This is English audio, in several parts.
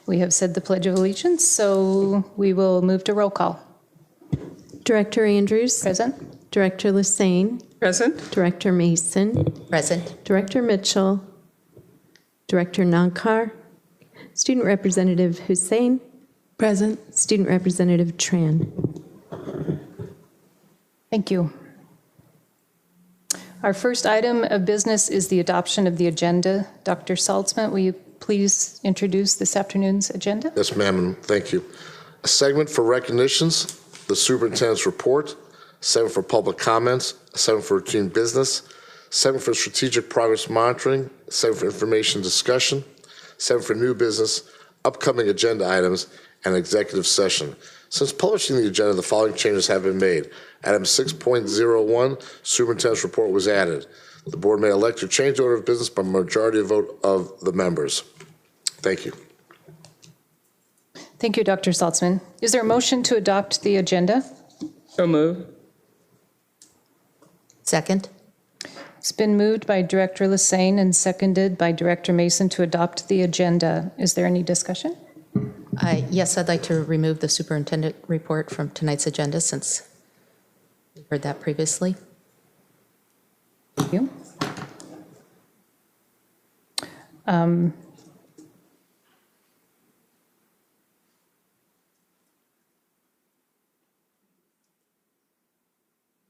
We have said the Pledge of Allegiance, so we will move to roll call. Director Andrews. Present. Director Lassane. Present. Director Mason. Present. Director Mitchell. Director Nankar. Student Representative Hussein. Present. Student Representative Tran. Thank you. Our first item of business is the adoption of the agenda. Dr. Saltzman, will you please introduce this afternoon's agenda? Yes, ma'am, and thank you. A segment for recognitions, the superintendent's report, a segment for public comments, a segment for routine business, a segment for strategic progress monitoring, a segment for information discussion, a segment for new business, upcoming agenda items, and executive session. Since publishing the agenda, the following changes have been made. Item 6.01, superintendent's report was added. The board may elect to change the order of business by majority of vote of the members. Thank you. Thank you, Dr. Saltzman. Is there a motion to adopt the agenda? So move. Second. It's been moved by Director Lassane and seconded by Director Mason to adopt the agenda. Is there any discussion? Yes, I'd like to remove the superintendent report from tonight's agenda since we heard that previously. Thank you.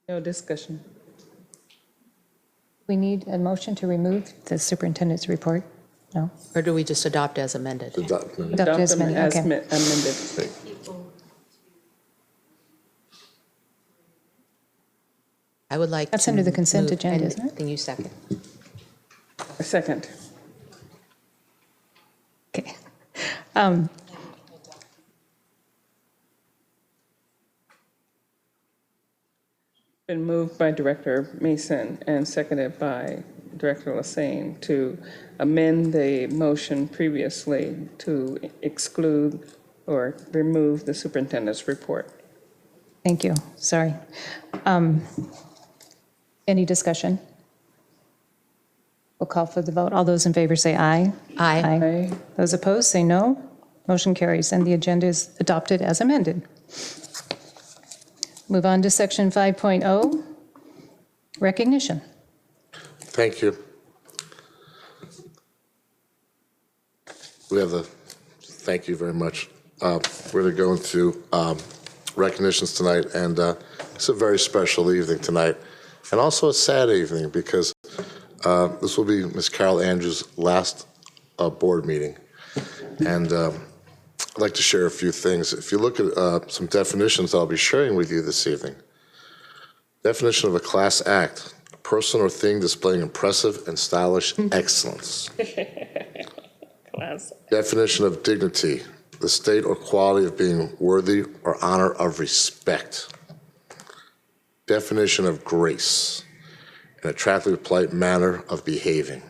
No discussion. We need a motion to remove the superintendent's report? No? Or do we just adopt as amended? Adopt as Adopt them amended, as okay. amended. I would like That's to under the consent move- agenda, and- isn't it? Can you second? A second. Okay. Been moved by Director Mason and seconded by Director Lassane to amend the motion previously to exclude or remove the superintendent's report. Thank you. Sorry. Any discussion? We'll call for the vote. All those in favor say aye. Aye. Aye. Those opposed say no. Motion carries, and the agenda is adopted as amended. Move on to section 5.0, recognition. Thank you. We have the, thank you very much. We're going to go into recognitions tonight, and it's a very special evening tonight, and also a sad evening because this will be Ms. Carol Andrews' last board meeting. And I'd like to share a few things. If you look at some definitions I'll be sharing with you this evening. Definition of a class act, a person or thing displaying impressive and stylish excellence. Class. Definition of dignity, the state or quality of being worthy or honor of respect. Definition of grace, an attractive, polite manner of behaving.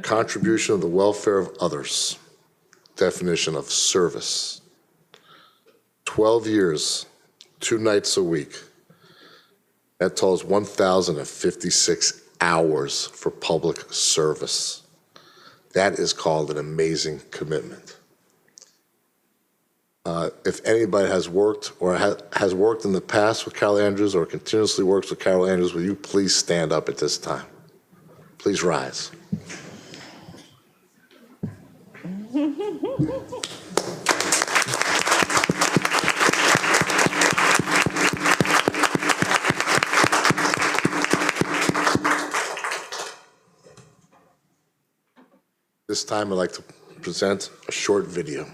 Contribution of the welfare of others. Definition of service. 12 years, 2 nights a week. That totals 1,056 hours for public service. That is called an amazing commitment. If anybody has worked or has worked in the past with Carol Andrews or continuously works with Carol Andrews, will you please stand up at this time? Please rise. This time I'd like to present a short video.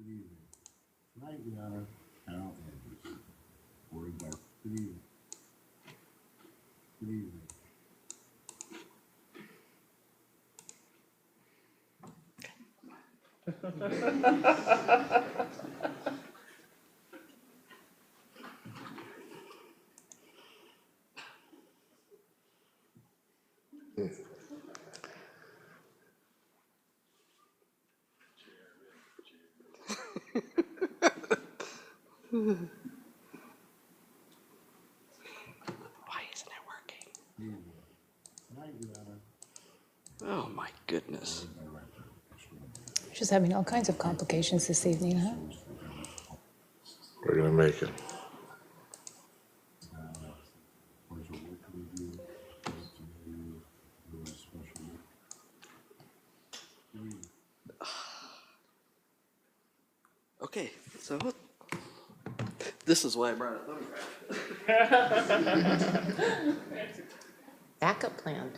Tonight we honor Carol Andrews. Good evening. Good evening. Why isn't it working? Oh my goodness. Just having all kinds of complications this evening, huh? We're going to make it. Okay, so this is why I brought a photograph. Backup plan.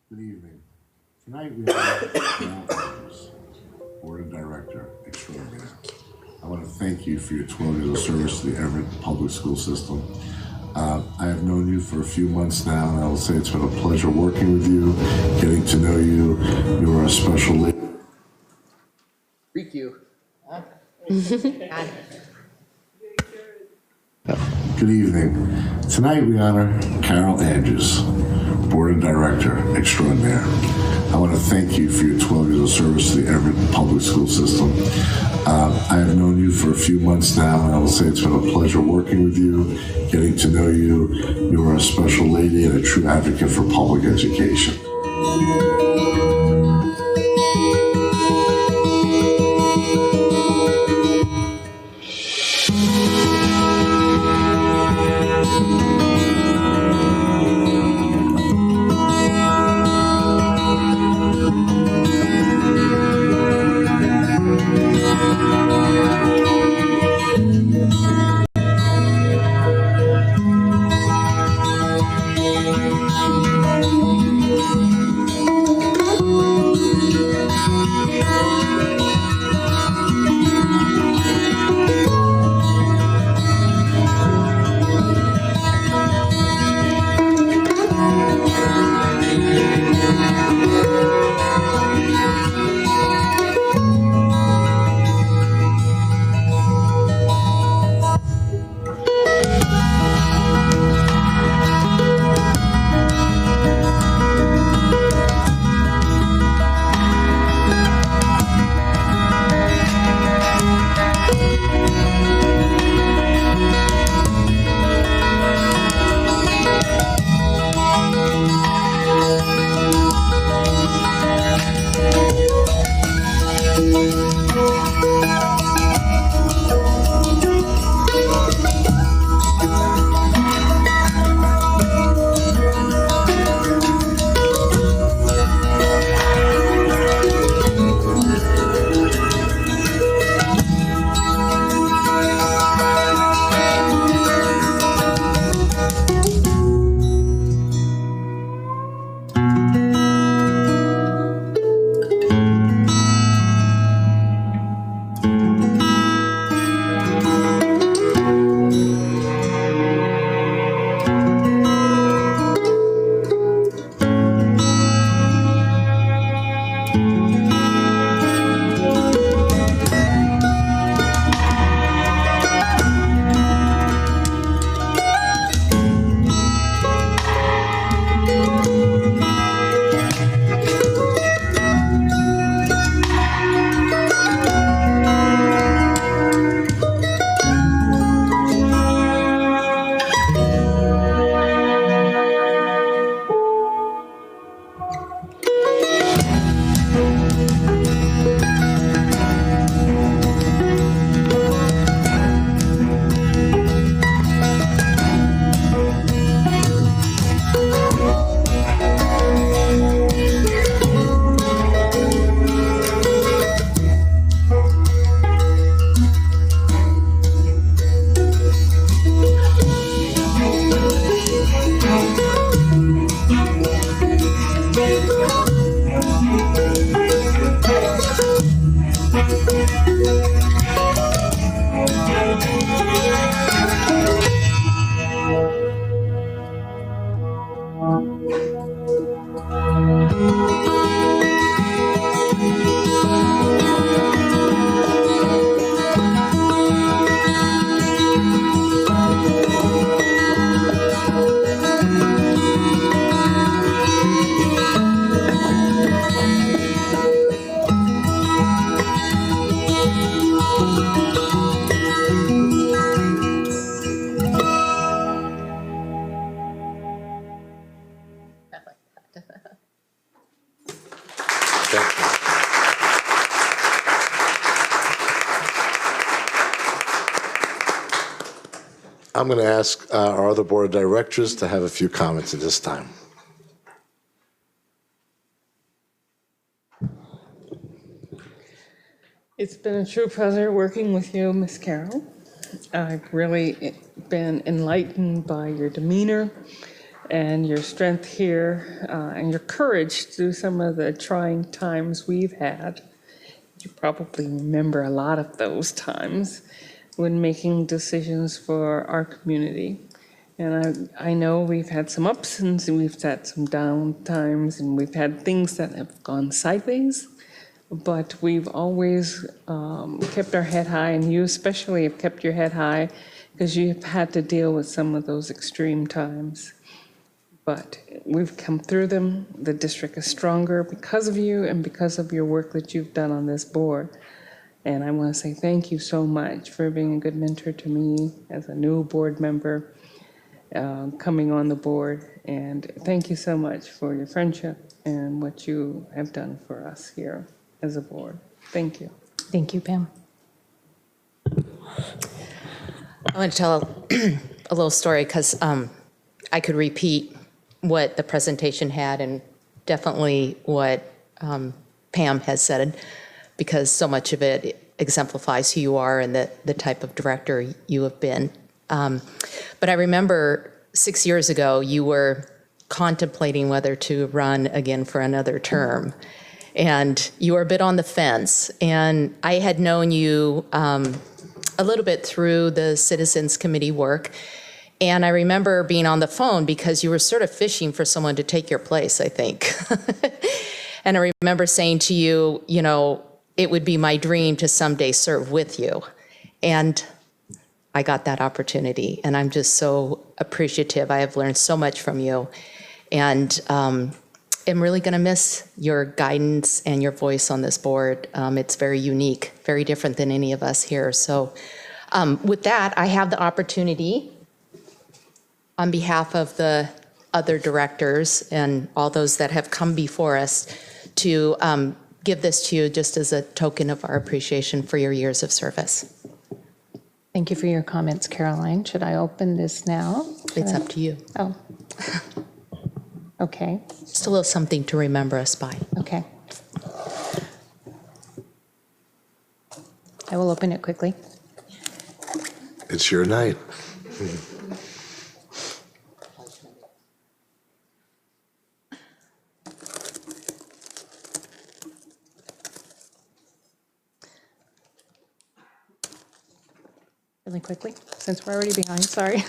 Good evening. Tonight we have Board of Director extraordinaire. I want to thank you for your 12 years of service to the Everett public school system. I have known you for a few months now, and I will say it's been a pleasure working with you, getting to know you. You are a special lady. Freak you. Good evening. Tonight we honor Carol Andrews, Board of Director extraordinaire. I want to thank you for your 12 years of service to the Everett public school system. I have known you for a few months now, and I will say it's been a pleasure working with you, getting to know you. You are a special lady and a true advocate for public education. Thank you. I'm going to ask our other board of directors to have a few comments at this time. It's been a true pleasure working with you, Miss Carroll. I've really been enlightened by your demeanor and your strength here and your courage through some of the trying times we've had. You probably remember a lot of those times when making decisions for our community. And I know we've had some ups and we've had some down times and we've had things that have gone sideways, but we've always kept our head high, and you especially have kept your head high because you've had to deal with some of those extreme times. But we've come through them. The district is stronger because of you and because of your work that you've done on this board. And I want to say thank you so much for being a good mentor to me as a new board member coming on the board. And thank you so much for your friendship and what you have done for us here as a board. Thank you. Thank you, Pam. I want to tell a little story because I could repeat what the presentation had and definitely what Pam has said, because so much of it exemplifies who you are and the type of director you have been. But I remember 6 years ago, you were contemplating whether to run again for another term. And you were a bit on the fence. And I had known you a little bit through the Citizens Committee work. And I remember being on the phone because you were sort of fishing for someone to take your place, I think. And I remember saying to you, you know, it would be my dream to someday serve with you. And I got that opportunity. And I'm just so appreciative. I have learned so much from you. And I'm really going to miss your guidance and your voice on this board. It's very unique, very different than any of us here. So with that, I have the opportunity on behalf of the other directors and all those that have come before us to give this to you just as a token of our appreciation for your years of service. Thank you for your comments, Caroline. Should I open this now? It's up to you. Oh. Okay. Just a little something to remember us by. Okay. I will open it quickly. It's your night. Really quickly, since we're already behind, sorry.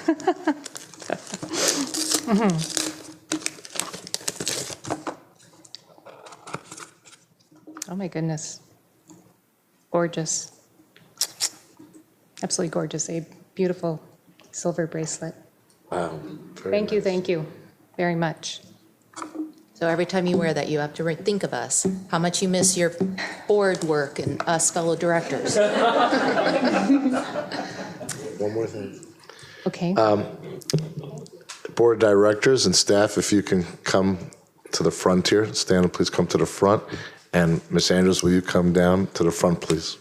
Oh my goodness. Gorgeous. Absolutely gorgeous. A beautiful silver bracelet. Wow. Very nice. Thank you very much. So every time you wear that, you have to think of us, how much you miss your board work and us fellow directors. One more thing. Okay. Board of directors and staff, if you can come to the front here. Stan, please come to the front. And Ms. Andrews, will you come down to the front, please?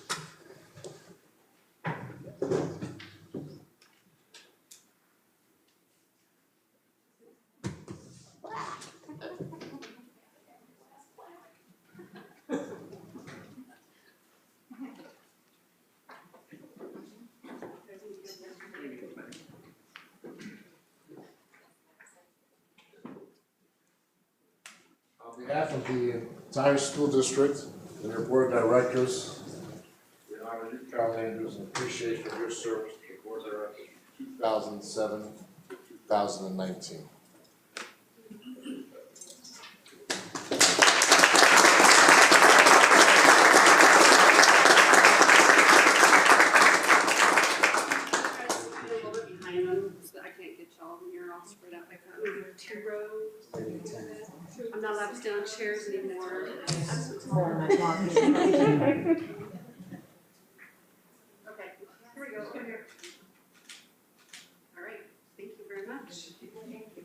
On behalf of the entire school district and your board of directors, we honor you, Carol Andrews, and appreciate your service to the board of directors from 2007 to 2019. Two rows. I'm not allowed to stand on chairs anymore. Okay, here we go. Come here. All right. Thank you very much. Thank you.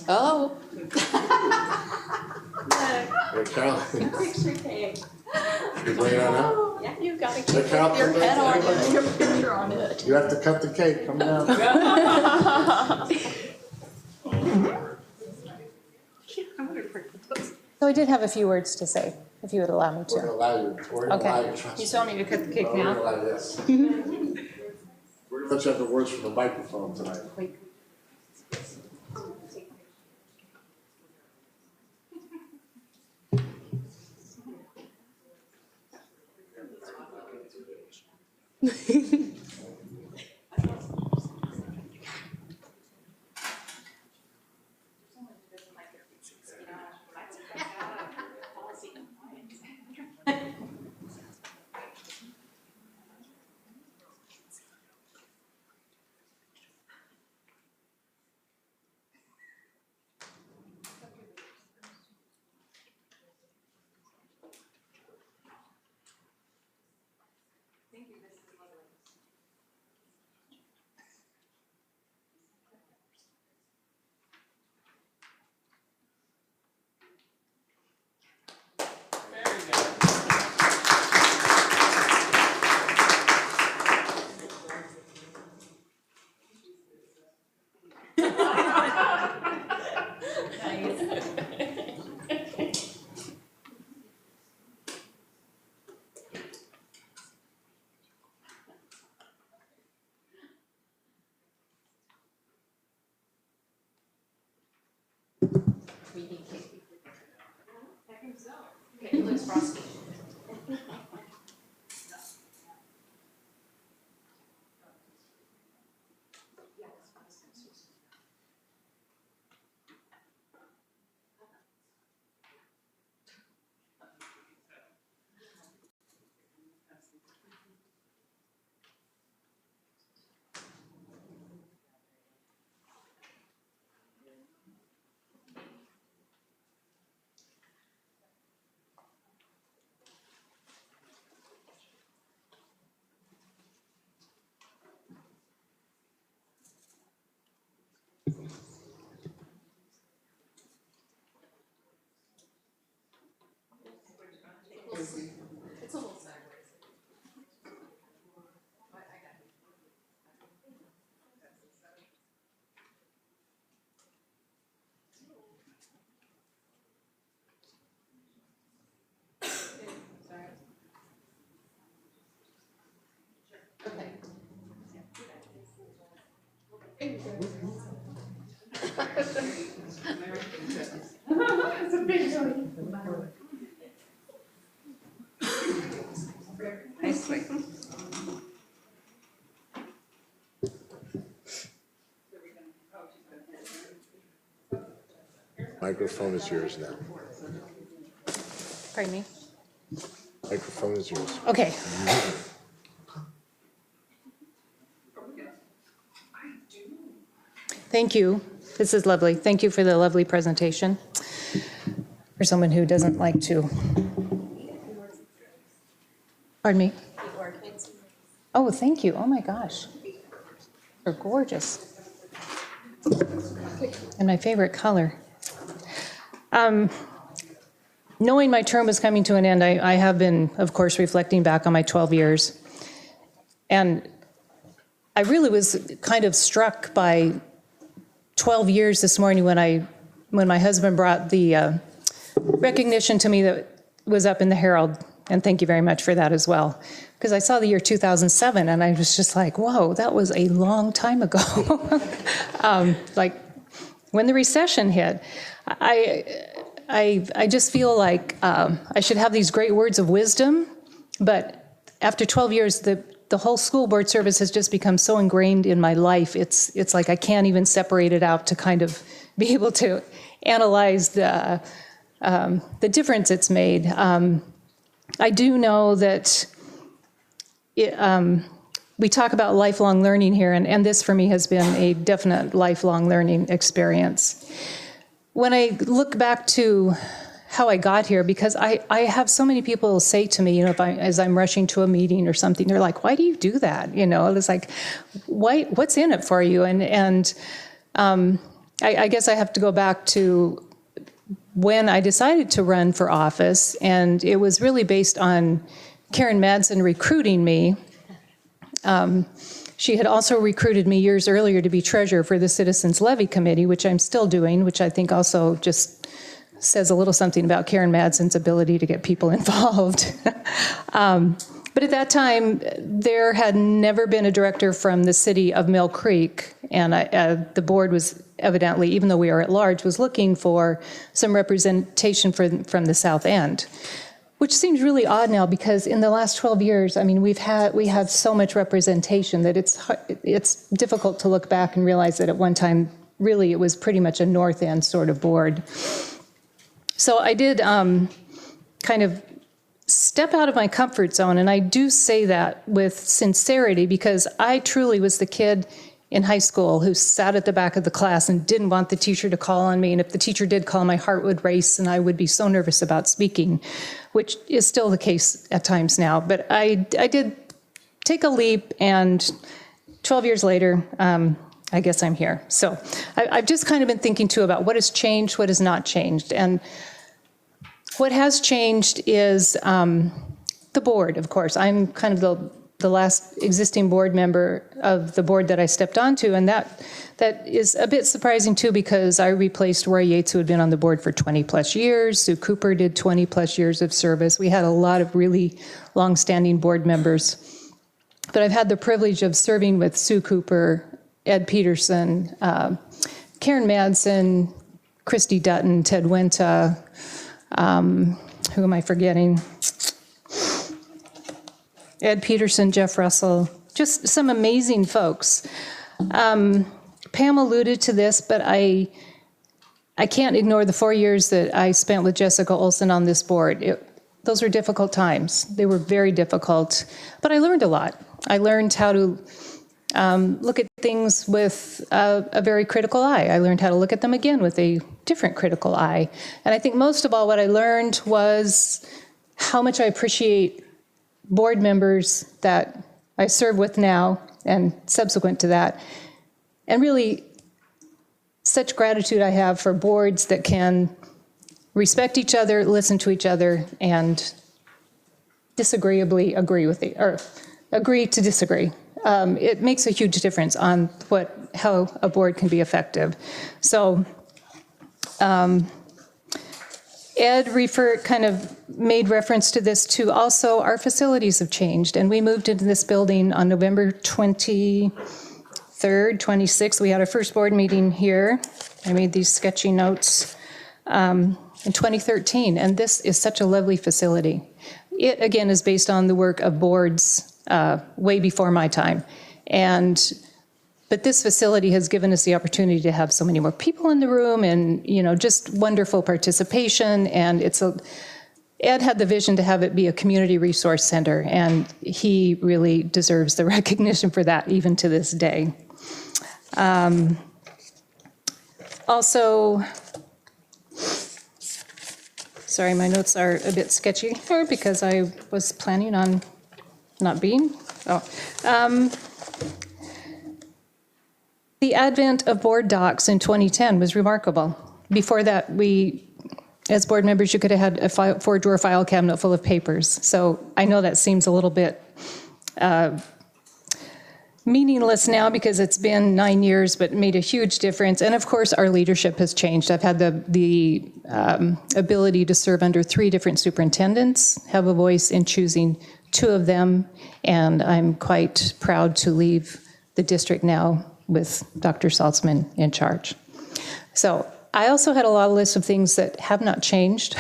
Oh. Hey, Carol. You bring it on out? Yeah, you gotta Hey, Carol, come back. your picture on it. You have to cut the cake. Come down. So I did have a few words to say, if you would allow me We're to. gonna allow you. We're gonna allow you. Okay. Trust You me. still want me to cut the cake We're now? gonna allow you, yes. We're gonna let you have the words from the microphone tonight. Microphone is yours now. Pardon me? Microphone is yours. Okay. Thank you. This is lovely. Thank you for the lovely presentation. For someone who doesn't like to. Pardon me? Oh, thank you. Oh my gosh. They're gorgeous. And my favorite color. Knowing my term was coming to an end, I have been, of course, reflecting back on my 12 years. And I really was kind of struck by 12 years this morning when my husband brought the recognition to me that was up in the Herald. And thank you very much for that as well. Because I saw the year 2007 and I was just like, whoa, that was a long time ago. Like when the recession hit, I just feel like I should have these great words of wisdom, but after 12 years, the whole school board service has just become so ingrained in my life. It's like I can't even separate it out to kind of be able to analyze the difference it's made. I do know that we talk about lifelong learning here, and this for me has been a definite lifelong learning experience. When I look back to how I got here, because I have so many people say to me, as I'm rushing to a meeting or something, they're like, why do you do that? It's like, what's in it for you? And I guess I have to go back to when I decided to run for office, and it was really based on Karen Madsen recruiting me. She had also recruited me years earlier to be treasurer for the Citizens Levy Committee, which I'm still doing, which I think also just says a little something about Karen Madsen's ability to get people involved. But at that time, there had never been a director from the city of Mill Creek, and the board was evidently, even though we are at large, was looking for some representation from the South End. Which seems really odd now, because in the last 12 years, I mean, we have so much representation that it's difficult to look back and realize that at one time, really, it was pretty much a North End sort of board. So I did kind of step out of my comfort zone, and I do say that with sincerity, because I truly was the kid in high school who sat at the back of the class and didn't want the teacher to call on me. And if the teacher did call, my heart would race and I would be so nervous about speaking, which is still the case at times now. But I did take a leap, and 12 years later, I guess I'm here. So I've just kind of been thinking too about what has changed, what has not changed. And what has changed is the board, of course. I'm kind of the last existing board member of the board that I stepped onto, and that is a bit surprising too, because I replaced Roy Yates, who had been on the board for 20 plus years. Sue Cooper did 20 plus years of service. We had a lot of really long-standing board members, but I've had the privilege of serving with Sue Cooper, Ed Peterson, Karen Madsen, Christy Dutton, Ted Wenta, who am I forgetting? Ed Peterson, Jeff Russell, just some amazing folks. Pam alluded to this, but I can't ignore the 4 years that I spent with Jessica Olson on this board. Those were difficult times. They were very difficult, but I learned a lot. I learned how to look at things with a very critical eye. I learned how to look at them again with a different critical eye. And I think most of all, what I learned was how much I appreciate board members that I serve with now and subsequent to that, and really such gratitude I have for boards that can respect each other, listen to each other, and disagreeably agree or agree to disagree. It makes a huge difference on how a board can be effective. So Ed kind of made reference to this too. Also, our facilities have changed, and we moved into this building on November 23rd, 26th. We had our first board meeting here. I made these sketchy notes in 2013, and this is such a lovely facility. It, again, is based on the work of boards way before my time. But this facility has given us the opportunity to have so many more people in the room, and just wonderful participation. And Ed had the vision to have it be a community resource center, and he really deserves the recognition for that, even to this day. Also, sorry, my notes are a bit sketchy here because I was planning on not being. The advent of board docs in 2010 was remarkable. Before that, as board members, you could have had a 4-drawer file cabinet full of papers. So I know that seems a little bit meaningless now because it's been 9 years, but made a huge difference. And of course, our leadership has changed. I've had the ability to serve under 3 different superintendents, have a voice in choosing 2 of them, and I'm quite proud to leave the district now with Dr. Saltzman in charge. So I also had a long list of things that have not changed,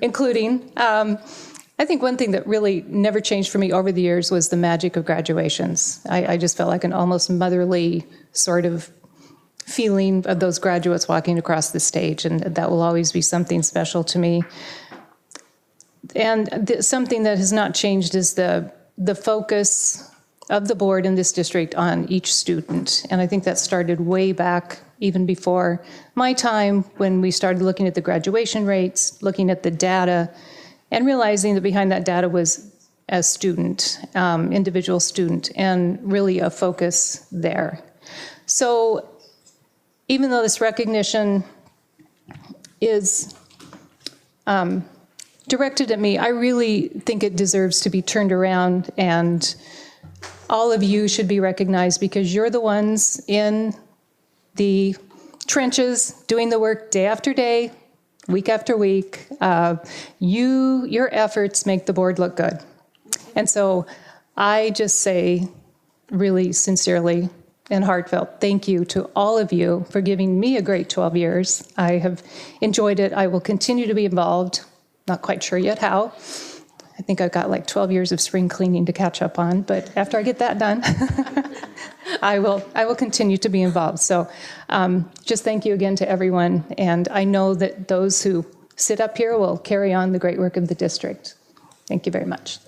including, I think one thing that really never changed for me over the years was the magic of graduations. I just felt like an almost motherly sort of feeling of those graduates walking across the stage, and that will always be something special to me. And something that has not changed is the focus of the board in this district on each student. And I think that started way back, even before my time, when we started looking at the graduation rates, looking at the data, and realizing that behind that data was a student, individual student, and really a focus there. So even though this recognition is directed at me, I really think it deserves to be turned around, and all of you should be recognized because you're the ones in the trenches doing the work day after day, week after week. Your efforts make the board look good. And so I just say really sincerely and heartfelt thank you to all of you for giving me a great 12 years. I have enjoyed it. I will continue to be involved. Not quite sure yet how. I think I've got like 12 years of spring cleaning to catch up on, but after I get that done, I will continue to be involved. So just thank you again to everyone. And I know that those who sit up here will carry on the great work of the district. Thank you very much.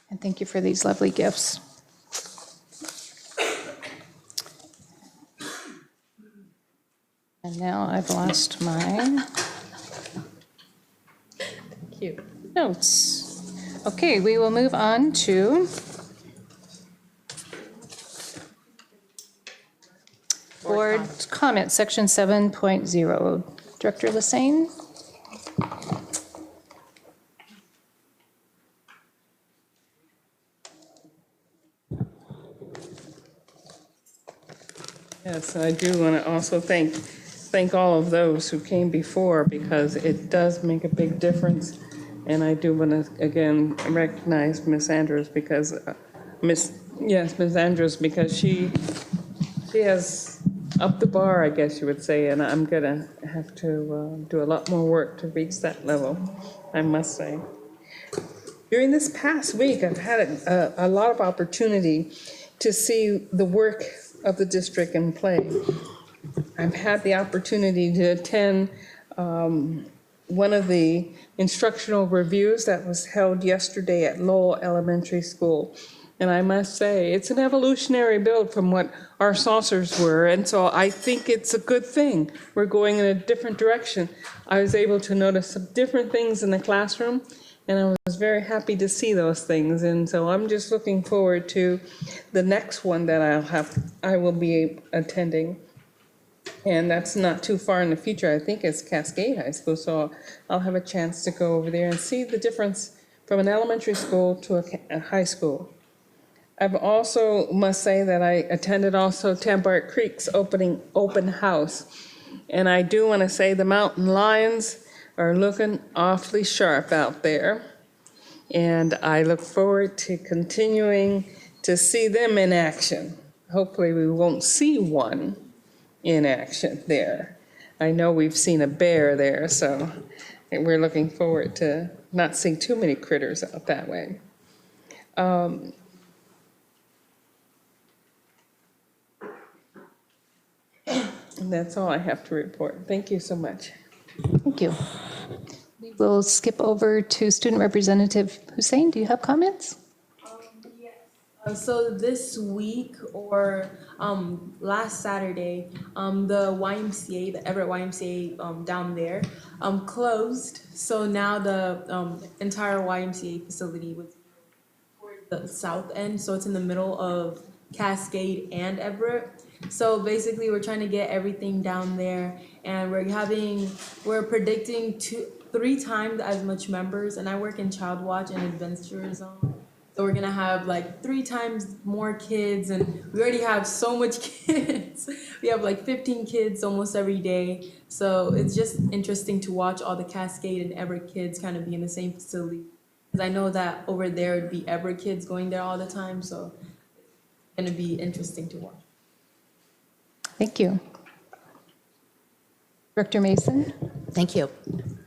And thank you for these lovely gifts. And now I've lost my Thank you. notes. Okay, we will move on to board comment, section 7.0. Director Lassane? Yes, I do want to also thank all of those who came before, because it does make a big difference. And I do want to, again, recognize Ms. Andrews because, Ms. Andrews, because she has upped the bar, I guess you would say, and I'm going to have to do a lot more work to reach that level, I must say. During this past week, I've had a lot of opportunity to see the work of the district in play. I've had the opportunity to attend one of the instructional reviews that was held yesterday at Lowell Elementary School. And I must say, it's an evolutionary build from what our saucers were. And so I think it's a good thing. We're going in a different direction. I was able to notice some different things in the classroom, and I was very happy to see those things. And so I'm just looking forward to the next one that I will be attending. And that's not too far in the future. I think it's Cascade High School. So I'll have a chance to go over there and see the difference from an elementary school to a high school. I've also must say that I attended also Tambart Creek's open house. And I do want to say the mountain lions are looking awfully sharp out there. And I look forward to continuing to see them in action. Hopefully we won't see one in action there. I know we've seen a bear there, so we're looking forward to not seeing too many critters out that way. And that's all I have to report. Thank you so much. Thank you. We will skip over to Student Representative Hussein. Do you have comments? So this week or last Saturday, the YMCA, the Everett YMCA down there, closed. So now the entire YMCA facility was toward the south end. So it's in the middle of Cascade and Everett. So basically we're trying to get everything down there, and we're predicting 3 times as much members. And I work in Child Watch and Adventure Zone. So we're gonna have like 3 times more kids, and we already have so much kids. We have like 15 kids almost every day. So it's just interesting to watch all the Cascade and Everett kids kind of be in the same facility. Because I know that over there it'd be Everett kids going there all the time. So it's gonna be interesting to watch. Thank you. Director Mason? Thank you.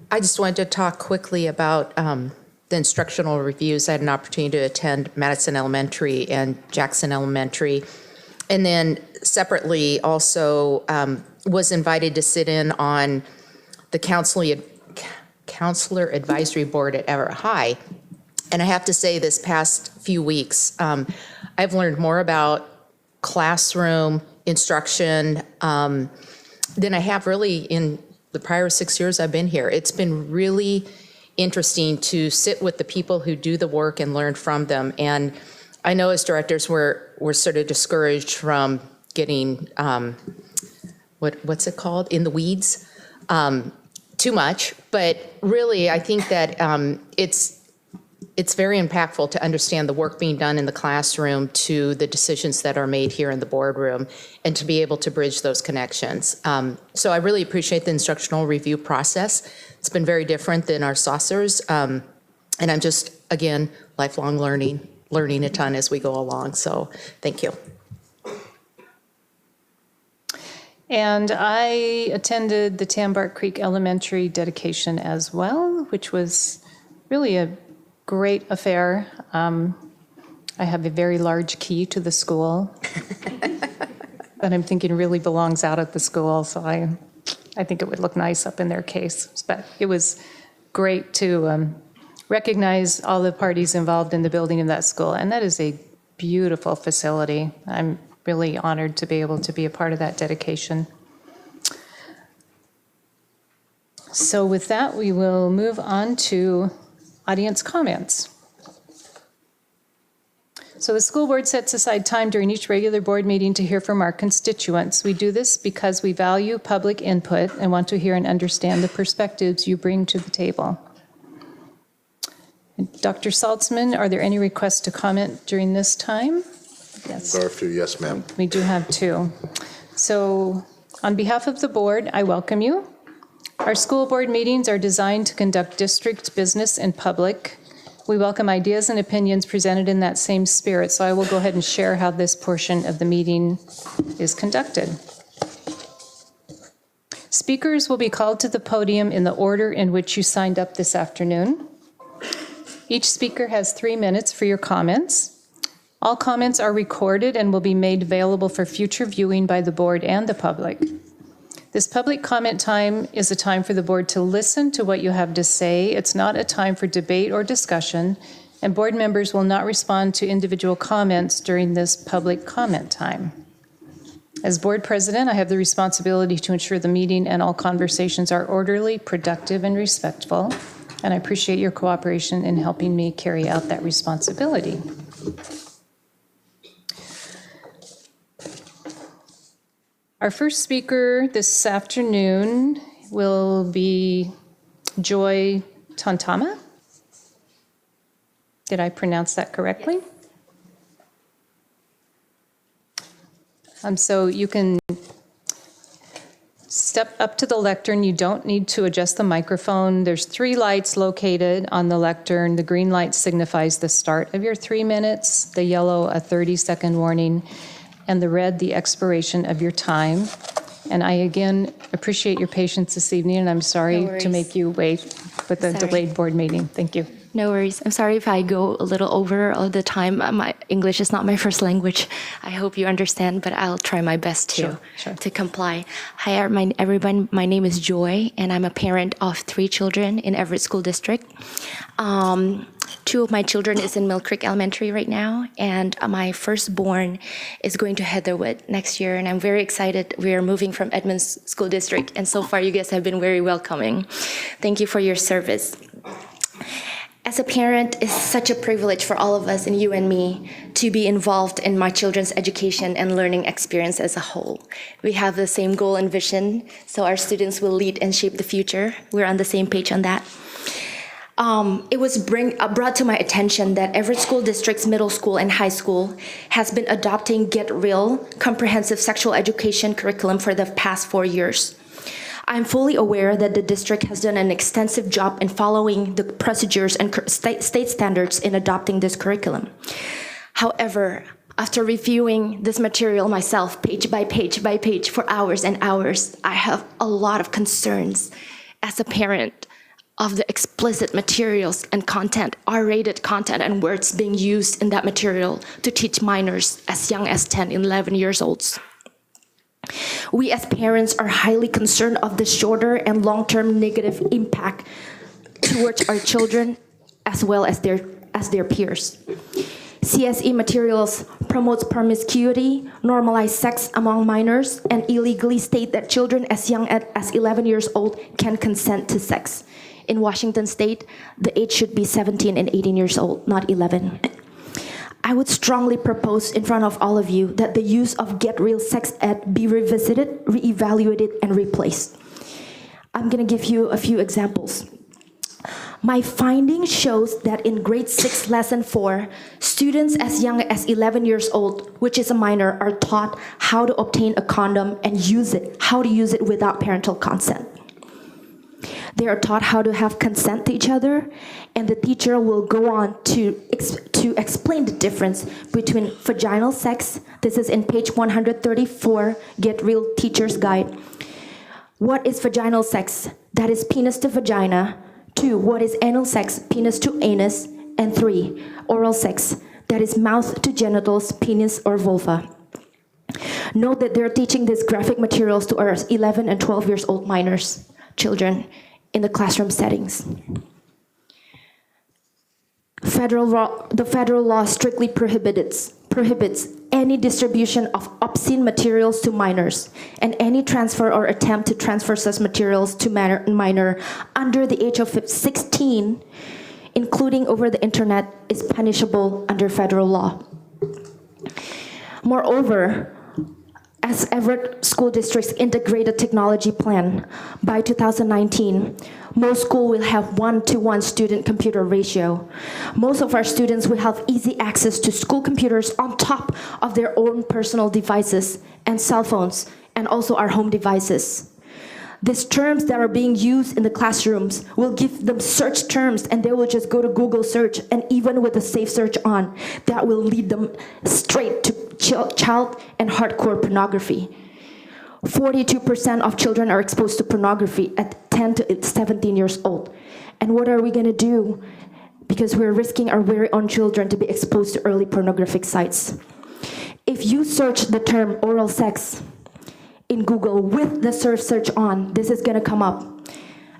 I just wanted to talk quickly about the instructional reviews. I had an opportunity to attend Madison Elementary and Jackson Elementary. And then separately also was invited to sit in on the counselor advisory board at Everett High. And I have to say, this past few weeks, I've learned more about classroom instruction than I have really in the prior 6 years I've been here. It's been really interesting to sit with the people who do the work and learn from them. And I know as directors, we're sort of discouraged from getting, what's it called, in the weeds too much. But really, I think that it's very impactful to understand the work being done in the classroom to the decisions that are made here in the boardroom and to be able to bridge those connections. So I really appreciate the instructional review process. It's been very different than our saucers. And I'm just, again, lifelong learning a ton as we go along. So thank you. And I attended the Tambark Creek Elementary dedication as well, which was really a great affair. I have a very large key to the school that I'm thinking really belongs out at the school, so I think it would look nice up in their case. But it was great to recognize all the parties involved in the building of that school, and that is a beautiful facility. I'm really honored to be able to be a part of that dedication. So with that, we will move on to audience comments. So the school board sets aside time during each regular board meeting to hear from our constituents. We do this because we value public input and want to hear and understand the perspectives you bring to the table. Dr. Saltzman, are there any requests to comment during this time? Yes. There are a few, yes, ma'am. We do have two. So on behalf of the board, I welcome you. Our school board meetings are designed to conduct district business in public. We welcome ideas and opinions presented in that same spirit, so I will go ahead and share how this portion of the meeting is conducted. Speakers will be called to the podium in the order in which you signed up this afternoon. Each speaker has 3 minutes for your comments. All comments are recorded and will be made available for future viewing by the board and the public. This public comment time is a time for the board to listen to what you have to say. It's not a time for debate or discussion, and board members will not respond to individual comments during this public comment time. As board president, I have the responsibility to ensure the meeting and all conversations are orderly, productive, and respectful, and I appreciate your cooperation in helping me carry out that responsibility. Our first speaker this afternoon will be Joy Tantama. Did I pronounce that correctly? So you can step up to the lectern. You don't need to adjust the microphone. There's 3 lights located on the lectern. The green light signifies the start of your 3 minutes, the yellow a 30-second warning, and the red the expiration of your time. And I again appreciate your patience this evening, and I'm sorry to make you wait with the delayed board meeting. Thank you. No worries. I'm sorry if I go a little over all the time. My English is not my first language. I hope you understand, but I'll try my best to comply. Hi, everyone. My name is Joy, and I'm a parent of 3 children in Everett School District. 2 of my children is in Mill Creek Elementary right now, and my firstborn is going to Heatherwood next year, and I'm very excited. We are moving from Edmonds School District, and so far you guys have been very welcoming. Thank you for your service. As a parent, it's such a privilege for all of us, and you and me, to be involved in my children's education and learning experience as a whole. We have the same goal and vision, so our students will lead and shape the future. We're on the same page on that. It was brought to my attention that Everett School District's middle school and high school has been adopting Get Real comprehensive sexual education curriculum for the past 4 years. I'm fully aware that the district has done an extensive job in following the procedures and state standards in adopting this curriculum. However, after reviewing this material myself, page by page for hours and hours, I have a lot of concerns as a parent of the explicit materials and content, R-rated content and words being used in that material to teach minors as young as 10, 11 years old. We as parents are highly concerned of the shorter and long-term negative impact towards our children as well as their peers. CSE materials promotes promiscuity, normalize sex among minors, and illegally state that children as young as 11 years old can consent to sex. In Washington state, the age should be 17 and 18 years old, not 11. I would strongly propose in front of all of you that the use of Get Real Sex Ed be revisited, reevaluated, and replaced. I'm gonna give you a few examples. My finding shows that in grade 6, lesson 4, students as young as 11 years old, which is a minor, are taught how to obtain a condom and use it, how to use it without parental consent. They are taught how to have consent to each other, and the teacher will go on to explain the difference between vaginal sex. This is in page 134, Get Real Teacher's Guide. What is vaginal sex? That is penis to vagina. 2, what is anal sex? Penis to anus. And 3, oral sex. That is mouth to genitals, penis or vulva. Note that they're teaching these graphic materials to our 11 and 12 years old minors, children, in the classroom settings. The federal law strictly prohibits any distribution of obscene materials to minors, and any transfer or attempt to transfer such materials to minor under the age of 16, including over the internet, is punishable under federal law. Moreover, as Everett School District's integrated technology plan, by 2019, most schools will have 1-to-1 student-computer ratio. Most of our students will have easy access to school computers on top of their own personal devices and cell phones, and also our home devices. These terms that are being used in the classrooms will give them search terms, and they will just go to Google search, and even with the safe search on, that will lead them straight to child and hardcore pornography. 42% of children are exposed to pornography at 10 to 17 years old. And what are we gonna do? Because we're risking our very own children to be exposed to early pornographic sites. If you search the term oral sex in Google with the search on, this is gonna come up.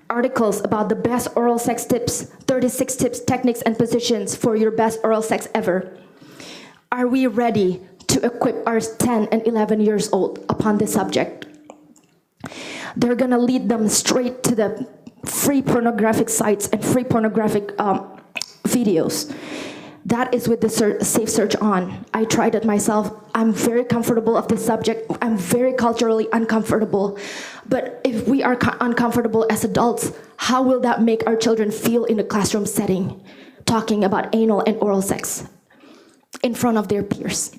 Articles about the best oral sex tips, 36 tips, techniques, and positions for your best oral sex ever. Are we ready to equip our 10 and 11 years old upon this subject? They're gonna lead them straight to the free pornographic sites and free pornographic videos. That is with the safe search on. I tried it myself. I'm very comfortable of this subject. I'm very culturally uncomfortable. But if we are uncomfortable as adults, how will that make our children feel in a classroom setting, talking about anal and oral sex in front of their peers?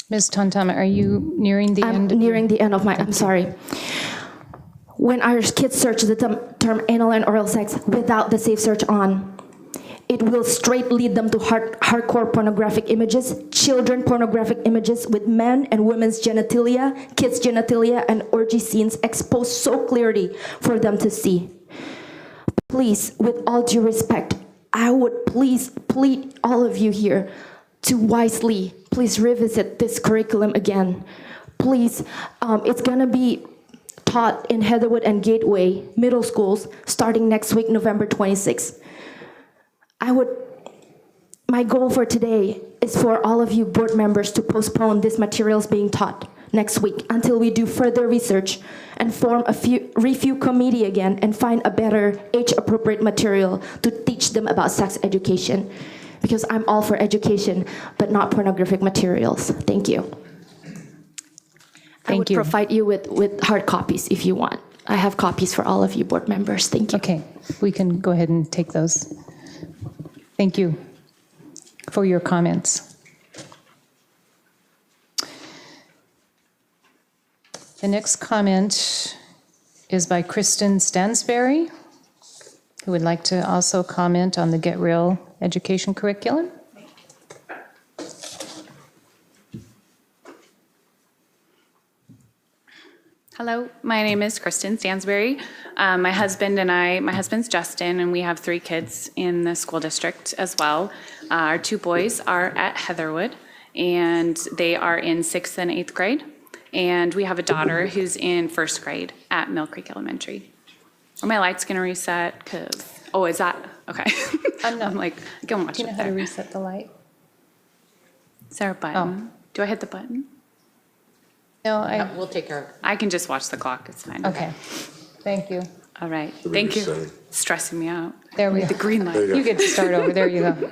Ms. Tontama, are you nearing the end? I'm nearing the end of my, I'm sorry. When our kids search the term anal and oral sex without the safe search on, it will straight lead them to hardcore pornographic images, children pornographic images with men and women's genitalia, kids' genitalia, and orgy scenes exposed so clearly for them to see. Please, with all due respect, I would please plead all of you here to wisely, please revisit this curriculum again. Please, it's gonna be taught in Heatherwood and Gateway middle schools starting next week, November 26th. My goal for today is for all of you board members to postpone these materials being taught next week until we do further research and form a review committee again and find a better age-appropriate material to teach them about sex education. Because I'm all for education, but not pornographic materials. Thank you. I would provide you with hard copies if you want. I have copies for all of you board members. Thank you. Okay, we can go ahead and take those. Thank you for your comments. The next comment is by Kristen Stansberry, who would like to also comment on the Get Real education curriculum. Hello, my name is Kristen Stansberry. My husband's Justin, and we have 3 kids in the school district as well. Our 2 boys are at Heatherwood, and they are in 6th and 8th grade. And we have a daughter who's in first grade at Mill Creek Elementary. Are my lights going to reset? Oh, is that? Okay. I'm like, I can watch Do you know it how to there. reset the light? Is there a button? Do I hit the button? No, I, We'll take care of it. I can just watch the clock. It's fine. okay. Thank you. All right. Thank you. resetting. Stressing me out. There we The go. green light. You get to start over. There you go.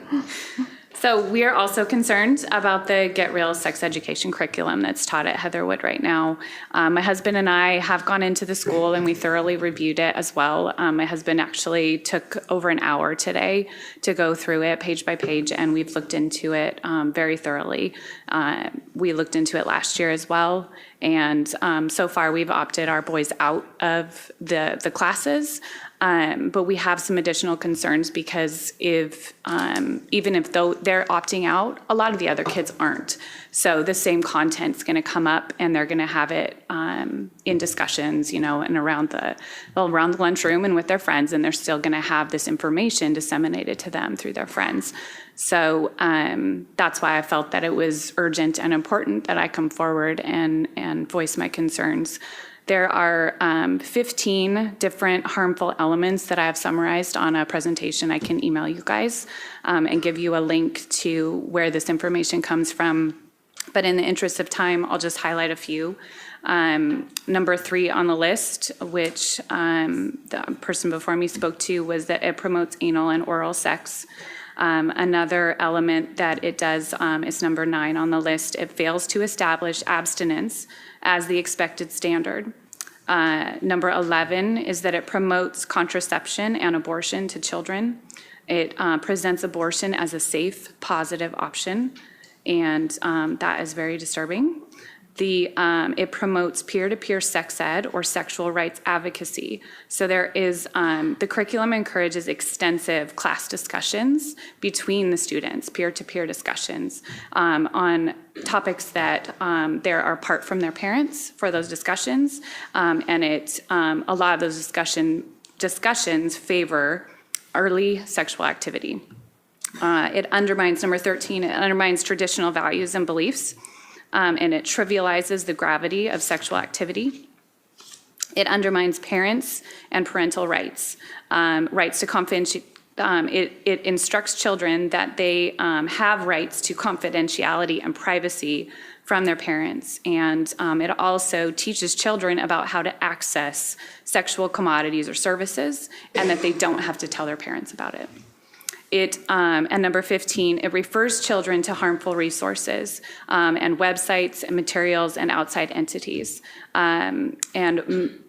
So we are also concerned about the Get Real sex education curriculum that's taught at Heatherwood right now. My husband and I have gone into the school and we thoroughly reviewed it as well. My husband actually took over an hour today to go through it page by page, and we've looked into it very thoroughly. We looked into it last year as well, and so far we've opted our boys out of the classes. But we have some additional concerns because even if though they're opting out, a lot of the other kids aren't. So the same content's going to come up, and they're going to have it in discussions, and around the lunchroom and with their friends, and they're still going to have this information disseminated to them through their friends. So that's why I felt that it was urgent and important that I come forward and voice my concerns. There are 15 different harmful elements that I have summarized on a presentation. I can email you guys and give you a link to where this information comes from. But in the interest of time, I'll just highlight a few. Number 3 on the list, which the person before me spoke to, was that it promotes anal and oral sex. Another element that it does is number 9 on the list. It fails to establish abstinence as the expected standard. Number 11 is that it promotes contraception and abortion to children. It presents abortion as a safe, positive option, and that is very disturbing. It promotes peer-to-peer sex ed or sexual rights advocacy. So there is, the curriculum encourages extensive class discussions between the students, peer-to-peer discussions on topics that they are apart from their parents for those discussions. And a lot of those discussions favor early sexual activity. It undermines, number 13, it undermines traditional values and beliefs. And it trivializes the gravity of sexual activity. It undermines parents and parental rights, rights to confidentiality. It instructs children that they have rights to confidentiality and privacy from their parents. And it also teaches children about how to access sexual commodities or services, and that they don't have to tell their parents about it. And number 15, it refers children to harmful resources and websites and materials and outside entities. And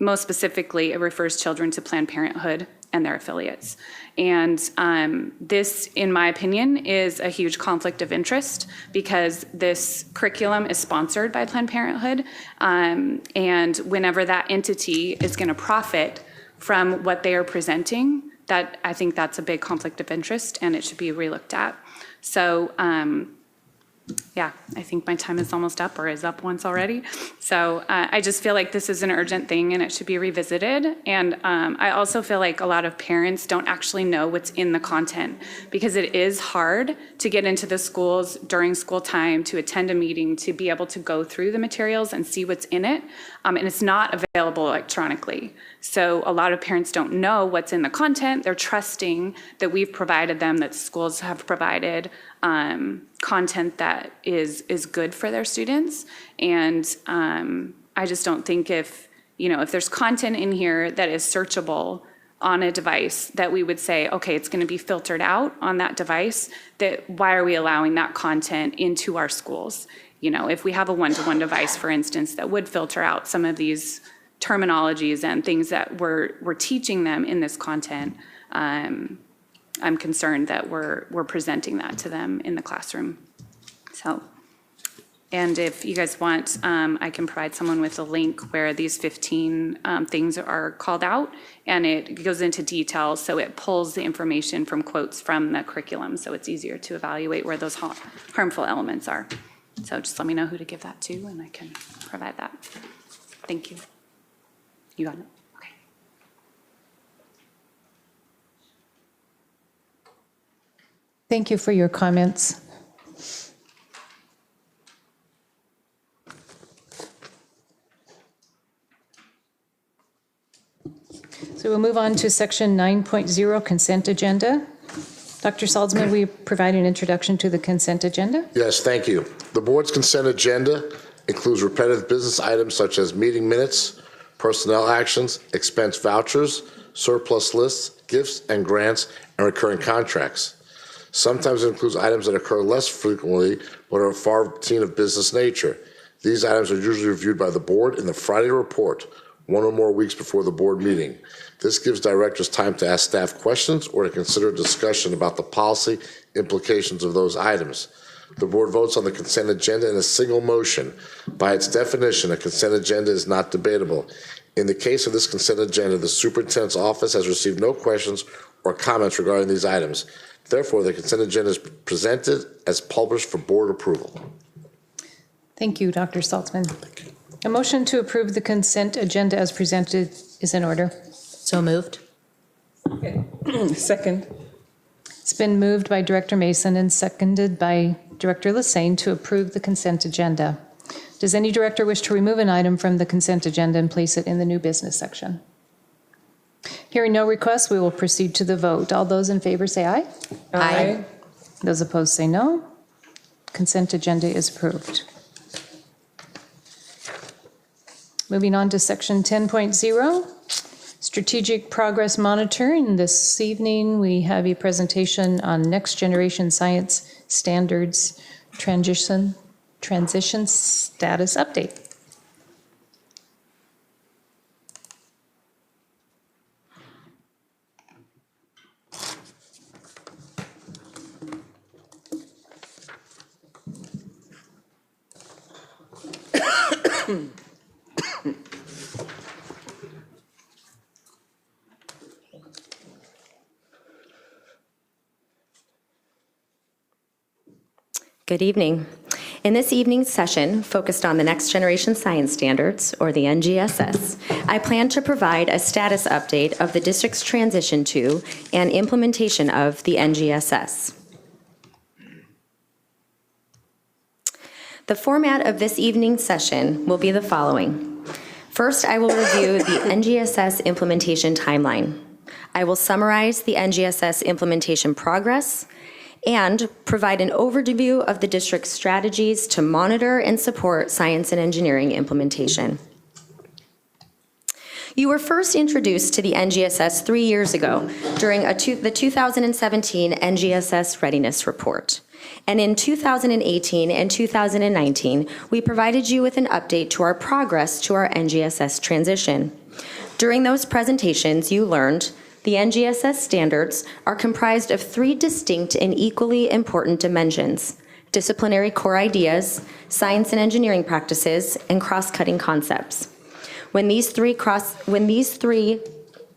most specifically, it refers children to Planned Parenthood and their affiliates. And this, in my opinion, is a huge conflict of interest because this curriculum is sponsored by Planned Parenthood. And whenever that entity is going to profit from what they are presenting, that I think that's a big conflict of interest and it should be relooked at. So yeah, I think my time is almost up or is up once already. So I just feel like this is an urgent thing and it should be revisited. And I also feel like a lot of parents don't actually know what's in the content because it is hard to get into the schools during school time, to attend a meeting, to be able to go through the materials and see what's in it. And it's not available electronically. So a lot of parents don't know what's in the content. They're trusting that we've provided them, that schools have provided content that is good for their students. And I just don't think if there's content in here that is searchable on a device, that we would say, okay, it's going to be filtered out on that device, that why are we allowing that content into our schools? If we have a one-to-one device, for instance, that would filter out some of these terminologies and things that we're teaching them in this content, I'm concerned that we're presenting that to them in the classroom. So, and if you guys want, I can provide someone with a link where these 15 things are called out, and it goes into detail, so it pulls the information from quotes from the curriculum, so it's easier to evaluate where those harmful elements are. So just let me know who to give that to, and I can provide that. Thank you. You got it? Okay. Thank you for your comments. So we'll move on to section 9.0, consent agenda. Dr. Salzman, will you provide an introduction to the consent agenda? Yes, thank you. The board's consent agenda includes repetitive business items such as meeting minutes, personnel actions, expense vouchers, surplus lists, gifts and grants, and recurring contracts. Sometimes it includes items that occur less frequently but are far routine of business nature. These items are usually reviewed by the board in the Friday report, 1 or more weeks before the board meeting. This gives directors time to ask staff questions or to consider a discussion about the policy implications of those items. The board votes on the consent agenda in a single motion. By its definition, a consent agenda is not debatable. In the case of this consent agenda, the superintendent's office has received no questions or comments regarding these items. Therefore, the consent agenda is presented as published for board approval. Thank you, Dr. Saltzman. A motion to approve the consent agenda as presented is in order. So moved. Second. It's been moved by Director Mason and seconded by Director Lassane to approve the consent agenda. Does any director wish to remove an item from the consent agenda and place it in the new business section? Hearing no requests, we will proceed to the vote. All those in favor say aye. Aye. Those opposed say no. Consent agenda is approved. Moving on to section 10.0, strategic progress monitoring. This evening we have a presentation on next generation science standards transition status update. Good evening. In this evening's session, focused on the Next Generation Science Standards, or the NGSS, I plan to provide a status update of the district's transition to and implementation of the NGSS. The format of this evening's session will be the following. First, I will review the NGSS implementation timeline. I will summarize the NGSS implementation progress and provide an overview of the district's strategies to monitor and support science and engineering implementation. You were first introduced to the NGSS 3 years ago during the 2017 NGSS Readiness Report. And in 2018 and 2019, we provided you with an update to our progress to our NGSS transition. During those presentations, you learned the NGSS standards are comprised of 3 distinct and equally important dimensions: disciplinary core ideas, science and engineering practices, and cross-cutting concepts. When these three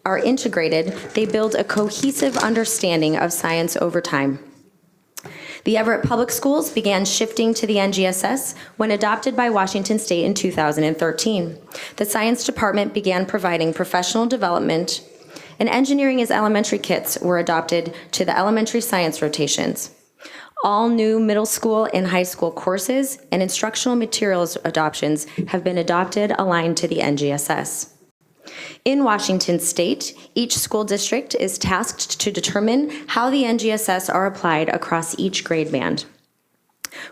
are integrated, they build a cohesive understanding of science over time. The Everett Public Schools began shifting to the NGSS when adopted by Washington State in 2013. The Science Department began providing professional development, and engineering as elementary kits were adopted to the elementary science rotations. All new middle school and high school courses and instructional materials adoptions have been adopted aligned to the NGSS. In Washington State, each school district is tasked to determine how the NGSS are applied across each grade band.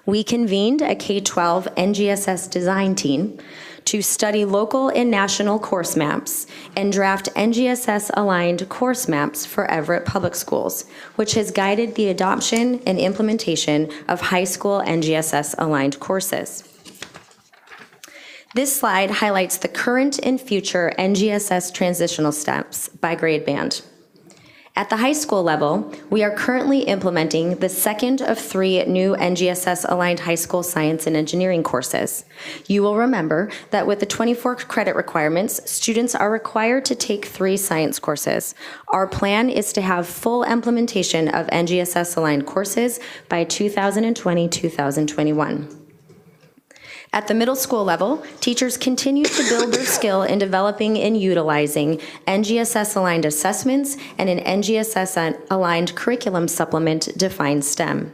We convened a K-12 NGSS design team to study local and national course maps and draft NGSS-aligned course maps for Everett Public Schools, which has guided the adoption and implementation of high school NGSS-aligned courses. This slide highlights the current and future NGSS transitional steps by grade band. At the high school level, we are currently implementing the second of 3 new NGSS-aligned high school science and engineering courses. You will remember that with the 24 credit requirements, students are required to take 3 science courses. Our plan is to have full implementation of NGSS-aligned courses by 2020-2021. At the middle school level, teachers continue to build their skill in developing and utilizing NGSS-aligned assessments and an NGSS-aligned curriculum supplement, Define STEM.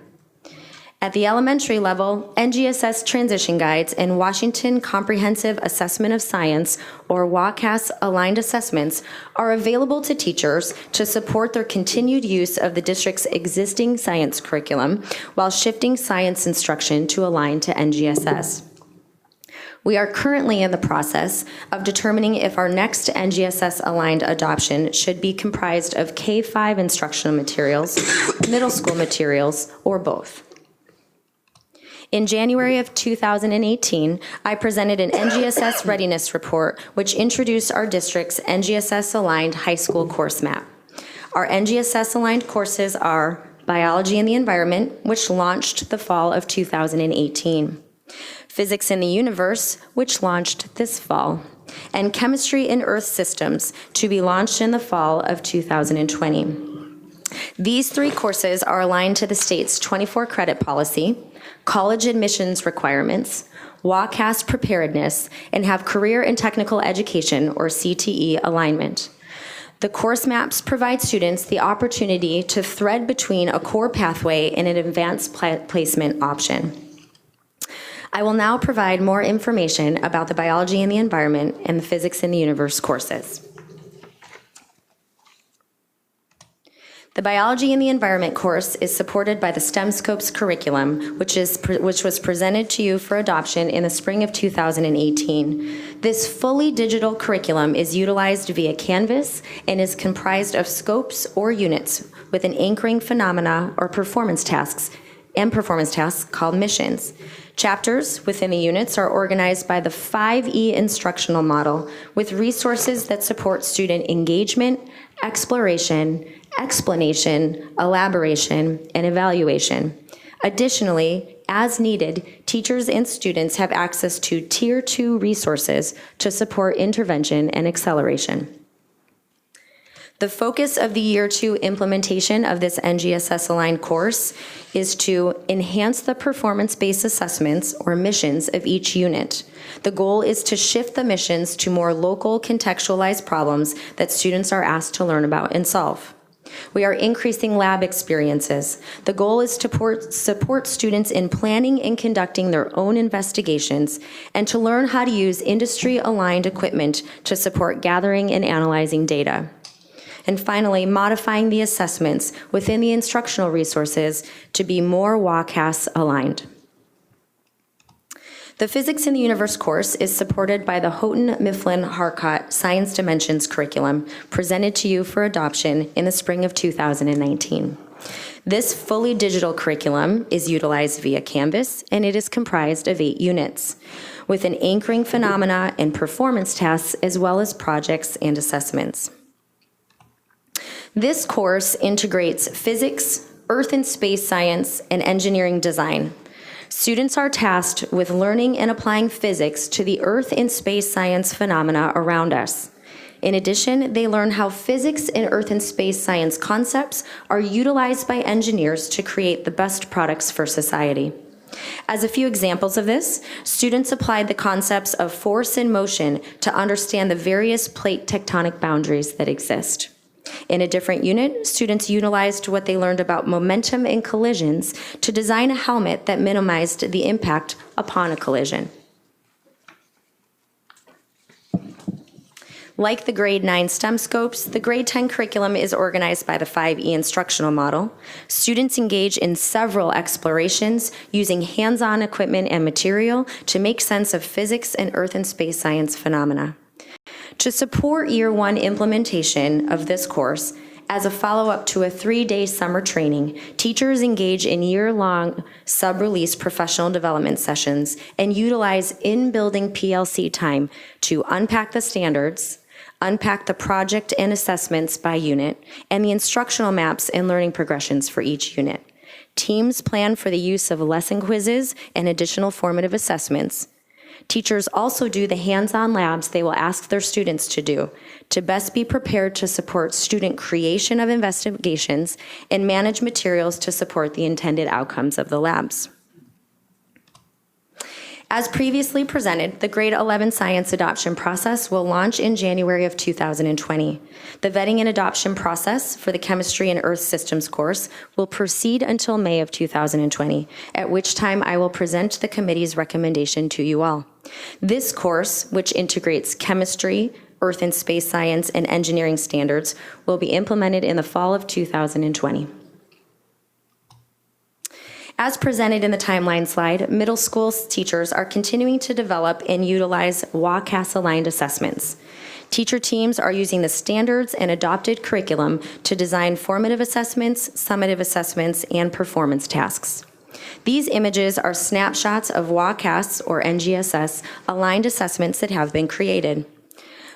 At the elementary level, NGSS Transition Guides and Washington Comprehensive Assessment of Science, or WACAS aligned assessments, are available to teachers to support their continued use of the district's existing science curriculum while shifting science instruction to align to NGSS. We are currently in the process of determining if our next NGSS-aligned adoption should be comprised of K-5 instructional materials, middle school materials, or both. In January of 2018, I presented an NGSS readiness report which introduced our district's NGSS-aligned high school course map. Our NGSS-aligned courses are Biology and the Environment, which launched the fall of 2018. Physics in the Universe, which launched this fall, and Chemistry in Earth Systems, to be launched in the fall of 2020. These three courses are aligned to the state's 24-credit policy, college admissions requirements, WACAS preparedness, and have career and technical education, or CTE, alignment. The course maps provide students the opportunity to thread between a core pathway and an advanced placement option. I will now provide more information about the Biology and the Environment and the Physics in the Universe courses. The Biology and the Environment course is supported by the STEM Scopes curriculum, which was presented to you for adoption in the spring of 2018. This fully digital curriculum is utilized via Canvas and is comprised of scopes or units with an anchoring phenomena or performance tasks called missions. Chapters within the units are organized by the 5E instructional model with resources that support student engagement, exploration, explanation, elaboration, and evaluation. Additionally, as needed, teachers and students have access to Tier 2 resources to support intervention and acceleration. The focus of the Year 2 implementation of this NGSS-aligned course is to enhance the performance-based assessments, or missions, of each unit. The goal is to shift the missions to more local, contextualized problems that students are asked to learn about and solve. We are increasing lab experiences. The goal is to support students in planning and conducting their own investigations and to learn how to use industry-aligned equipment to support gathering and analyzing data. And finally, modifying the assessments within the instructional resources to be more WACAS aligned. The Physics in the Universe course is supported by the Houghton Mifflin Harcott Science Dimensions curriculum presented to you for adoption in the spring of 2019. This fully digital curriculum is utilized via Canvas, and it is comprised of 8 units, with an anchoring phenomena and performance tasks, as well as projects and assessments. This course integrates physics, earth and space science, and engineering design. Students are tasked with learning and applying physics to the earth and space science phenomena around us. In addition, they learn how physics and earth and space science concepts are utilized by engineers to create the best products for society. As a few examples of this, students applied the concepts of force and motion to understand the various plate tectonic boundaries that exist. In a different unit, students utilized what they learned about momentum and collisions to design a helmet that minimized the impact upon a collision. Like the grade 9 STEM scopes, the grade 10 curriculum is organized by the 5E instructional model. Students engage in several explorations using hands-on equipment and material to make sense of physics and earth and space science phenomena. To support Year 1 implementation of this course, as a follow-up to a 3-day summer training, teachers engage in year-long sub-release professional development sessions and utilize in-building PLC time to unpack the standards, unpack the project and assessments by unit, and the instructional maps and learning progressions for each unit. Teams plan for the use of lesson quizzes and additional formative assessments. Teachers also do the hands-on labs they will ask their students to do to best be prepared to support student creation of investigations and manage materials to support the intended outcomes of the labs. As previously presented, the grade 11 science adoption process will launch in January of 2020. The vetting and adoption process for the chemistry and earth systems course will proceed until May of 2020, at which time I will present the committee's recommendation to you all. This course, which integrates chemistry, earth and space science, and engineering standards, will be implemented in the fall of 2020. As presented in the timeline slide, middle school teachers are continuing to develop and utilize WCAS-aligned assessments. Teacher teams are using the standards and adopted curriculum to design formative assessments, summative assessments, and performance tasks. These images are snapshots of WCAS or NGSS aligned assessments that have been created.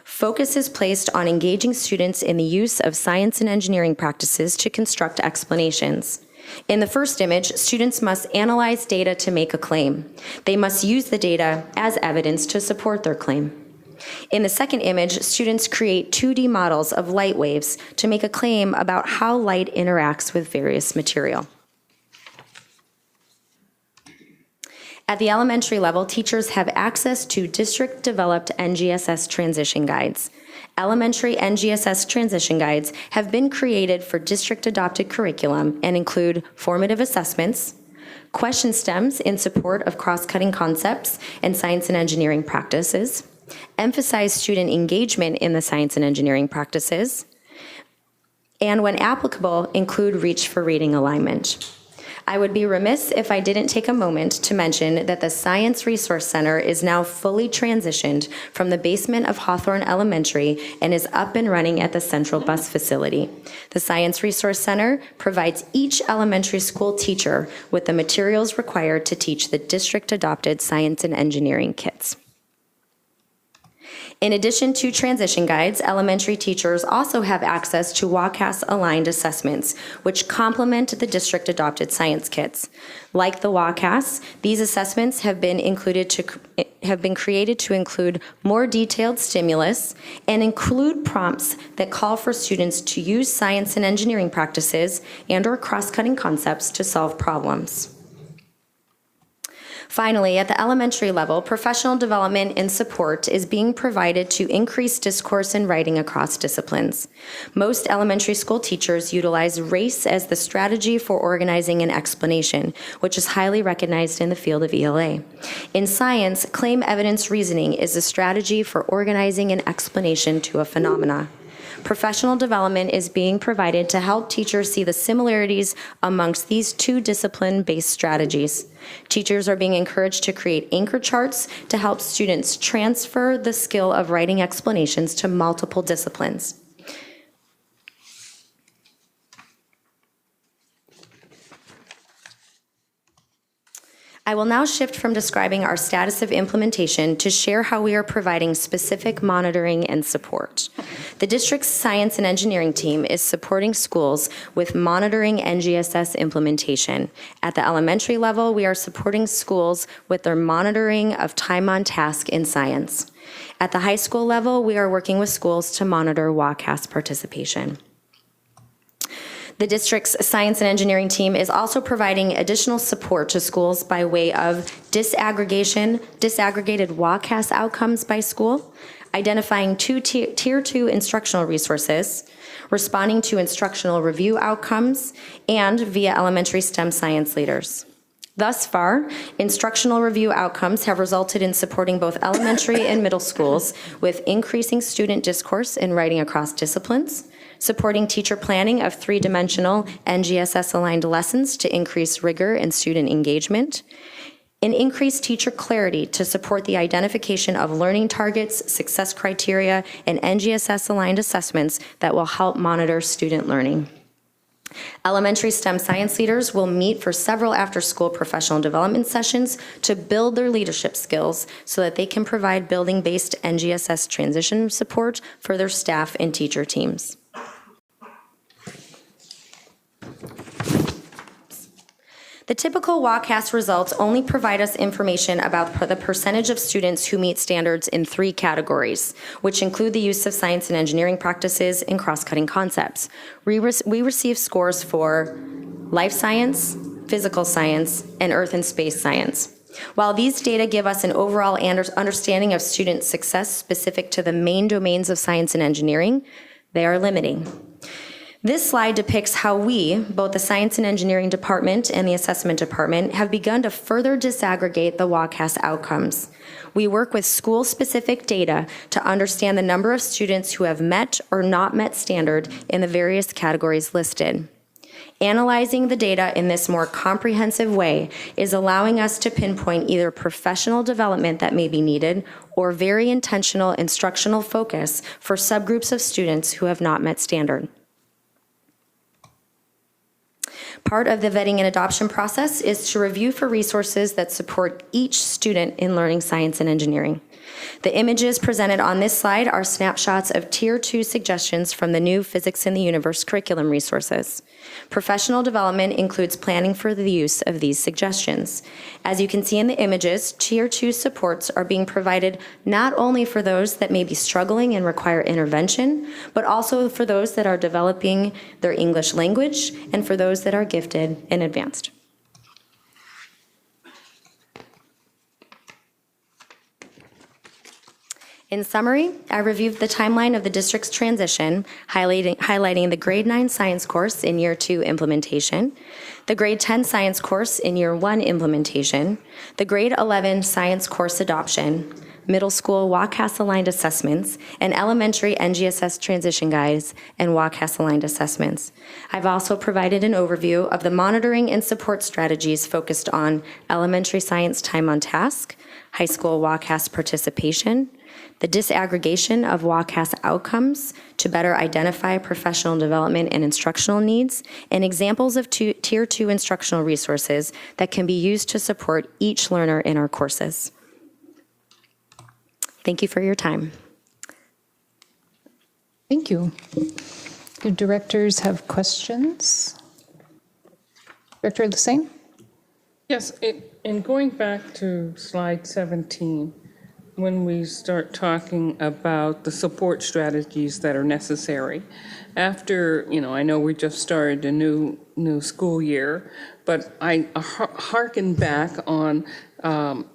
Focus is placed on engaging students in the use of science and engineering practices to construct explanations. In the first image, students must analyze data to make a claim. They must use the data as evidence to support their claim. In the second image, students create 2D models of light waves to make a claim about how light interacts with various material. At the elementary level, teachers have access to district-developed NGSS transition guides. Elementary NGSS transition guides have been created for district-adopted curriculum and include formative assessments, question stems in support of cross-cutting concepts and science and engineering practices, emphasize student engagement in the science and engineering practices, and when applicable, include reach for reading alignment. I would be remiss if I didn't take a moment to mention that the Science Resource Center is now fully transitioned from the basement of Hawthorne Elementary and is up and running at the Central Bus Facility. The Science Resource Center provides each elementary school teacher with the materials required to teach the district-adopted science and engineering kits. In addition to transition guides, elementary teachers also have access to WCAS-aligned assessments, which complement the district-adopted science kits. Like the WCAS, these assessments have been created to include more detailed stimulus and include prompts that call for students to use science and engineering practices and/or cross-cutting concepts to solve problems. Finally, at the elementary level, professional development and support is being provided to increase discourse and writing across disciplines. Most elementary school teachers utilize RACE as the strategy for organizing an explanation, which is highly recognized in the field of ELA. In science, claim evidence reasoning is a strategy for organizing an explanation to a phenomena. Professional development is being provided to help teachers see the similarities amongst these two discipline-based strategies. Teachers are being encouraged to create anchor charts to help students transfer the skill of writing explanations to multiple disciplines. I will now shift from describing our status of implementation to share how we are providing specific monitoring and support. The district's science and engineering team is supporting schools with monitoring NGSS implementation. At the elementary level, we are supporting schools with their monitoring of time on task in science. At the high school level, we are working with schools to monitor WCAS participation. The district's science and engineering team is also providing additional support to schools by way of disaggregated WCAS outcomes by school, identifying Tier 2 instructional resources, responding to instructional review outcomes, and via elementary STEM science leaders. Thus far, instructional review outcomes have resulted in supporting both elementary and middle schools with increasing student discourse in writing across disciplines, supporting teacher planning of three-dimensional NGSS-aligned lessons to increase rigor and student engagement, and increase teacher clarity to support the identification of learning targets, success criteria, and NGSS-aligned assessments that will help monitor student learning. Elementary STEM science leaders will meet for several after-school professional development sessions to build their leadership skills so that they can provide building-based NGSS transition support for their staff and teacher teams. The typical WCAS results only provide us information about the percentage of students who meet standards in 3 categories, which include the use of science and engineering practices and cross-cutting concepts. We receive scores for life science, physical science, and earth and space science. While these data give us an overall understanding of student success specific to the main domains of science and engineering, they are limiting. This slide depicts how we, both the Science and Engineering Department and the Assessment Department, have begun to further disaggregate the WCAS outcomes. We work with school-specific data to understand the number of students who have met or not met standard in the various categories listed. Analyzing the data in this more comprehensive way is allowing us to pinpoint either professional development that may be needed or very intentional instructional focus for subgroups of students who have not met standard. Part of the vetting and adoption process is to review for resources that support each student in learning science and engineering. The images presented on this slide are snapshots of Tier 2 suggestions from the new Physics in the Universe curriculum resources. Professional development includes planning for the use of these suggestions. As you can see in the images, Tier 2 supports are being provided not only for those that may be struggling and require intervention, but also for those that are developing their English language and for those that are gifted and advanced. In summary, I reviewed the timeline of the district's transition, highlighting the grade 9 science course in year 2 implementation, the grade 10 science course in year 1 implementation, the grade 11 science course adoption, middle school WCAS aligned assessments, and elementary NGSS transition guides and WCAS aligned assessments. I've also provided an overview of the monitoring and support strategies focused on elementary science time on task, high school WCAS participation, the disaggregation of WCAS outcomes to better identify professional development and instructional needs, and examples of Tier 2 instructional resources that can be used to support each learner in our courses. Thank you for your time. Thank you. Do directors have questions? Director Lassane? Yes, and going back to slide 17, when we start talking about the support strategies that are necessary. After, I know we just started a new school year, but I hearken back on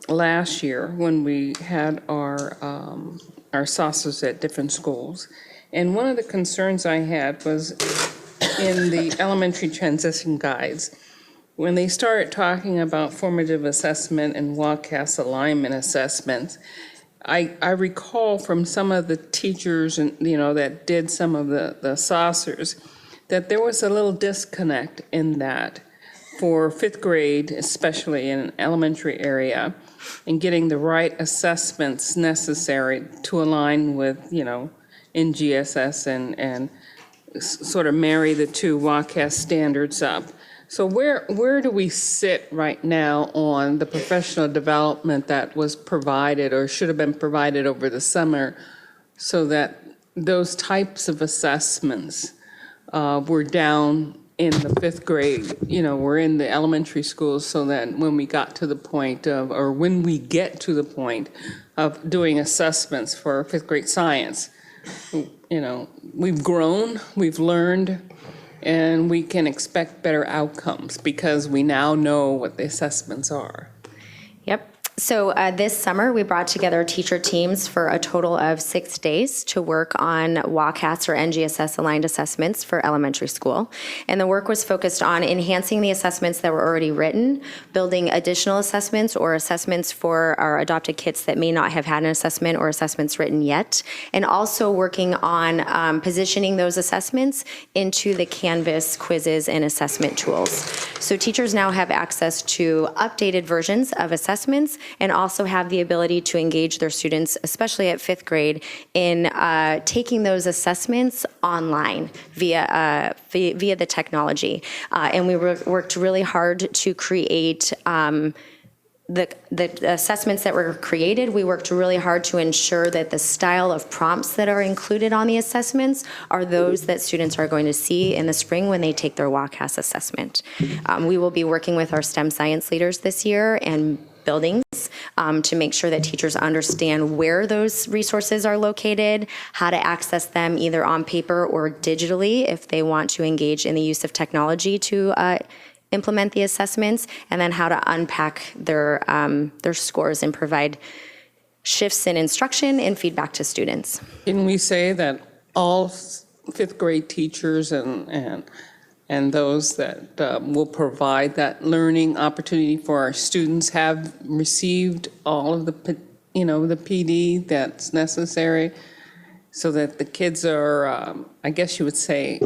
last year when we had our sauces at different schools. And one of the concerns I had was in the elementary transition guides, when they started talking about formative assessment and WCAS alignment assessments, I recall from some of the teachers and that did some of the saucers that there was a little disconnect in that for fifth grade, especially in an elementary area, and getting the right assessments necessary to align with NGSS and sort of marry the two WCAS standards up. So where do we sit right now on the professional development that was provided or should have been provided over the summer so that those types of assessments were down in the fifth grade, we're in the elementary schools, so that when we got to the point of, or when we get to the point of doing assessments for fifth grade science, we've grown, we've learned, and we can expect better outcomes because we now know what the assessments are. Yep. So this summer, we brought together teacher teams for a total of 6 days to work on WCAS or NGSS aligned assessments for elementary school. And the work was focused on enhancing the assessments that were already written, building additional assessments or assessments for our adopted kids that may not have had an assessment or assessments written yet, and also working on positioning those assessments into the Canvas quizzes and assessment tools. So teachers now have access to updated versions of assessments and also have the ability to engage their students, especially at fifth grade, in taking those assessments online via the technology. And we worked really hard to create the assessments that were created. We worked really hard to ensure that the style of prompts that are included on the assessments are those that students are going to see in the spring when they take their WCAS assessment. We will be working with our STEM science leaders this year and buildings to make sure that teachers understand where those resources are located, how to access them either on paper or digitally if they want to engage in the use of technology to implement the assessments, and then how to unpack their scores and provide shifts in instruction and feedback to students. Can we say that all fifth grade teachers and those that will provide that learning opportunity for our students have received all of the PD that's necessary, so that the kids are, I guess you would say,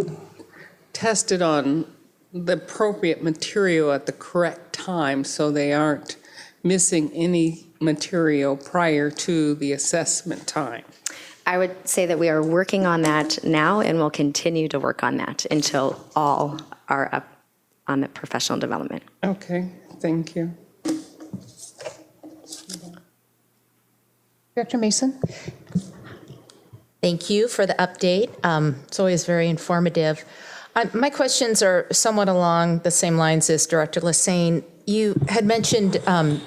tested on the appropriate material at the correct time, so they aren't missing any material prior to the assessment time? I would say that we are working on that now, and we'll continue to work on that until all are up on the professional development. Okay, thank you. Director Mason? Thank you for the update. It's always very informative. My questions are somewhat along the same lines as Director Lassane. You had mentioned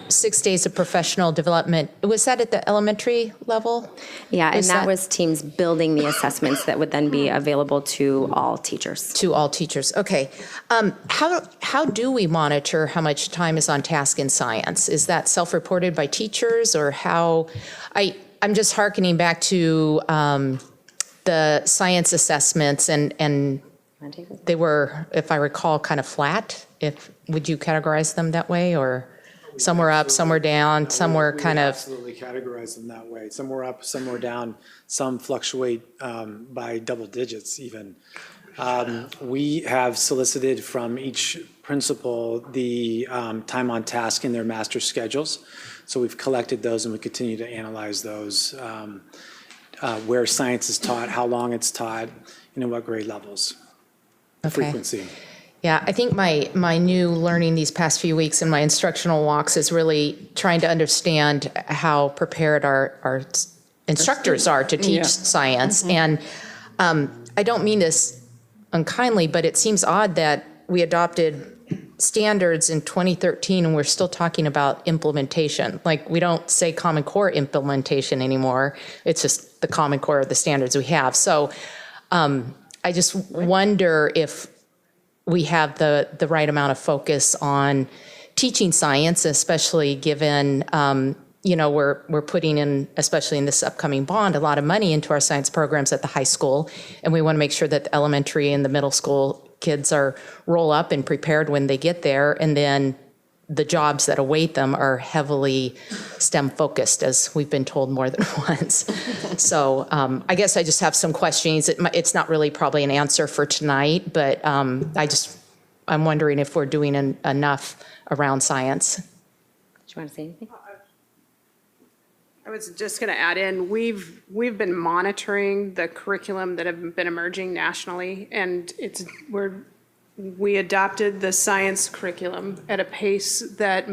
6 days of professional development. Was that at the elementary level? Yeah, and that was teams building the assessments that would then be available to all teachers. To all teachers, okay. How do we monitor how much time is on task in science? Is that self-reported by teachers, or how? I'm just hearkening back to the science assessments, and they were, if I recall, kind of flat. Would you categorize them that way, or some were up, some were down, some were kind of? Absolutely categorize them that way. Some were up, some were down, some fluctuate by double digits even. We have solicited from each principal the time on task in their master schedules. So we've collected those, and we continue to analyze those, where science is taught, how long it's taught, and in what grade levels, frequency. Yeah, I think my new learning these past few weeks in my instructional walks is really trying to understand how prepared our instructors are to teach science. And I don't mean this unkindly, but it seems odd that we adopted standards in 2013 and we're still talking about implementation. Like, we don't say Common Core implementation anymore. It's just the Common Core of the standards we have. So I just wonder if we have the right amount of focus on teaching science, especially given, we're putting in, especially in this upcoming bond, a lot of money into our science programs at the high school. And we want to make sure that the elementary and the middle school kids are roll up and prepared when they get there. And then the jobs that await them are heavily STEM focused, as we've been told more than once. So I guess I just have some questions. It's not really probably an answer for tonight, but I'm wondering if we're doing enough around science. Do you want to say anything? I was just going to add in, we've been monitoring the curriculum that have been emerging nationally, and we adopted the science curriculum at a pace that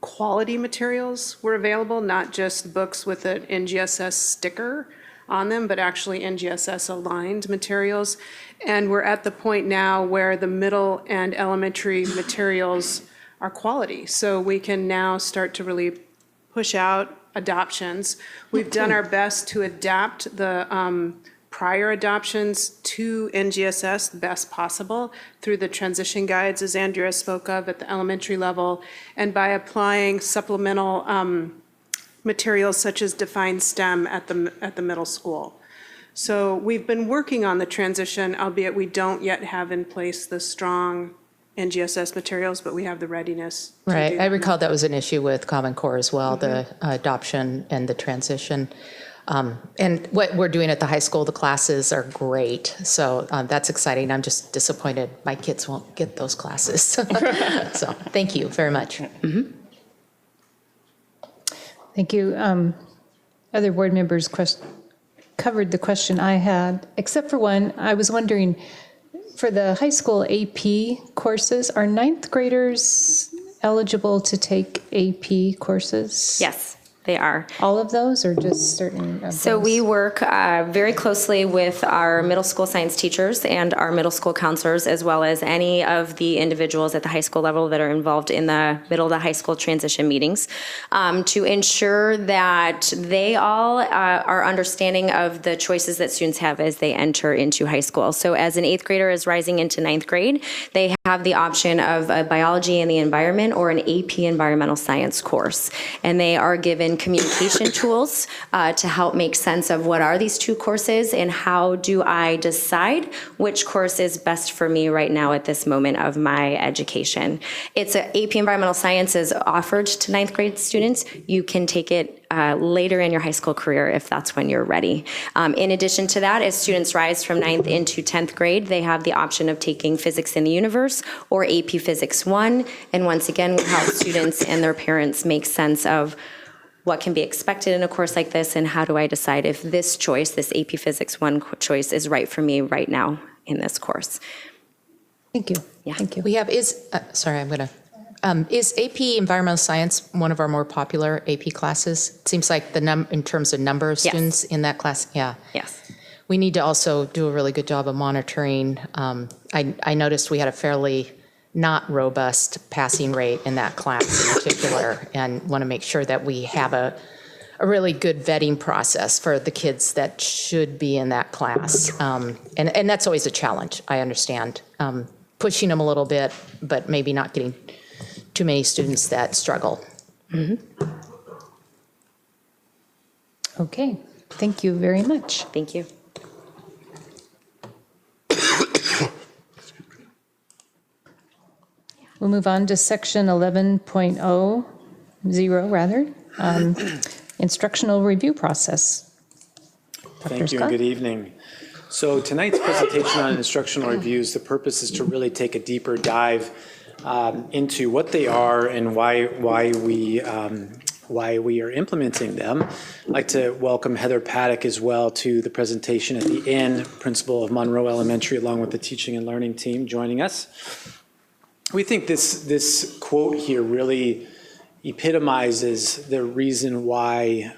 quality materials were available, not just books with an NGSS sticker on them, but actually NGSS aligned materials. And we're at the point now where the middle and elementary materials are quality. So we can now start to really push out adoptions. We've done our best to adapt the prior adoptions to NGSS the best possible through the transition guides, as Andrea spoke of, at the elementary level, and by applying supplemental materials such as Define STEM at the middle school. So we've been working on the transition, albeit we don't yet have in place the strong NGSS materials, but we have the readiness. Right. I recall that was an issue with Common Core as well, the adoption and the transition. And what we're doing at the high school, the classes are great. So that's exciting. I'm just disappointed my kids won't get those classes. So thank you very much. Mm-hmm. Thank you. Other board members covered the question I had, except for one. I was wondering, for the high school AP courses, are ninth graders eligible to take AP courses? Yes. They are. All of those or just certain of So those? we work very closely with our middle school science teachers and our middle school counselors, as well as any of the individuals at the high school level that are involved in the middle to high school transition meetings, to ensure that they all are understanding of the choices that students have as they enter into high school. So as an 8th grader is rising into 9th grade, they have the option of a biology and the environment or an AP environmental science course. And they are given communication tools to help make sense of what are these two courses and how do I decide which course is best for me right now at this moment of my education. It's a AP Environmental Sciences offered to 9th grade students. You can take it later in your high school career if that's when you're ready. In addition to that, as students rise from 9th into 10th grade, they have the option of taking Physics in the Universe or AP Physics 1. And once again, we help students and their parents make sense of what can be expected in a course like this, and how do I decide if this choice, this AP Physics 1 choice, is right for me right now in this course. Thank you. Yeah. Thank you. We have, is AP Environmental Science one of our more popular AP classes? It seems like in terms of number of Yes. students in that class, yeah. Yes. We need to also do a really good job of monitoring. I noticed we had a fairly not robust passing rate in that class in particular, and want to make sure that we have a really good vetting process for the kids that should be in that class. And that's always a challenge, I understand. Pushing them a little bit, but maybe not getting too many students that struggle. Okay. Thank you very much. Thank you. We'll move on to section 11.0, rather, instructional review process. Thank you and good evening. So tonight's presentation on instructional reviews, the purpose is to really take a deeper dive into what they are and why we are implementing them. I'd like to welcome Heather Paddock as well to the presentation at the end, principal of Monroe Elementary, along with the teaching and learning team joining us. We think this quote here really epitomizes the reason why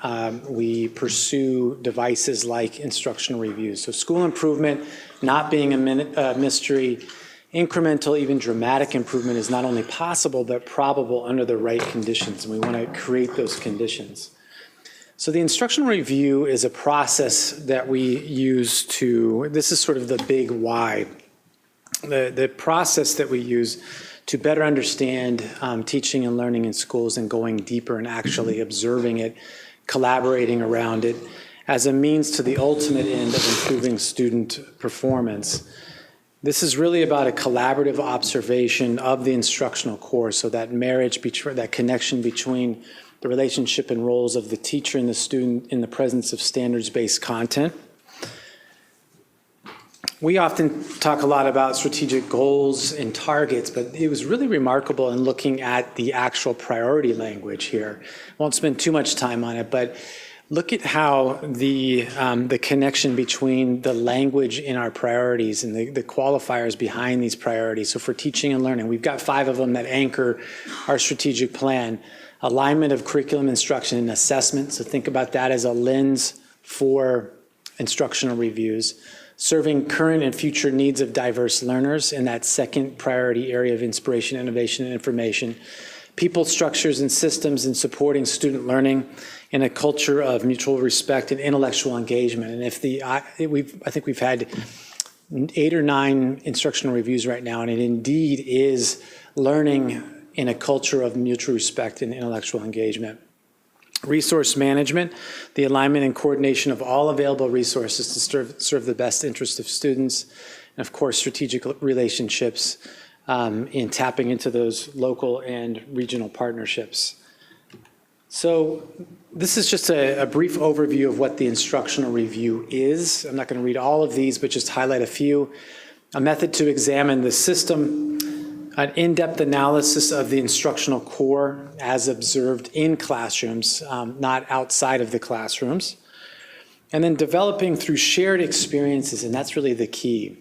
we pursue devices like instructional reviews. So school improvement not being a mystery, incremental, even dramatic improvement is not only possible, but probable under the right conditions. And we want to create those conditions. So the instructional review is a process that we use this is sort of the big why. The process that we use to better understand teaching and learning in schools and going deeper and actually observing it, collaborating around it as a means to the ultimate end of improving student performance. This is really about a collaborative observation of the instructional course, so that marriage, that connection between the relationship and roles of the teacher and the student in the presence of standards-based content. We often talk a lot about strategic goals and targets, but it was really remarkable in looking at the actual priority language here. I won't spend too much time on it, but look at how the connection between the language in our priorities and the qualifiers behind these priorities. So for teaching and learning, we've got 5 of them that anchor our strategic plan. Alignment of curriculum, instruction, and assessment. So think about that as a lens for instructional reviews. Serving current and future needs of diverse learners in that second priority area of inspiration, innovation, and information. People, structures, and systems in supporting student learning in a culture of mutual respect and intellectual engagement. And I think we've had 8 or 9 instructional reviews right now, and it indeed is learning in a culture of mutual respect and intellectual engagement. Resource management, the alignment and coordination of all available resources to serve the best interest of students, and of course, strategic relationships in tapping into those local and regional partnerships. So this is just a brief overview of what the instructional review is. I'm not going to read all of these, but just highlight a few. A method to examine the system, an in-depth analysis of the instructional core as observed in classrooms, not outside of the classrooms, and then developing through shared experiences, and that's really the key.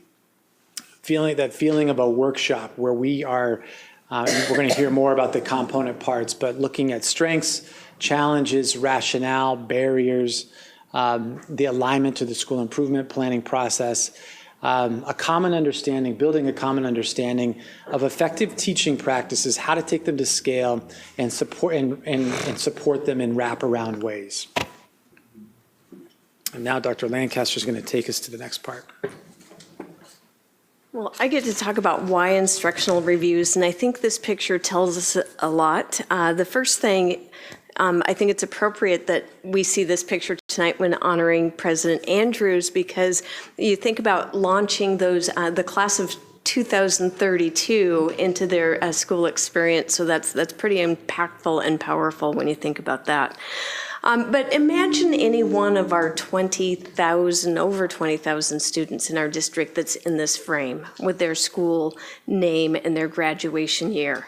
That feeling of a workshop where we are, we're going to hear more about the component parts, but looking at strengths, challenges, rationale, barriers, the alignment to the school improvement planning process, a common understanding, building a common understanding of effective teaching practices, how to take them to scale and support support them in wraparound ways. And now Dr. Lancaster is going to take us to the next part. Well, I get to talk about why instructional reviews, and I think this picture tells us a lot. The first thing, I think it's appropriate that we see this picture tonight when honoring President Andrews, because you think about launching those, the class of 2032 into their school experience, so that's pretty impactful and powerful when you think about that. But imagine any one of our 20,000, over 20,000 students in our district that's in this frame with their school name and their graduation year.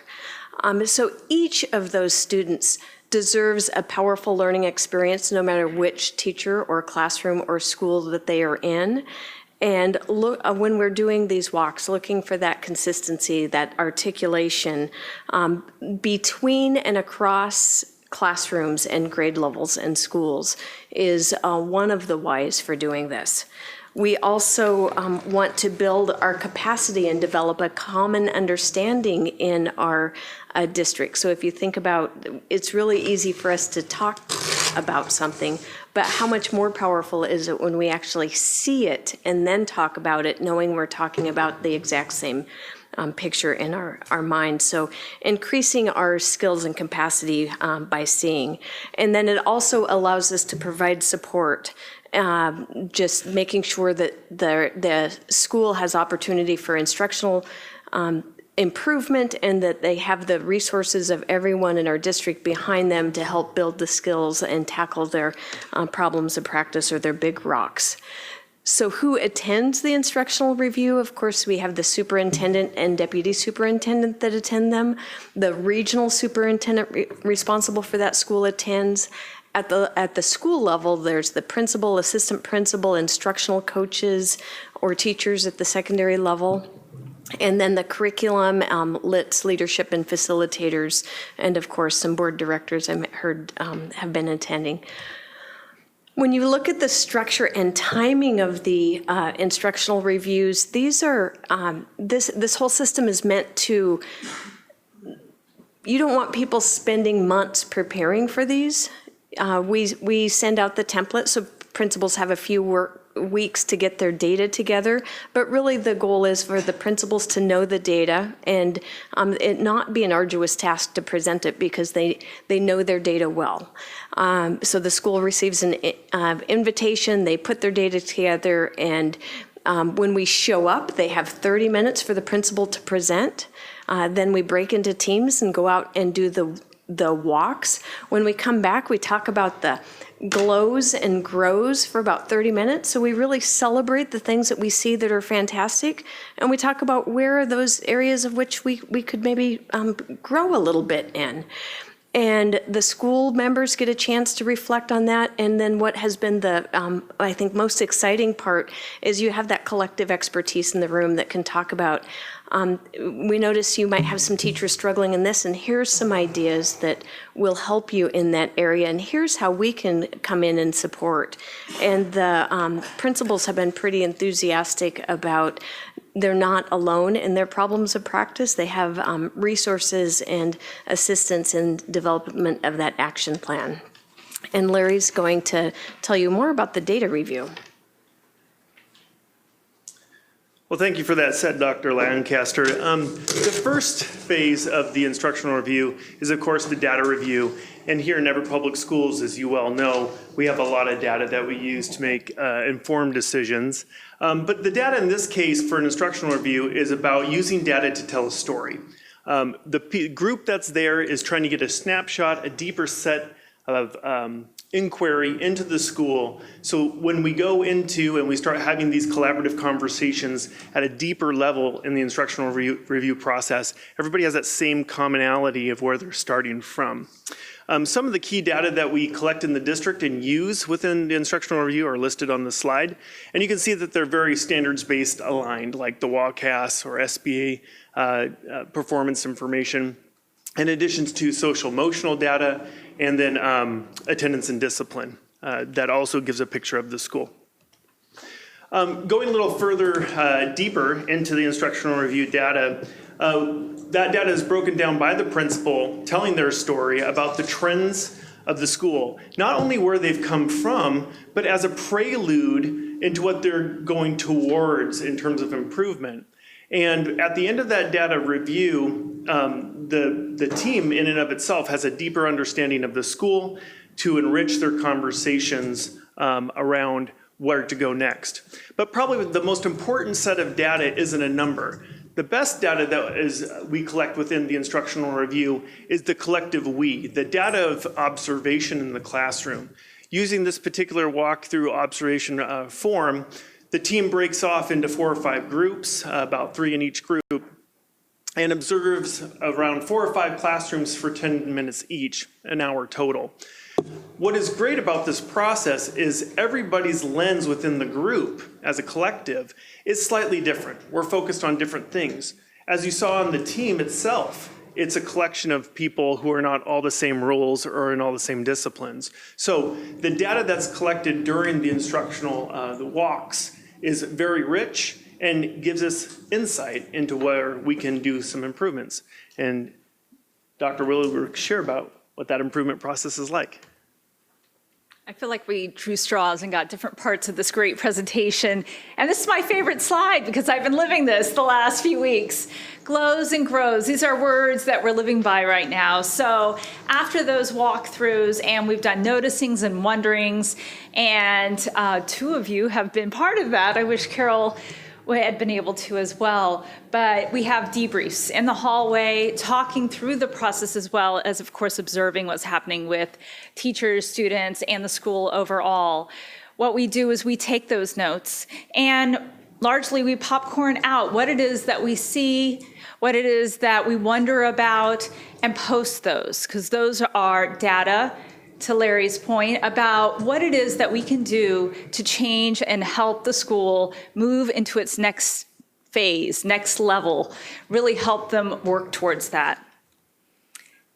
So each of those students deserves a powerful learning experience no matter which teacher or classroom or school that they are in. And look, when we're doing these walks, looking for that consistency, that articulation between and across classrooms and grade levels and schools is one of the whys for doing this. We also want to build our capacity and develop a common understanding in our district. So if you think about, it's really easy for us to talk about something, but how much more powerful is it when we actually see it and then talk about it, knowing we're talking about the exact same picture in our mind. So increasing our skills and capacity by seeing. And then it also allows us to provide support, just making sure that the school has opportunity for instructional improvement and that they have the resources of everyone in our district behind them to help build the skills and tackle their problems of practice or their big rocks. So who attends the instructional review? Of course, we have the superintendent and deputy superintendent that attend them. The regional superintendent responsible for that school attends. At the school level, there's the principal, assistant principal, instructional coaches, or teachers at the secondary level. And then the curriculum, LITs, leadership and facilitators, and of course, some board directors I heard have been attending. When you look at the structure and timing of the instructional reviews, these are, this whole system is meant to, you don't want people spending months preparing for these. We send out the template, so principals have a few weeks to get their data together, but really the goal is for the principals to know the data and it not be an arduous task to present it because they know their data well. So the school receives an invitation, they put their data together, and when we show up, they have 30 minutes for the principal to present. Then we break into teams and go out and do the walks. When we come back, we talk about the glows and grows for about 30 minutes. So we really celebrate the things that we see that are fantastic. And we talk about where are those areas of which we could maybe grow a little bit in. And the school members get a chance to reflect on that. And then what has been the, I think, most exciting part is you have that collective expertise in the room that can talk about, we notice you might have some teachers struggling in this, and here's some ideas that will help you in that area, and here's how we can come in and support. And the principals have been pretty enthusiastic about they're not alone in their problems of practice. They have resources and assistance in development of that action plan. And Larry's going to tell you more about the data review. Well, thank you for that set, Dr. Lancaster. The first phase of the instructional review is, of course, the data review. And here in Everett Public Schools, as you well know, we have a lot of data that we use to make informed decisions. But the data in this case for an instructional review is about using data to tell a story. The group that's there is trying to get a snapshot, a deeper set of inquiry into the school. So when we go into and we start having these collaborative conversations at a deeper level in the instructional review process, everybody has that same commonality of where they're starting from. Some of the key data that we collect in the district and use within the instructional review are listed on the slide. And you can see that they're very standards-based aligned, like the WCAS or SBA performance information. In addition to social emotional data and then attendance and discipline. That also gives a picture of the school. Going a little further deeper into the instructional review data, that data is broken down by the principal telling their story about the trends of the school, not only where they've come from, but as a prelude into what they're going towards in terms of improvement. And at the end of that data review, the team in and of itself has a deeper understanding of the school to enrich their conversations around where to go next. But probably the most important set of data isn't a number. The best data that we collect within the instructional review is the collective we, the data of observation in the classroom. Using this particular walkthrough observation form, the team breaks off into 4 or 5 groups, about 3 in each group, and observes around 4 or 5 classrooms for 10 minutes each, an hour total. What is great about this process is everybody's lens within the group as a collective is slightly different. We're focused on different things. As you saw on the team itself, it's a collection of people who are not all the same roles or in all the same disciplines. So the data that's collected during the instructional the walks is very rich and gives us insight into where we can do some improvements. And Dr. Willie will share about what that improvement process is like. I feel like we drew straws and got different parts of this great presentation. And this is my favorite slide because I've been living this the last few weeks. Glows and grows. These are words that we're living by right now. So after those walkthroughs, and we've done noticings and wonderings, and 2 of you have been part of that. I wish Carol had been able to as well. But we have debriefs in the hallway, talking through the process as well as, of course, observing what's happening with teachers, students, and the school overall. What we do is we take those notes and largely we popcorn out what it is that we see, what it is that we wonder about, and post those, because those are data, to Larry's point, about what it is that we can do to change and help the school move into its next phase, next level, really help them work towards that.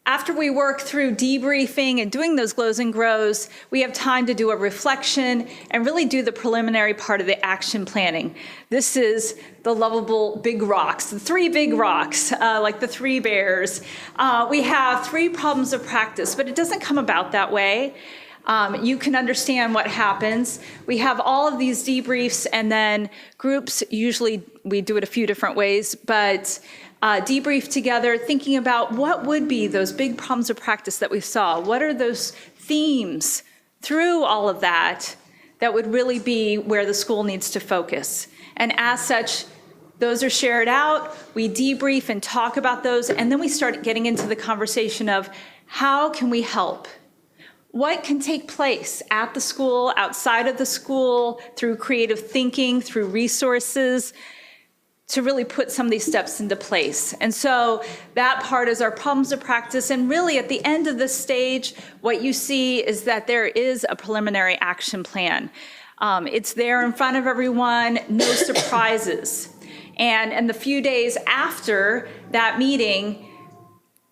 After we work through debriefing and doing those glows and grows, we have time to do a reflection and really do the preliminary part of the action planning. This is the lovable big rocks, the 3 big rocks, like the 3 bears. We have 3 problems of practice, but it doesn't come about that way. You can understand what happens. We have all of these debriefs and then groups, usually we do it a few different ways, but debrief together, thinking about what would be those big problems of practice that we saw. What are those themes through all of that that would really be where the school needs to focus? And as such, those are shared out, we debrief and talk about those, and then we start getting into the conversation of how can we help? What can take place at the school, outside of the school, through creative thinking, through resources, to really put some of these steps into place. And so that part is our problems of practice. And really at the end of this stage, what you see is that there is a preliminary action plan. It's there in front of everyone, no surprises. And in the few days after that meeting,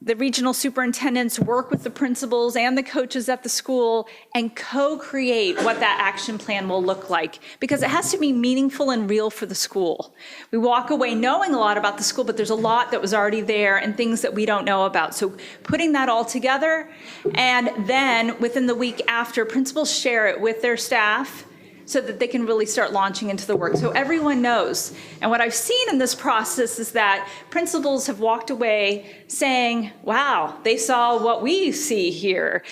the regional superintendents work with the principals and the coaches at the school and co-create what that action plan will look like, because it has to be meaningful and real for the school. We walk away knowing a lot about the school, but there's a lot that was already there and things that we don't know about. So putting that all together, and then within the week after, principals share it with their staff so that they can really start launching into the work. So everyone knows. And what I've seen in this process is that principals have walked away saying, wow, they saw what we see here.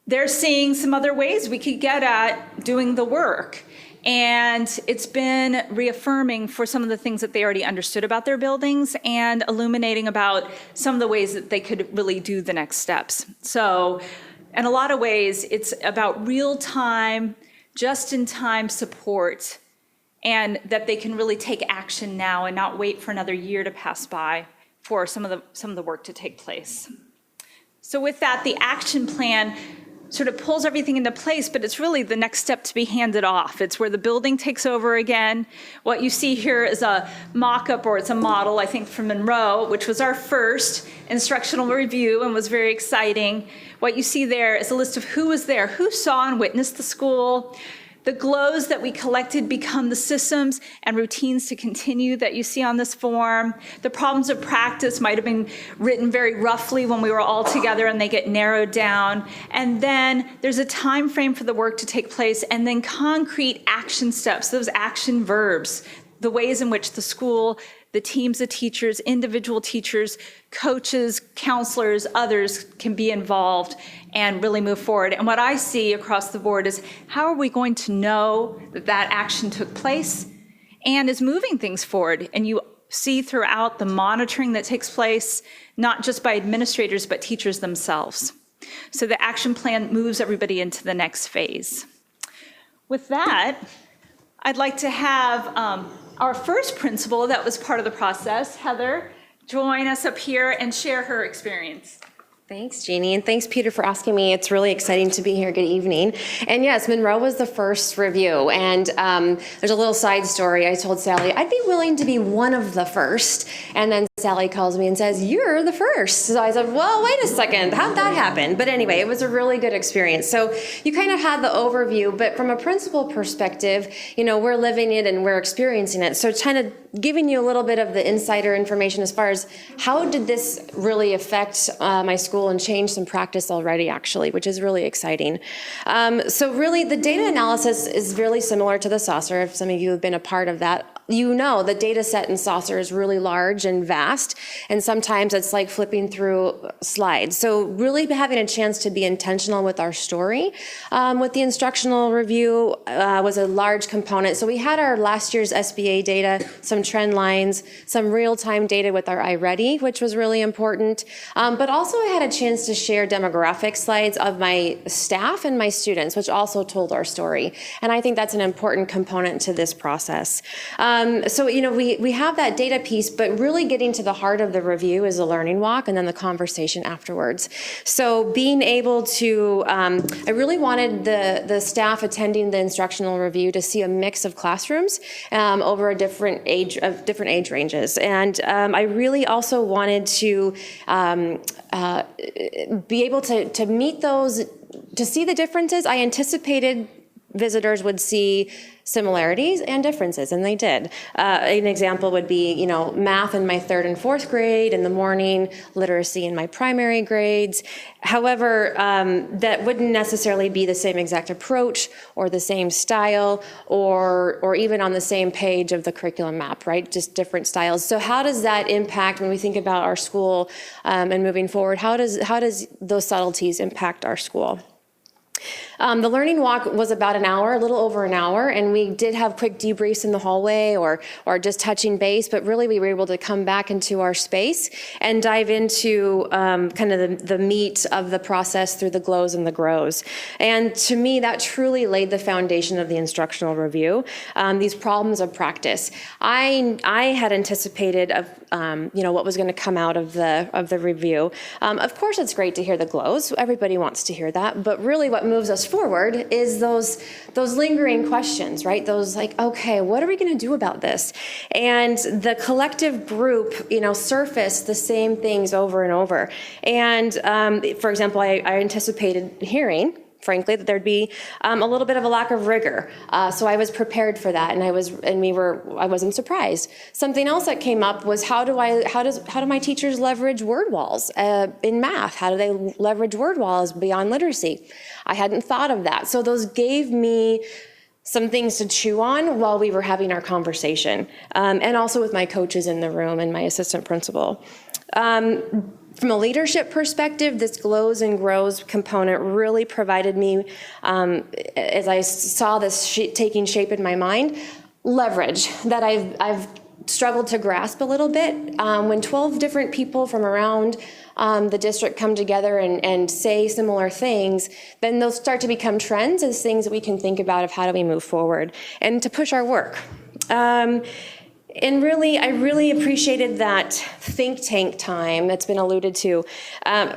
They're seeing some other ways we could get at doing the work. And it's been reaffirming for some of the things that they already understood about their buildings and illuminating about some of the ways that they could really do the next steps. So in a lot of ways, it's about real-time, just-in-time support, and that they can really take action now and not wait for another year to pass by for some of the work to take place. So with that, the action plan sort of pulls everything into place, but it's really the next step to be handed off. It's where the building takes over again. What you see here is a mock-up, or it's a model, I think, from Monroe, which was our first instructional review and was very exciting. What you see there is a list of who was there, who saw and witnessed the school. The glows that we collected become the systems and routines to continue that you see on this form. The problems of practice might have been written very roughly when we were all together, and they get narrowed down. And then there's a time frame for the work to take place, and then concrete action steps, those action verbs, the ways in which the school, the teams of teachers, individual teachers, coaches, counselors, others can be involved and really move forward. And what I see across the board is, how are we going to know that that action took place and is moving things forward? And you see throughout the monitoring that takes place, not just by administrators, but teachers themselves. So the action plan moves everybody into the next phase. With that, I'd like to have our first principal that was part of the process, Heather, join us up here and share her experience. Thanks, Jeannie, and thanks, Peter, for asking me. It's really exciting to be here. Good evening. And yes, Monroe was the first review, and there's a little side story. I told Sally I'd be willing to be one of the first, and then Sally calls me and says, "You're the first." So I said, well, wait a second, how'd that happen? But anyway, it was a really good experience. So you kind of had the overview, but from a principal perspective, you know, we're living it and we're experiencing it. So kind of giving you a little bit of the insider information as far as how did this really affect my school and change some practice already, actually, which is really exciting. So really, the data analysis is really similar to the saucer. If some of you have been a part of that, you know the data set in saucer is really large and vast, and sometimes it's like flipping through slides. So really having a chance to be intentional with our story with the instructional review was a large component. So we had our last year's SBA data, some trend lines, some real-time data with our iReady, which was really important. But also I had a chance to share demographic slides of my staff and my students, which also told our story. And I think that's an important component to this process. So, you know, we have that data piece, but really getting to the heart of the review is the learning walk and then the conversation afterwards. So being able to, I really wanted the staff attending the instructional review to see a mix of classrooms over a different age ranges. And I really also wanted to be able to meet those, to see the differences. I anticipated visitors would see similarities and differences, and they did. An example would be, you know, math in my 3rd and 4th grade in the morning, literacy in my primary grades. However, that wouldn't necessarily be the same exact approach or the same style or even on the same page of the curriculum map, right? Just different styles. So how does that impact when we think about our school and moving forward? How does those subtleties impact our school? The learning walk was about an hour, a little over an hour, and we did have quick debriefs in the hallway or just touching base, but really we were able to come back into our space and dive into kind of the meat of the process through the glows and the grows. And to me, that truly laid the foundation of the instructional review, these problems of practice. I had anticipated you know, what was going to come out of the review. Of course, it's great to hear the glows. Everybody wants to hear that, but really what moves us forward is those lingering questions, right? Those like, okay, what are we going to do about this? And the collective group, you know, surfaced the same things over and over. And for example, I anticipated hearing, frankly, that there'd be a little bit of a lack of rigor. So I was prepared for that, and I wasn't surprised. Something else that came up was how do my teachers leverage word walls in math? How do they leverage word walls beyond literacy? I hadn't thought of that. So those gave me some things to chew on while we were having our conversation, and also with my coaches in the room and my assistant principal. From a leadership perspective, this glows and grows component really provided me, as I saw this taking shape in my mind, leverage that I've struggled to grasp a little bit. When 12 different people from around the district come together and say similar things, then those start to become trends as things that we can think about of how do we move forward and to push our work. really, I really appreciated that think tank time that's been alluded to.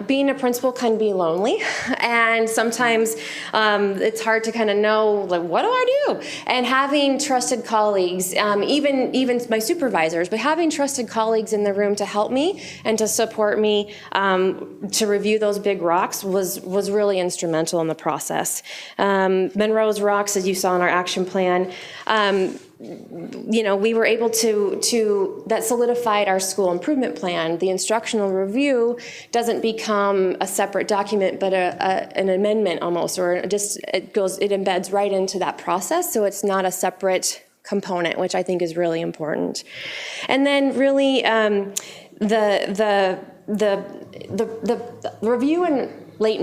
Being a principal can be lonely, and sometimes it's hard to kind of know, like, what do I do? And having trusted colleagues, even my supervisors, but having trusted colleagues in the room to help me and to support me to review those big rocks was really instrumental in the process. Monroe's rocks, as you saw in our action plan, we were able to that solidified our school improvement plan. The instructional review doesn't become a separate document, but an amendment almost, or it embeds right into that process. So it's not a separate component, which I think is really important. And then really the review in late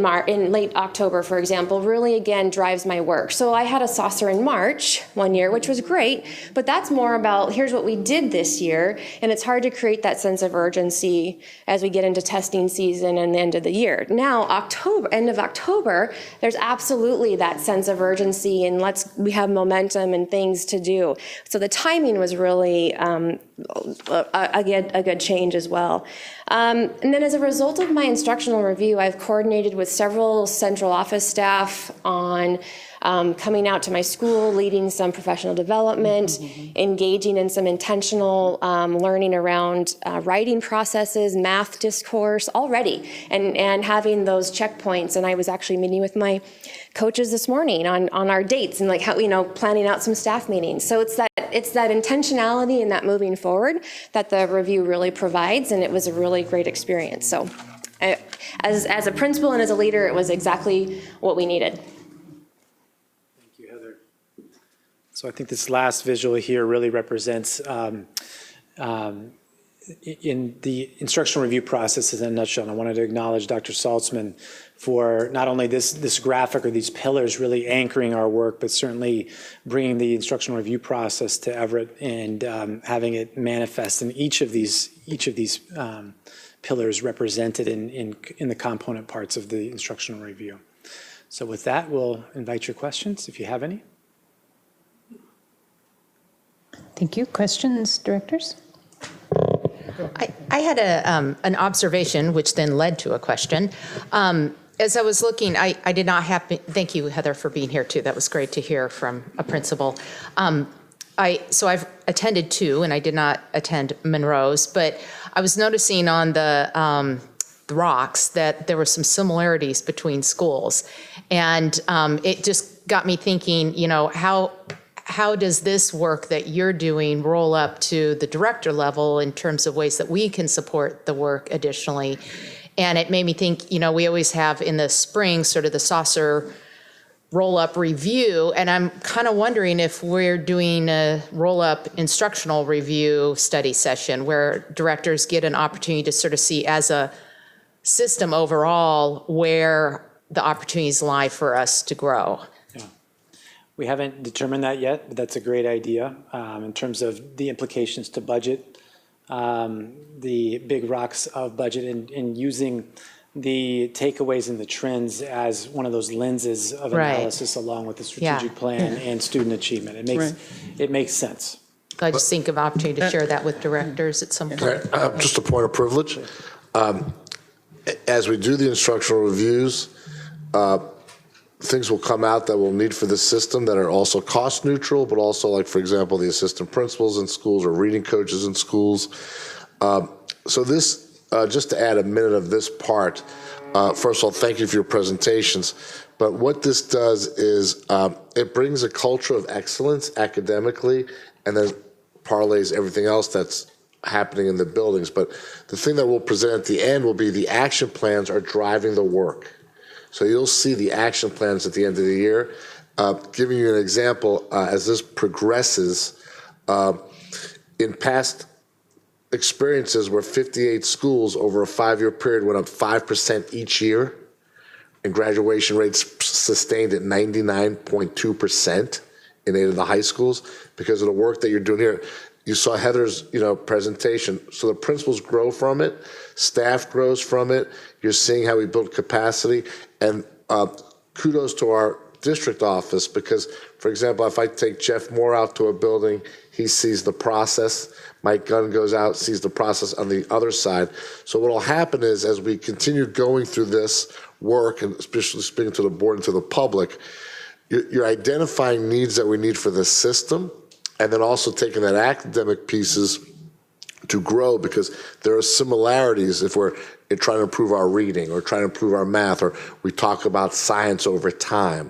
October, for example, really again drives my work. So I had a saucer in March one year, which was great, but that's more about here's what we did this year, and it's hard to create that sense of urgency as we get into testing season and the end of the year. Now, end of October, there's absolutely that sense of urgency, and we have momentum and things to do. So the timing was really a good change as well. And then as a result of my instructional review, I've coordinated with several central office staff on coming out to my school, leading some professional development, engaging in some intentional learning around writing processes, math discourse already, and having those checkpoints. And I was actually meeting with my coaches this morning on our dates and like how, planning out some staff meetings. So it's that intentionality and that moving forward that the review really provides, and it was a really great experience. So as a principal and as a leader, it was exactly what we needed. Thank you, Heather. So I think this last visual here really represents in the instructional review process in a nutshell. And I wanted to acknowledge Dr. Saltzman for not only this graphic or these pillars really anchoring our work, but certainly bringing the instructional review process to Everett and having it manifest in each of these pillars represented in the component parts of the instructional review. So with that, we'll invite your questions if you have any. Thank you. Questions, directors? I had an observation, which then led to a question. As I was looking, I did not have, thank you, Heather, for being here too. That was great to hear from a principal. So I've attended two, and I did not attend Monroe's, but I was noticing on the rocks that there were some similarities between schools. And it just got me thinking, how does this work that you're doing roll up to the director level in terms of ways that we can support the work additionally? And it made me think, we always have in the spring sort of the saucer roll-up review, and I'm kind of wondering if we're doing a roll-up instructional review study session where directors get an opportunity to sort of see as a system overall where the opportunities lie for us to grow. We haven't determined that yet, but that's a great idea in terms of the implications to budget, the big rocks of budget, and using the takeaways and the trends as one of those lenses of analysis along with the strategic plan and student achievement. It makes sense. I just think of opportunity to share that with directors at some point. Just a point of privilege. As we do the instructional reviews, things will come out that we'll need for this system that are also cost neutral, but also, like, for example, the assistant principals in schools or reading coaches in schools. So this, just to add a minute of this part, first of all, thank you for your presentations. But what this does is it brings a culture of excellence academically, and then parlays everything else that's happening in the buildings. But the thing that we'll present at the end will be the action plans are driving the work. So you'll see the action plans at the end of the year. Giving you an example, as this progresses, in past experiences where 58 schools over a 5-year period went up 5% each year, and graduation rates sustained at 99.2% in 8 of the high schools because of the work that you're doing here. You saw Heather's, presentation. So the principals grow from it, staff grows from it. You're seeing how we build capacity, and kudos to our district office because, for example, if I take Jeff Moore out to a building, He sees the process. Mike Gunn goes out, sees the process on the other side. So what will happen is, as we continue going through this work, and especially speaking to the board and to the public, you're identifying needs that we need for the system, and then also taking that academic pieces to grow, because there are similarities if we're trying to improve our reading or trying to improve our math, or we talk about science over time.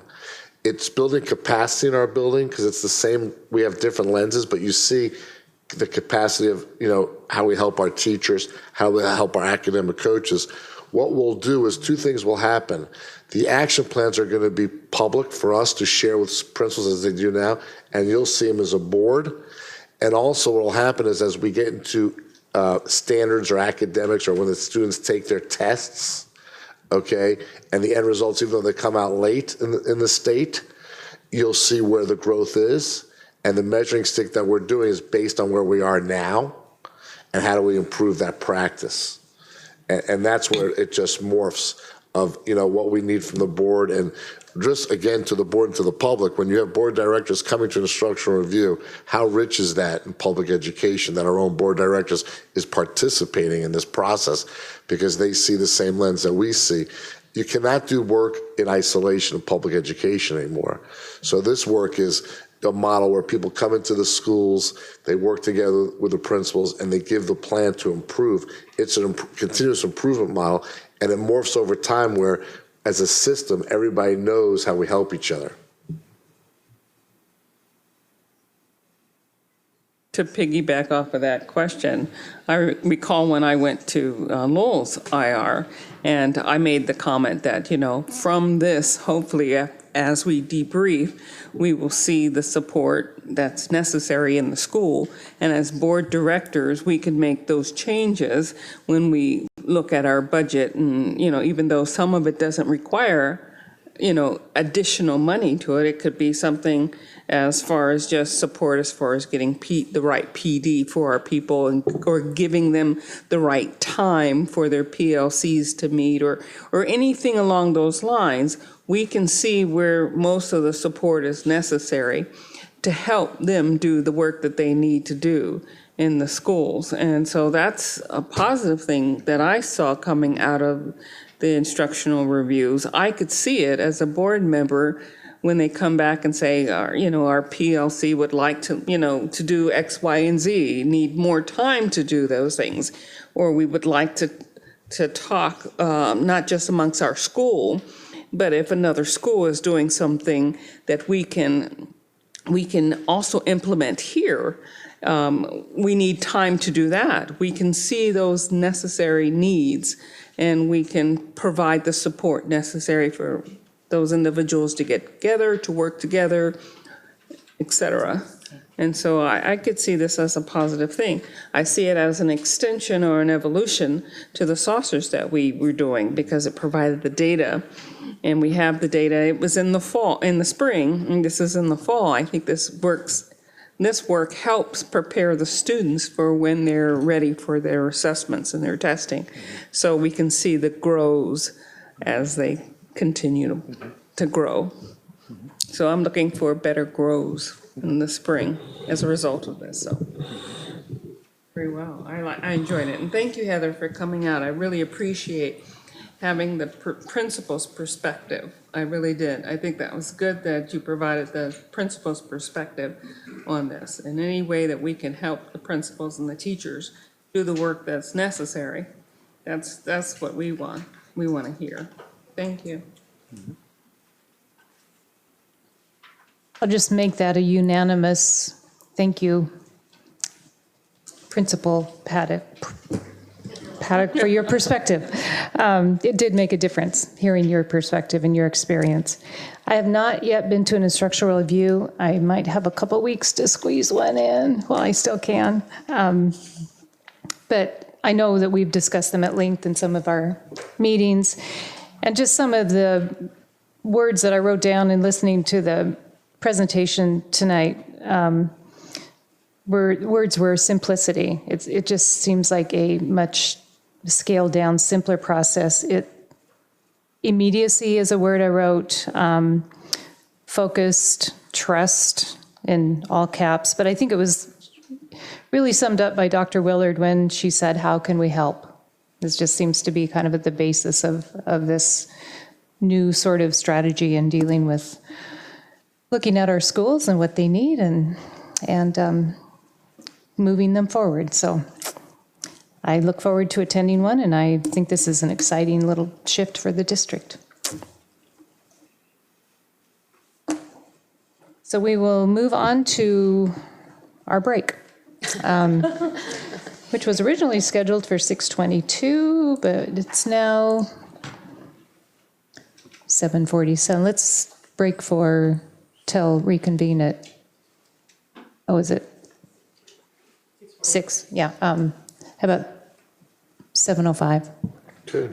It's building capacity in our building because it's the same. We have different lenses, but you see the capacity of, how we help our teachers, how we help our academic coaches. What we'll do is two things will happen. The action plans are going to be public for us to share with principals as they do now, and you'll see them as a board. And also what will happen is, as we get into standards or academics, or when the students take their tests, okay, and the end results, even though they come out late in the state, you'll see where the growth is. And the measuring stick that we're doing is based on where we are now and how do we improve that practice. And that's where it just morphs of, what we need from the board. And just, again, to the board and to the public, when you have board directors coming to an instructional review, how rich is that in public education that our own board directors is participating in this process, because they see the same lens that we see. You cannot do work in isolation in public education anymore. So this work is a model where people come into the schools, they work together with the principals, and they give the plan to improve. It's a continuous improvement model, and it morphs over time where, as a system, everybody knows how we help each other. To piggyback off of that question, I recall when I went to Lowell's IR, and I made the comment that, from this, hopefully, as we debrief, we will see the support that's necessary in the school. And as board directors, we can make those changes when we look at our budget. And, even though some of it doesn't require, additional money to it, it could be something as far as just support, as far as getting the right PD for our people, or giving them the right time for their PLCs to meet, or anything along those lines. We can see where most of the support is necessary to help them do the work that they need to do in the schools. And so that's a positive thing that I saw coming out of the instructional reviews. I could see it as a board member when they come back and say, our PLC would like to, to do X, Y, and Z, need more time to do those things. Or we would like to talk, not just amongst our school, but if another school is doing something that we can also implement here, we need time to do that. We can see those necessary needs, and we can provide the support necessary for those individuals to get together, to work together, et cetera. And so I could see this as a positive thing. I see it as an extension or an evolution to the saucers that we were doing, because it provided the data, and we have the data. It was in the spring, and this is in the fall. I think this work helps prepare the students for when they're ready for their assessments and their testing. So we can see the grows as they continue to grow. So I'm looking for better grows in the spring as a result of this. So very well. I enjoyed it. And thank you, Heather, for coming out. I really appreciate having the principal's perspective. I really did. I think that was good that you provided the principal's perspective on this. In any way that we can help the principals and the teachers do the work that's necessary, that's what we want. We want to hear. Thank you. I'll just make that a unanimous thank you, Principal Paddock, for your perspective. It did make a difference hearing your perspective and your experience. I have not yet been to an instructional review. I might have a couple weeks to squeeze one in while I still can. But I know that we've discussed them at length in some of our meetings. And just some of the words that I wrote down in listening to the presentation tonight, words were simplicity. It just seems like a much scaled down, simpler process. Immediacy is a word I wrote, focused, trust in all caps, but I think it was really summed up by Dr. Willard when she said, "How can we help?" This just seems to be kind of at the basis of this new sort of strategy in dealing with looking at our schools and what they need and moving them forward. So I look forward to attending one, and I think this is an exciting little shift for the district. So we will move on to our break, which was originally scheduled for 6:22, but it's now 7:47. Let's break till reconvene at, is it 6? Yeah. How about 7:05? Okay.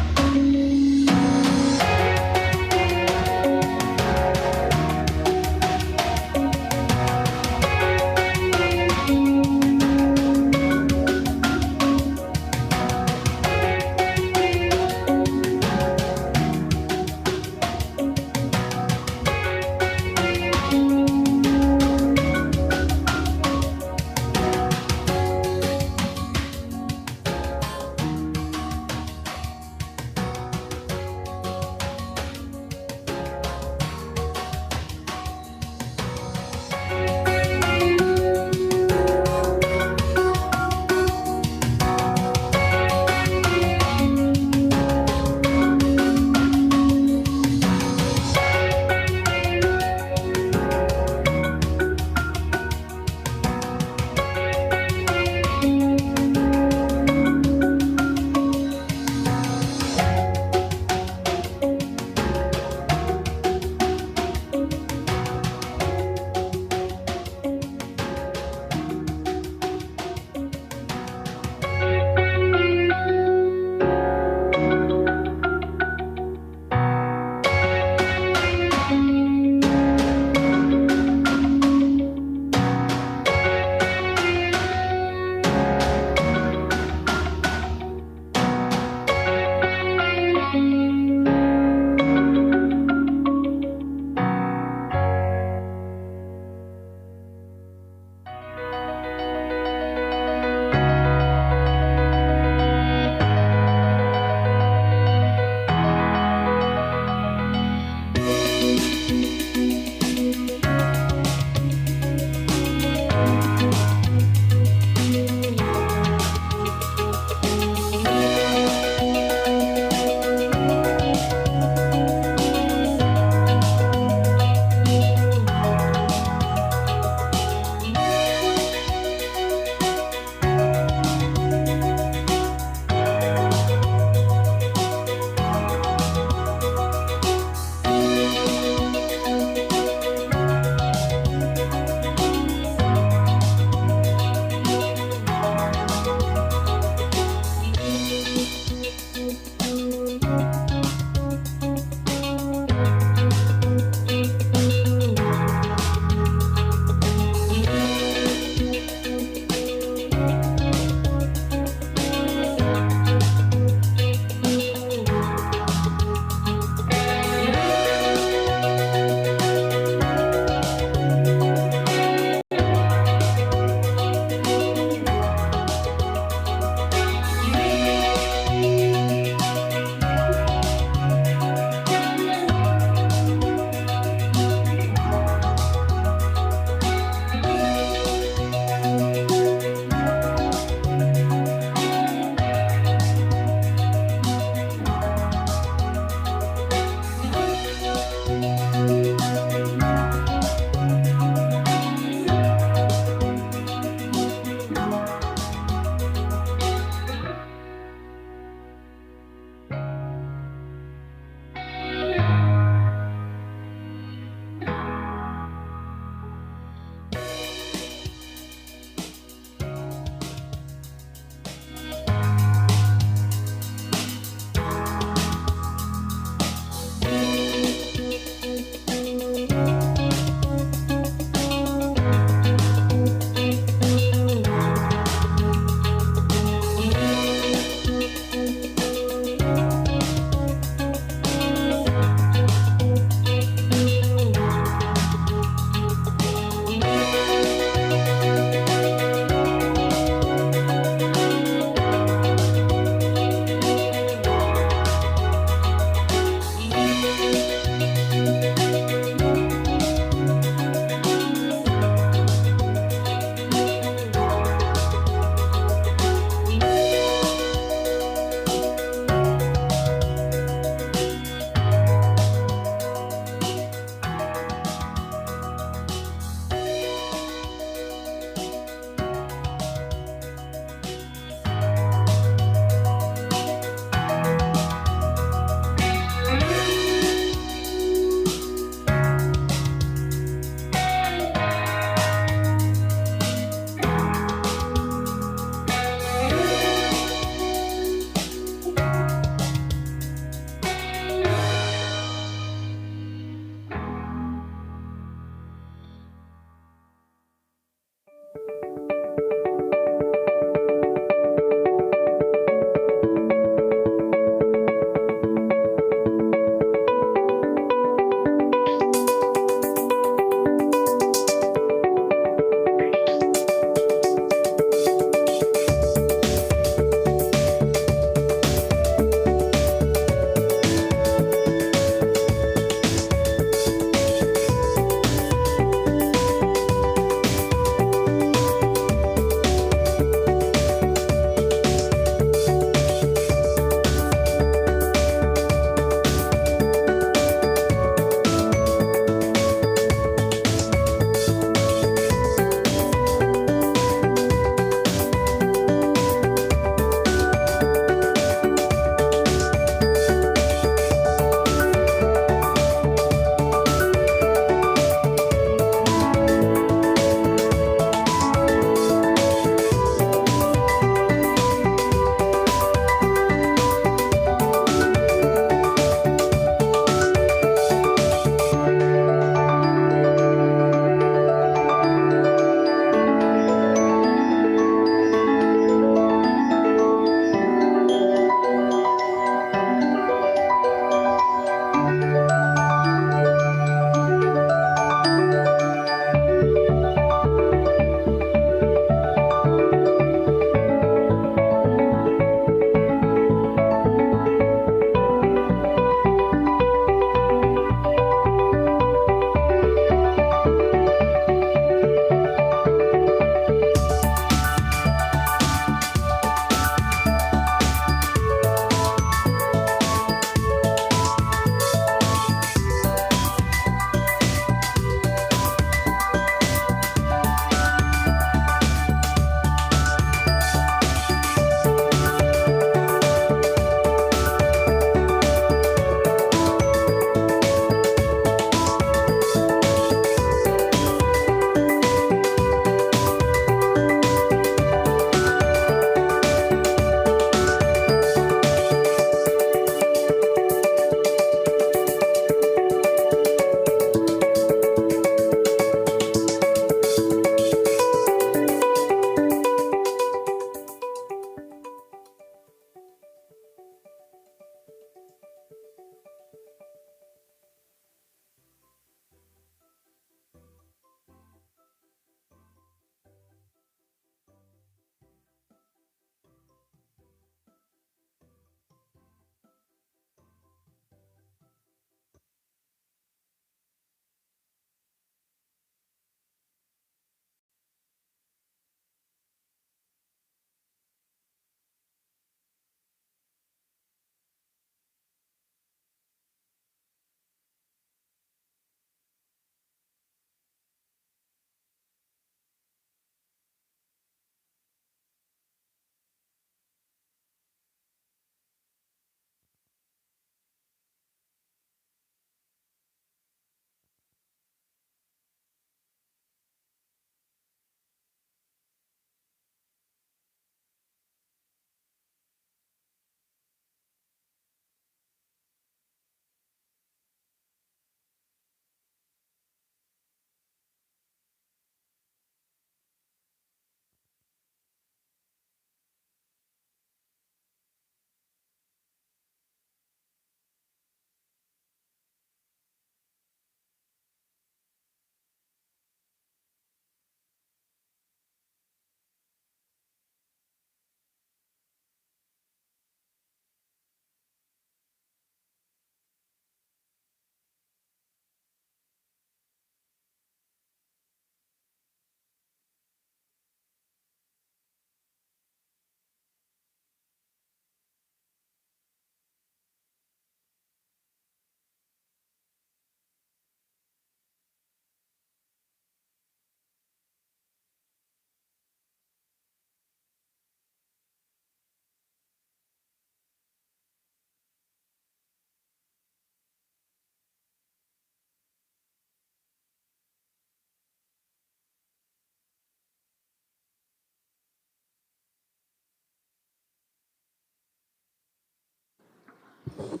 We'll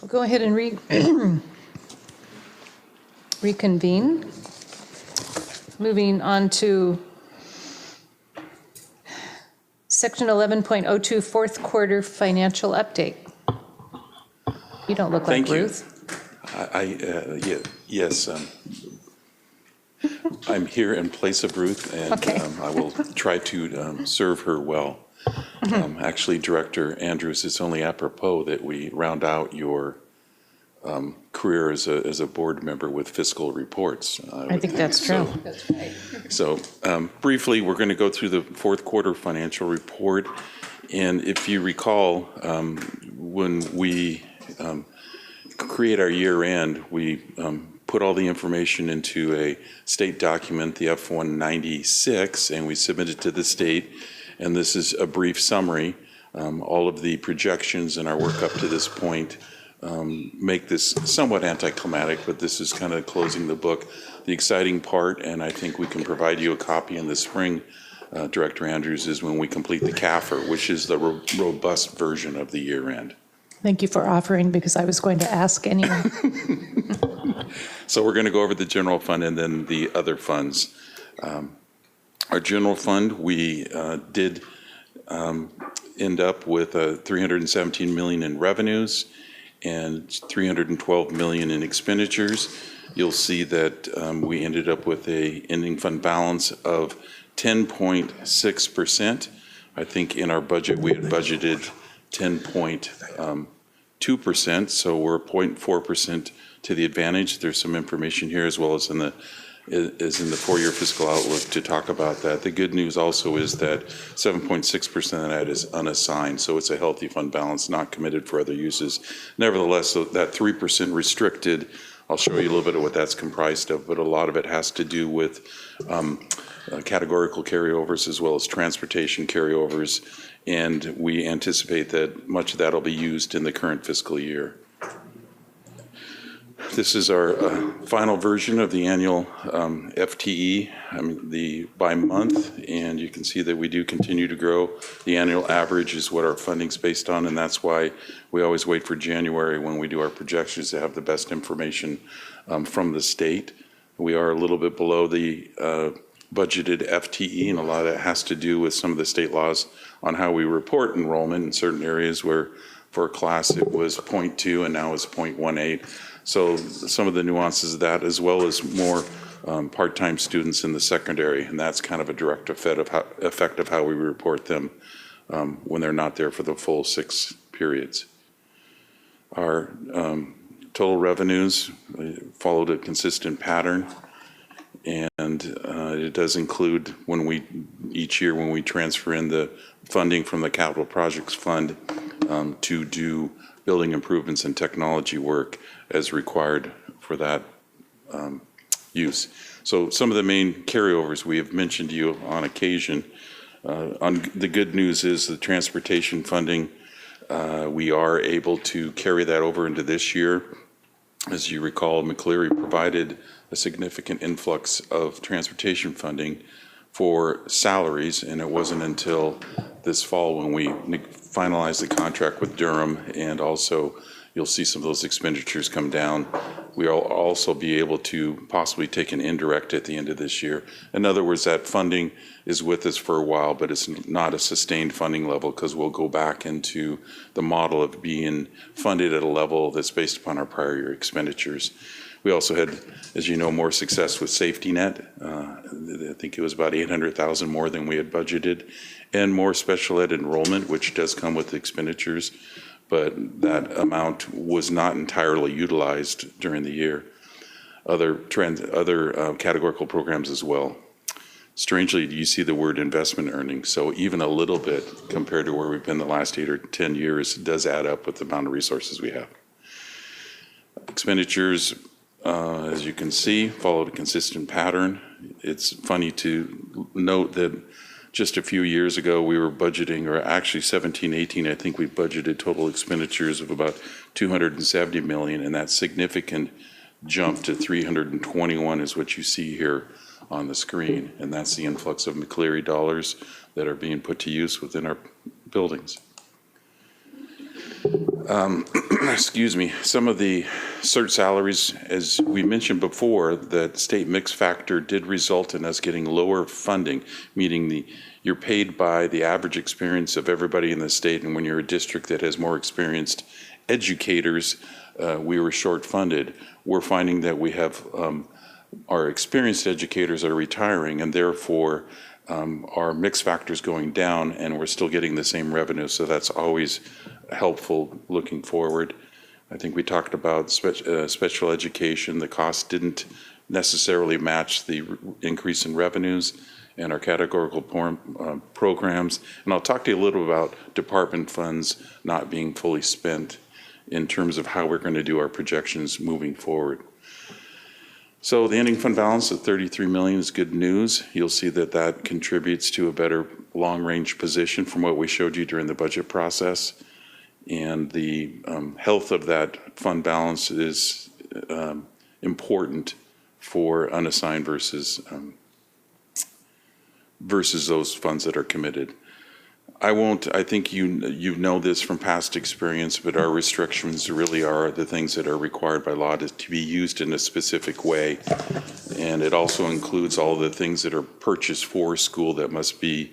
go ahead and reconvene. Moving on to Section 11.02, fourth quarter financial update. You don't look like Ruth. Yes, I'm here in place of Ruth, and Okay. I will try to serve her well. Actually, Director Andrews, it's only apropos that we round out your career as a board member with fiscal reports. I think that's true. So briefly, we're going to go through the fourth quarter financial report. And if you recall, when we create our year end, we put all the information into a state document, the F-196, and we submit it to the state. And this is a brief summary. All of the projections and our work up to this point make this somewhat anticlimactic, but this is kind of closing the book. The exciting part, and I think we can provide you a copy in the spring, Director Andrews, is when we complete the CAFR, which is the robust version of the year end. Thank you for offering, because I was going to ask anyway. So we're going to go over the general fund and then the other funds. Our general fund, we did end up with $317 million in revenues and $312 million in expenditures. You'll see that we ended up with a ending fund balance of 10.6%. I think in our budget we had budgeted 10.2%, so we're 0.4% to the advantage. There's some information here as well as in the four-year fiscal outlook to talk about that. The good news also is that 7.6% of that is unassigned, so it's a healthy fund balance, not committed for other uses. Nevertheless, so that 3% restricted, I'll show you a little bit of what that's comprised of, but a lot of it has to do with categorical carryovers as well as transportation carryovers, and we anticipate that much of that will be used in the current fiscal year. This is our final version of the annual FTE, the by month, and you can see that we do continue to grow. The annual average is what our funding's based on, and that's why we always wait for January when we do our projections to have the best information from the state. We are a little bit below the budgeted FTE, and a lot of that has to do with some of the state laws on how we report enrollment in certain areas where for a class it was 0.2 and now it's 0.18. So some of the nuances of that, as well as more part-time students in the secondary, and that's kind of a direct effect of how we report them when they're not there for the full 6 periods. Our total revenues followed a consistent pattern, and it does include each year when we transfer in the funding from the Capital Projects Fund to do building improvements and technology work as required for that use. So some of the main carryovers we have mentioned to you on occasion. The good news is the transportation funding, we are able to carry that over into this year. As you recall, McCleary provided a significant influx of transportation funding for salaries, and it wasn't until this fall when we finalized the contract with Durham, and also you'll see some of those expenditures come down. We'll also be able to possibly take an indirect at the end of this year. In other words, that funding is with us for a while, but it's not a sustained funding level because we'll go back into the model of being funded at a level that's based upon our prior year expenditures. We also had, as you know, more success with safety net. I think it was about $800,000 more than we had budgeted, and more special ed enrollment, which does come with expenditures, but that amount was not entirely utilized during the year. Other categorical programs as well. Strangely, you see the word investment earnings, so even a little bit compared to where we've been the last 8 or 10 years does add up with the amount of resources we have. Expenditures, as you can see, followed a consistent pattern. It's funny to note that just a few years ago we were budgeting, or actually 17-18, I think we budgeted total expenditures of about $270 million, and that significant jump to 321 is what you see here on the screen, and that's the influx of McCleary dollars that are being put to use within our buildings. Excuse me, some of the cert salaries, as we mentioned before, the state mix factor did result in us getting lower funding, meaning you're paid by the average experience of everybody in the state, and when you're a district that has more experienced educators, we were short funded. We're finding that we have our experienced educators are retiring, and therefore our mix factor is going down, and we're still getting the same revenue, so that's always helpful looking forward. I think we talked about special education. The cost didn't necessarily match the increase in revenues and our categorical programs. And I'll talk to you a little about department funds not being fully spent in terms of how we're going to do our projections moving forward. So the ending fund balance of $33 million is good news. You'll see that that contributes to a better long-range position from what we showed you during the budget process. And the health of that fund balance is important for unassigned versus those funds that are committed. I think you know this from past experience, but our restrictions really are the things that are required by law to be used in a specific way. And it also includes all the things that are purchased for school that must be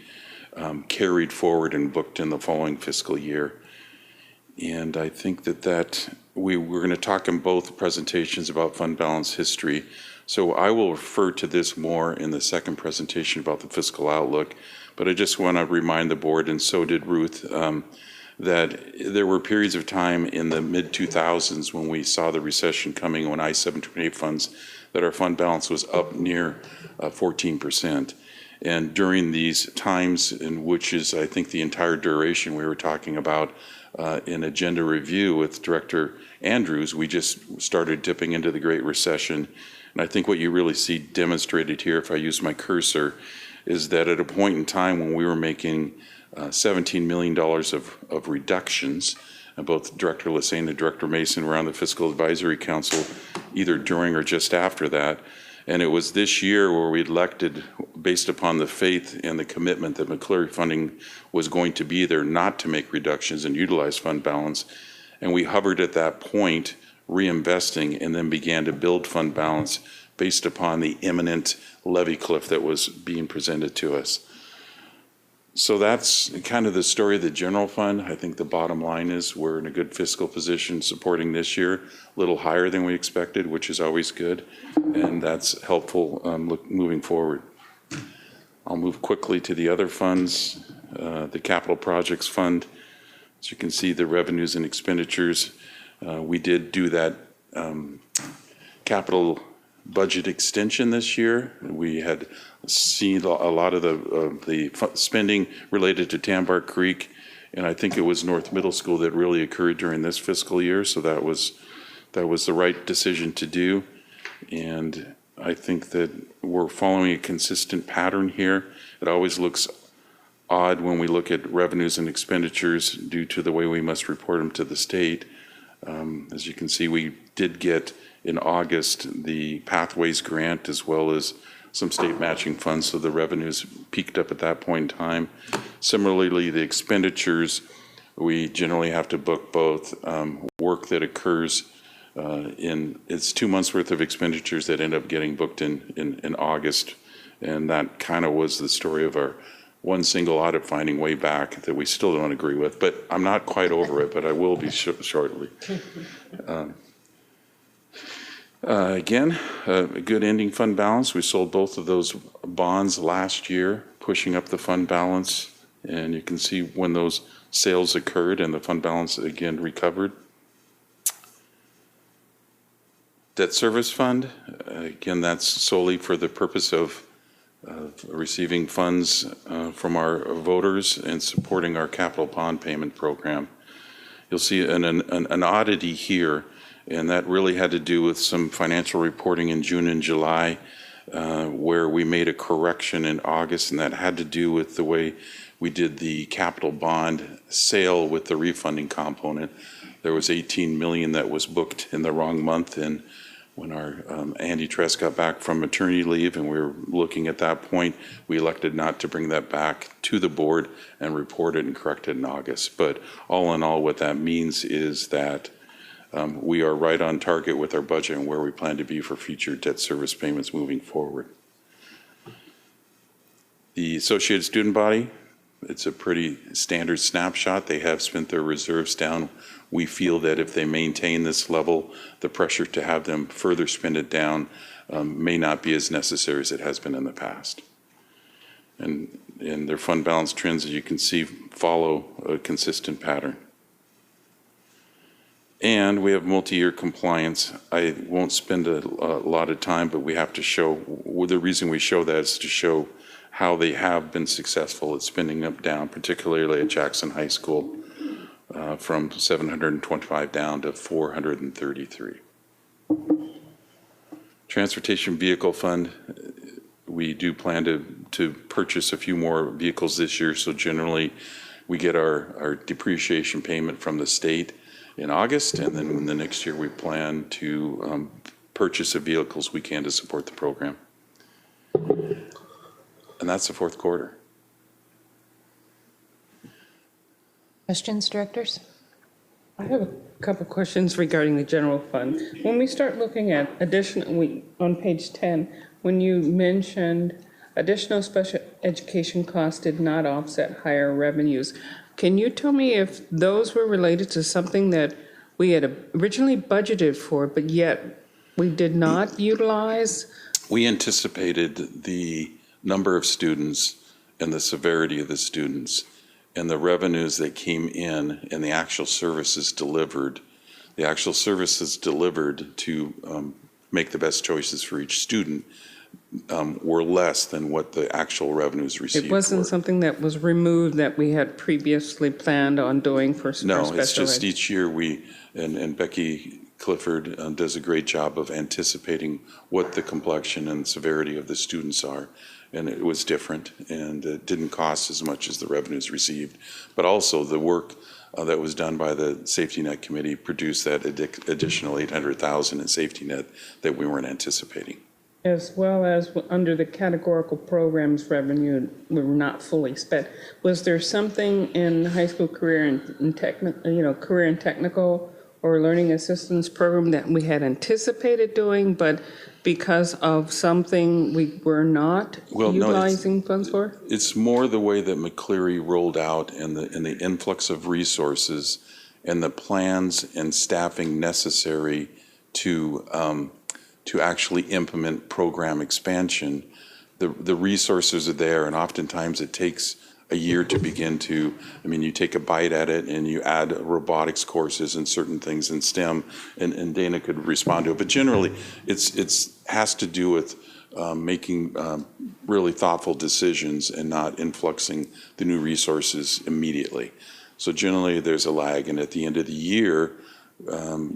carried forward and booked in the following fiscal year. And I think that we're going to talk in both presentations about fund balance history. So I will refer to this more in the second presentation about the fiscal outlook. But I just want to remind the board, and so did Ruth, that there were periods of time in the mid-2000s when we saw the recession coming, when I-728 funds, that our fund balance was up near 14%. And during these times, in which is, I think, the entire duration we were talking about in agenda review with Director Andrews, we just started dipping into the Great Recession. And I think what you really see demonstrated here, if I use my cursor, is that at a point in time when we were making $17 million of reductions, and both Director Lassane and Director Mason were on the Fiscal Advisory Council either during or just after that. And it was this year where we elected, based upon the faith and the commitment that McCleary funding was going to be there, not to make reductions and utilize fund balance. And we hovered at that point, reinvesting, and then began to build fund balance based upon the imminent levy cliff that was being presented to us. So that's kind of the story of the general fund. I think the bottom line is we're in a good fiscal position supporting this year, a little higher than we expected, which is always good, and that's helpful moving forward. I'll move quickly to the other funds. The Capital Projects Fund, as you can see, the revenues and expenditures. We did do that capital budget extension this year. We had seen a lot of the spending related to Tambar Creek, and I think it was North Middle School that really occurred during this fiscal year, so that was the right decision to do. And I think that we're following a consistent pattern here. It always looks odd when we look at revenues and expenditures due to the way we must report them to the state. As you can see, we did get in August the Pathways grant as well as some state matching funds, so the revenues peaked up at that point in time. Similarly, the expenditures, we generally have to book both work that occurs it's 2 months worth of expenditures that end up getting booked in August, and that kind of was the story of our one single audit finding way back that we still don't agree with, but I'm not quite over it, but I will be shortly. Again, a good ending fund balance. We sold both of those bonds last year, pushing up the fund balance, and you can see when those sales occurred and the fund balance again recovered. Debt service fund, again, that's solely for the purpose of receiving funds from our voters and supporting our capital bond payment program. You'll see an oddity here, and that really had to do with some financial reporting in June and July, where we made a correction in August, and that had to do with the way we did the capital bond sale with the refunding component. There was $18 million that was booked in the wrong month, and when our Andy Tress got back from maternity leave and we were looking at that point, we elected not to bring that back to the board and report it and correct it in August. But all in all, what that means is that we are right on target with our budget and where we plan to be for future debt service payments moving forward. The Associated Student Body, it's a pretty standard snapshot. They have spent their reserves down. We feel that if they maintain this level, the pressure to have them further spend it down may not be as necessary as it has been in the past. And their fund balance trends, as you can see, follow a consistent pattern. And we have multi-year compliance. I won't spend a lot of time, but we have to show, the reason we show that is to show how they have been successful at spending them down, particularly at Jackson High School, from 725 down to 433. Transportation Vehicle Fund, we do plan to purchase a few more vehicles this year, so generally we get our depreciation payment from the state in August, and then in the next year we plan to purchase the vehicles we can to support the program. And that's the fourth quarter. Questions, directors? I have a couple questions regarding the general fund. When we start looking at on page 10, when you mentioned additional special education costs did not offset higher revenues, can you tell me if those were related to something that we had originally budgeted for, but yet we did not utilize? We anticipated the number of students and the severity of the students and the revenues that came in and the actual services delivered. The actual services delivered to make the best choices for each student were less than what the actual revenues received. It wasn't something that was removed that we had previously planned on doing for special No, it's just ed. each year and Becky Clifford does a great job of anticipating what the complexion and severity of the students are. And it was different, and it didn't cost as much as the revenues received. But also the work that was done by the Safety Net Committee produced that additional $800,000 in safety net that we weren't anticipating. As well as under the categorical programs revenue, we were not fully spent. Was there something in high school career and career and technical or learning assistance program that we had anticipated doing, but because of something we were not utilizing funds for? It's more the way that McCleary rolled out and the influx of resources and the plans and staffing necessary to actually implement program expansion. The resources are there, and oftentimes it takes a year to begin to, you take a bite at it and you add robotics courses and certain things in STEM, and Dana could respond to it. But generally, it's has to do with making really thoughtful decisions and not influxing the new resources immediately. So generally, there's a lag, and at the end of the year,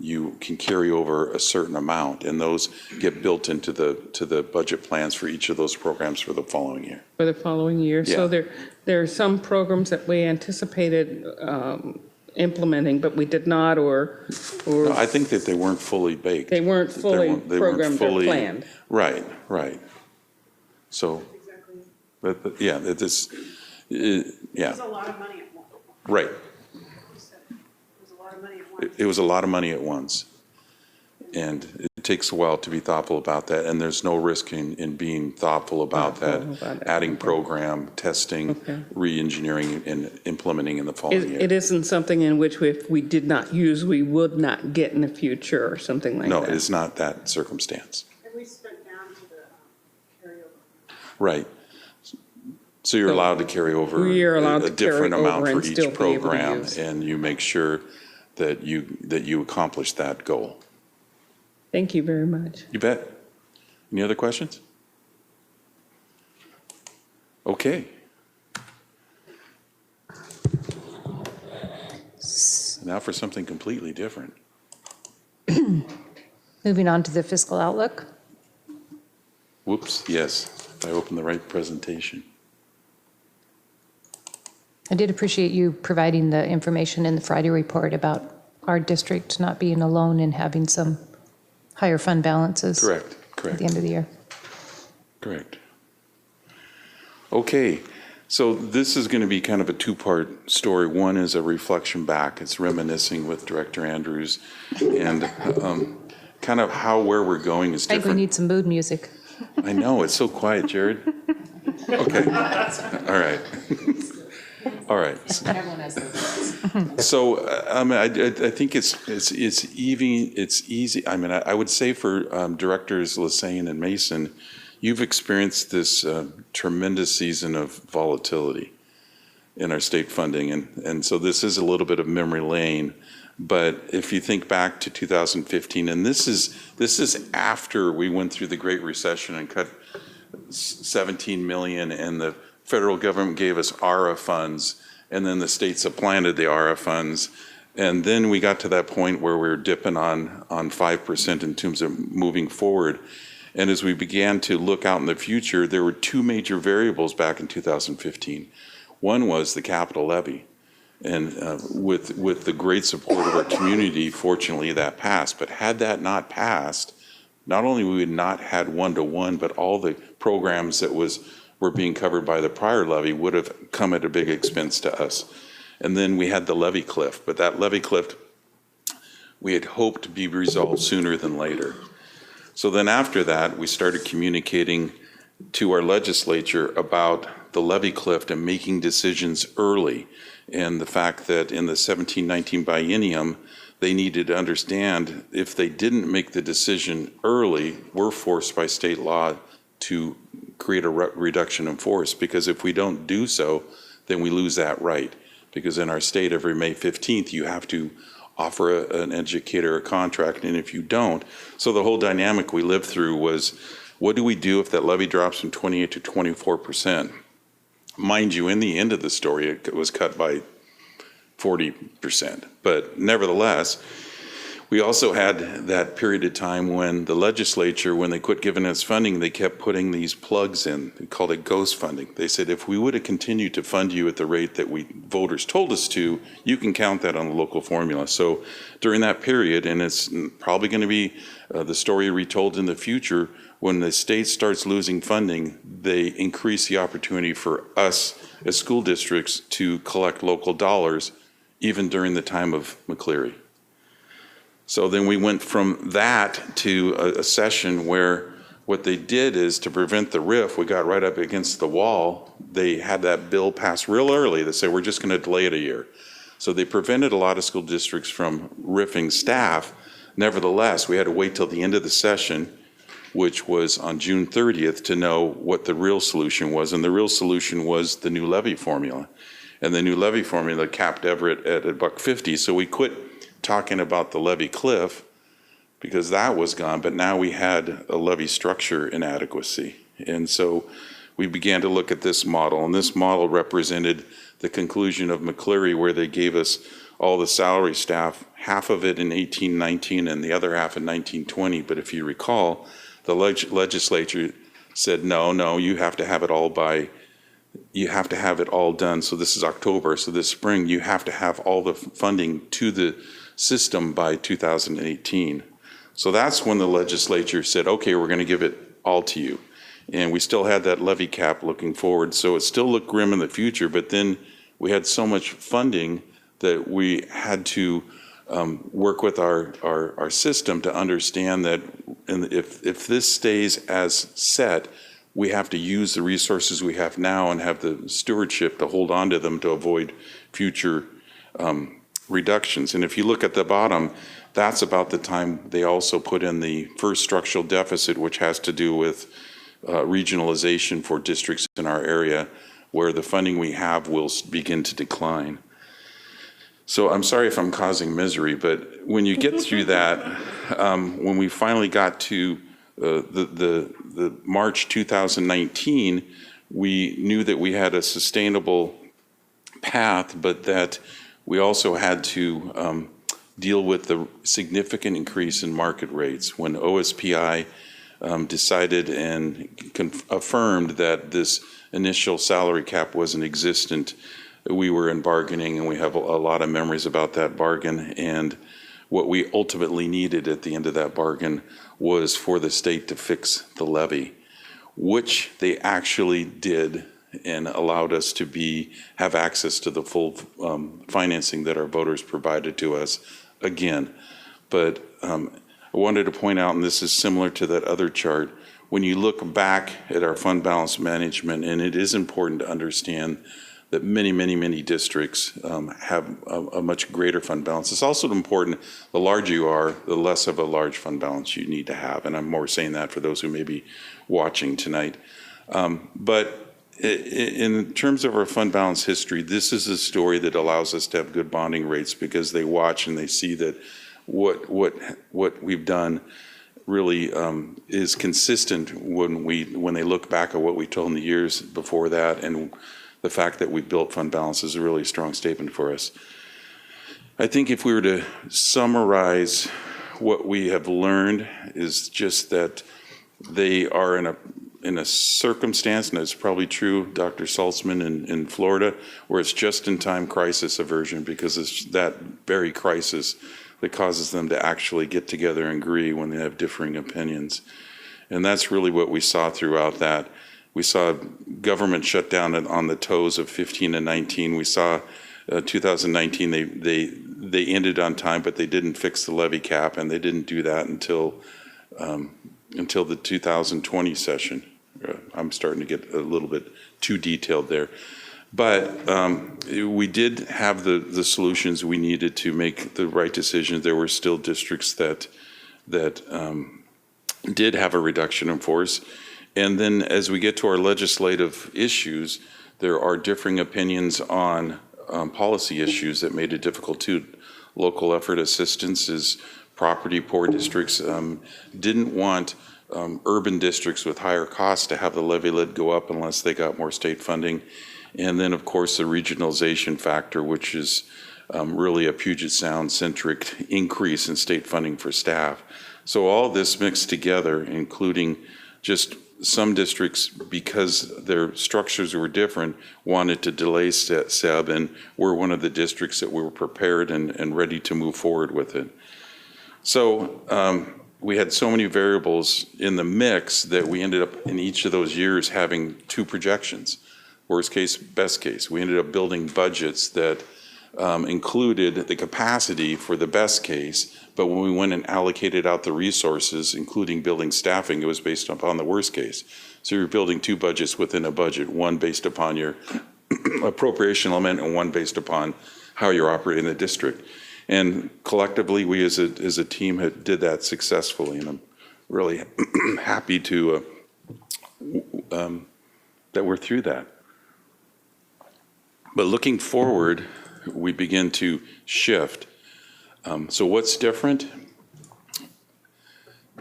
you can carry over a certain amount, and those get built into the budget plans for each of those programs for the following year. For the following year? Yeah. So there are some programs that we anticipated implementing, but we did not, or No, I think that they weren't fully baked. they weren't fully programmed or planned. Right. So, but yeah, yeah. There's a lot of money at once. Right. There's a lot of money at once. It was a lot of money at once. And it takes a while to be thoughtful about that, and there's no risk in being thoughtful about that, adding program, testing, re-engineering, and implementing in the following year. It isn't something in which if we did not use, we would not get in the future or something like that? No, it is not that circumstance. And we spent down to the carryover. Right. So you're allowed to carry over We are allowed a to carry different amount over for and each still be able to program, use. and you make sure that you accomplish that goal. Thank you very much. You bet. Any other questions? Okay. Now for something completely different. Moving on to the fiscal outlook. Whoops, yes, if I open the right presentation. I did appreciate you providing the information in the Friday report about our district not being alone in having some higher fund balances. Correct, At correct, the end of the year. correct. Okay, so this is going to be kind of a two-part story. One is a reflection back. It's reminiscing with Director Andrews, and kind of where we're going is I think we different. need some mood music. I know, it's so quiet, Jared. Okay, all right. All right. So, I think it's easy. I mean, I would say for Directors Lassane and Mason, you've experienced this tremendous season of volatility in our state funding, and so this is a little bit of memory lane. But if you think back to 2015, and this is after we went through the Great Recession and cut 17 million, and the federal government gave us ARA funds, and then the state supplanted the ARA funds, and then we got to that point where we were dipping on 5% in terms of moving forward. And as we began to look out in the future, there were two major variables back in 2015. One was the capital levy. And with the great support of our community, fortunately that passed. But had that not passed, not only we would not had one-to-one, but all the programs that were being covered by the prior levy would have come at a big expense to us. And then we had the levy cliff, but that levy cliff we had hoped to be resolved sooner than later. So then after that, we started communicating to our legislature about the levy cliff and making decisions early, and the fact that in the 17-19 biennium, they needed to understand if they didn't make the decision early, we're forced by state law to create a reduction in force, because if we don't do so, then we lose that right. Because in our state, every May 15th, you have to offer an educator a contract, and if you don't, so the whole dynamic we lived through was, what do we do if that levy drops from 28 to 24%? Mind you, in the end of the story, it was cut by 40%. But nevertheless, we also had that period of time when the legislature, when they quit giving us funding, they kept putting these plugs in. They called it ghost funding. They said, if we would have continued to fund you at the rate that voters told us to, you can count that on the local formula. So during that period, and it's probably going to be the story retold in the future, when the state starts losing funding, they increase the opportunity for us as school districts to collect local dollars, even during the time of McCleary. So then we went from that to a session where what they did is, to prevent the RIF, we got right up against the wall. They had that bill passed real early. They said, we're just going to delay it a year. So they prevented a lot of school districts from riffing staff. Nevertheless, we had to wait till the end of the session, which was on June 30th, to know what the real solution was. And the real solution was the new levy formula. And the new levy formula capped Everett at $1.50. So we quit talking about the levy cliff because that was gone, but now we had a levy structure inadequacy. And so we began to look at this model, and this model represented the conclusion of McCleary, where they gave us all the salary staff, half of it in 1819 and the other half in 1920. But if you recall, the legislature said, no, you have to have it all done. So this is October. So this spring, you have to have all the funding to the system by 2018. So that's when the legislature said, okay, we're going to give it all to you. And we still had that levy cap looking forward. So it still looked grim in the future, but then we had so much funding that we had to work with our system to understand that if this stays as set, we have to use the resources we have now and have the stewardship to hold on to them to avoid future reductions. And if you look at the bottom, that's about the time they also put in the first structural deficit, which has to do with regionalization for districts in our area, where the funding we have will begin to decline. So I'm sorry if I'm causing misery, but when you get through that, when we finally got to the March 2019, we knew that we had a sustainable path, but that we also had to deal with the significant increase in market rates. When OSPI decided and affirmed that this initial salary cap wasn't existent, we were in bargaining, and we have a lot of memories about that bargain. And what we ultimately needed at the end of that bargain was for the state to fix the levy, which they actually did and allowed us to have access to the full financing that our voters provided to us again. But I wanted to point out, and this is similar to that other chart, when you look back at our fund balance management, and it is important to understand that many, many, many districts have a much greater fund balance. It's also important, the larger you are, the less of a large fund balance you need to have. And I'm more saying that for those who may be watching tonight. But in terms of our fund balance history, this is a story that allows us to have good bonding rates because they watch and they see that what we've done really is consistent when they look back at what we told in the years before that, and the fact that we built fund balance is a really strong statement for us. I think if we were to summarize what we have learned is just that they are in a circumstance, and it's probably true, Dr. Saltzman in Florida, where it's just-in-time crisis aversion because it's that very crisis that causes them to actually get together and agree when they have differing opinions. And that's really what we saw throughout that. We saw government shut down on the toes of 15 and 19. We saw 2019, they ended on time, but they didn't fix the levy cap, and they didn't do that until the 2020 session. I'm starting to get a little bit too detailed there. But we did have the solutions we needed to make the right decisions. There were still districts that did have a reduction in force. And then as we get to our legislative issues, there are differing opinions on policy issues that made it difficult too. Local effort assistance is property poor districts didn't want urban districts with higher costs to have the levy lid go up unless they got more state funding. And then, of course, the regionalization factor, which is really a Puget Sound-centric increase in state funding for staff. So all this mixed together, including just some districts, because their structures were different, wanted to delay SEB, and we're one of the districts that were prepared and ready to move forward with it. So we had so many variables in the mix that we ended up in each of those years having two projections. Worst case, best case. We ended up building budgets that included the capacity for the best case, but when we went and allocated out the resources, including building staffing, it was based upon the worst case. So you're building two budgets within a budget, one based upon your appropriation element and one based upon how you're operating the district. And collectively, we as a team did that successfully, and I'm really happy to that we're through that. But looking forward, we begin to shift. So what's different?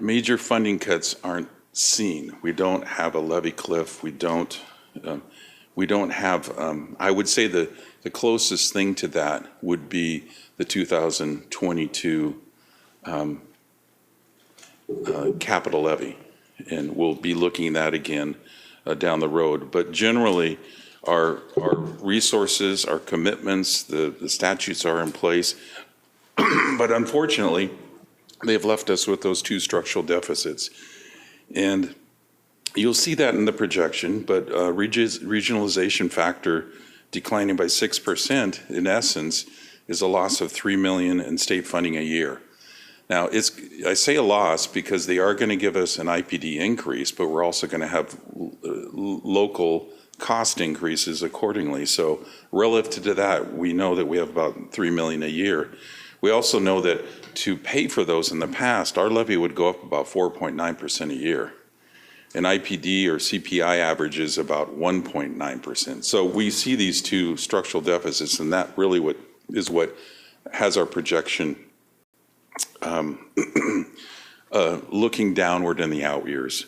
Major funding cuts aren't seen. We don't have a levy cliff. We don't have, I would say the closest thing to that would be the 2022 capital levy. And we'll be looking at that again down the road. But generally, our resources, our commitments, the statutes are in place. But unfortunately, they've left us with those two structural deficits. And you'll see that in the projection, but regionalization factor declining by 6%, in essence, is a loss of $3 million in state funding a year. Now, I say a loss because they are going to give us an IPD increase, but we're also going to have local cost increases accordingly. So relative to that, we know that we have about $3 million a year. We also know that to pay for those in the past, our levy would go up about 4.9% a year. And IPD or CPI averages about 1.9%. So we see these two structural deficits, and that really is what has our projection looking downward in the out years.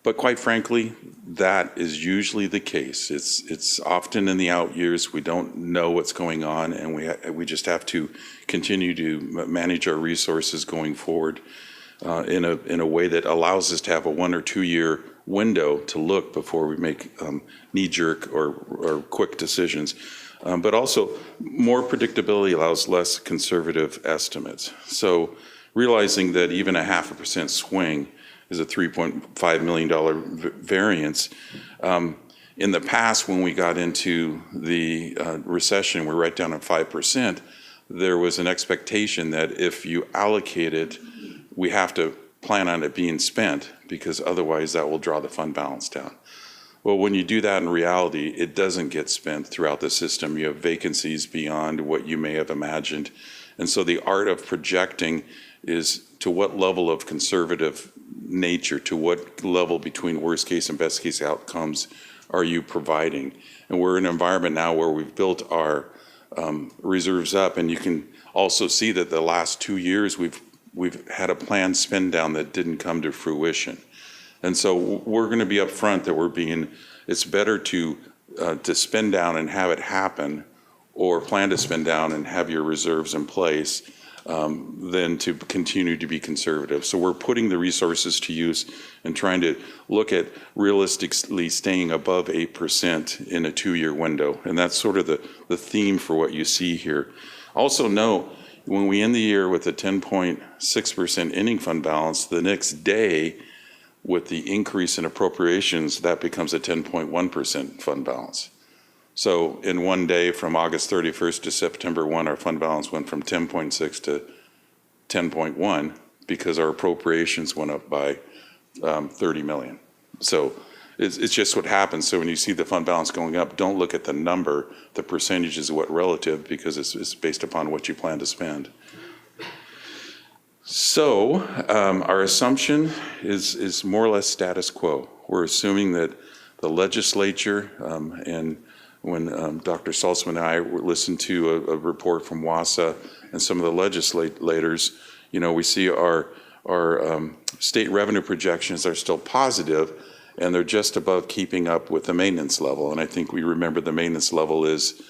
But quite frankly, that is usually the case. It's often in the out years we don't know what's going on, and we just have to continue to manage our resources going forward in a way that allows us to have a 1 or 2 year window to look before we make knee-jerk or quick decisions. But also, more predictability allows less conservative estimates. So realizing that even a 0.5% swing is a $3.5 million variance. In the past, when we got into the recession, we're right down at 5%, there was an expectation that if you allocate it, we have to plan on it being spent, because otherwise that will draw the fund balance down. Well, when you do that in reality, it doesn't get spent throughout the system. You have vacancies beyond what you may have imagined. And so the art of projecting is to what level of conservative nature, to what level between worst case and best case outcomes are you providing? And we're in an environment now where we've built our reserves up, and you can also see that the last 2 years we've had a planned spend down that didn't come to fruition. And so we're going to be upfront that it's better to spend down and have it happen, or plan to spend down and have your reserves in place, than to continue to be conservative. So we're putting the resources to use and trying to look at realistically staying above 8% in a 2-year window. And that's sort of the theme for what you see here. Also know, when we end the year with a 10.6% ending fund balance, the next day, with the increase in appropriations, that becomes a 10.1% fund balance. So in one day, from August 31st to September 1, our fund balance went from 10.6 to 10.1 because our appropriations went up by 30 million. So it's just what happens. So when you see the fund balance going up, don't look at the number. The percentage is what relative, because it's based upon what you plan to spend. So our assumption is more or less status quo. We're assuming that the legislature, and when Dr. Salzman and I listened to a report from WASA and some of the legislators, we see our state revenue projections are still positive, and they're just above keeping up with the maintenance level. And I think we remember the maintenance level is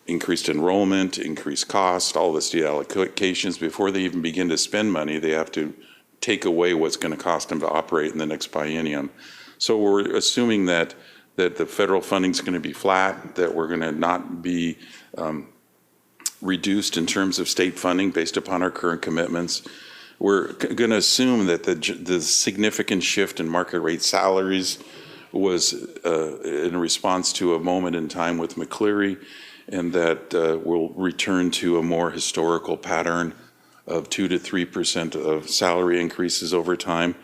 increased enrollment, increased cost, all the state allocations. Before they even begin to spend money, they have to take away what's going to cost them to operate in the next biennium. So we're assuming that the federal funding is going to be flat, that we're going to not be reduced in terms of state funding based upon our current commitments. We're going to assume that the significant shift in market rate salaries was in response to a moment in time with McCleary, and that we'll return to a more historical pattern of 2 to 3% of salary increases over time,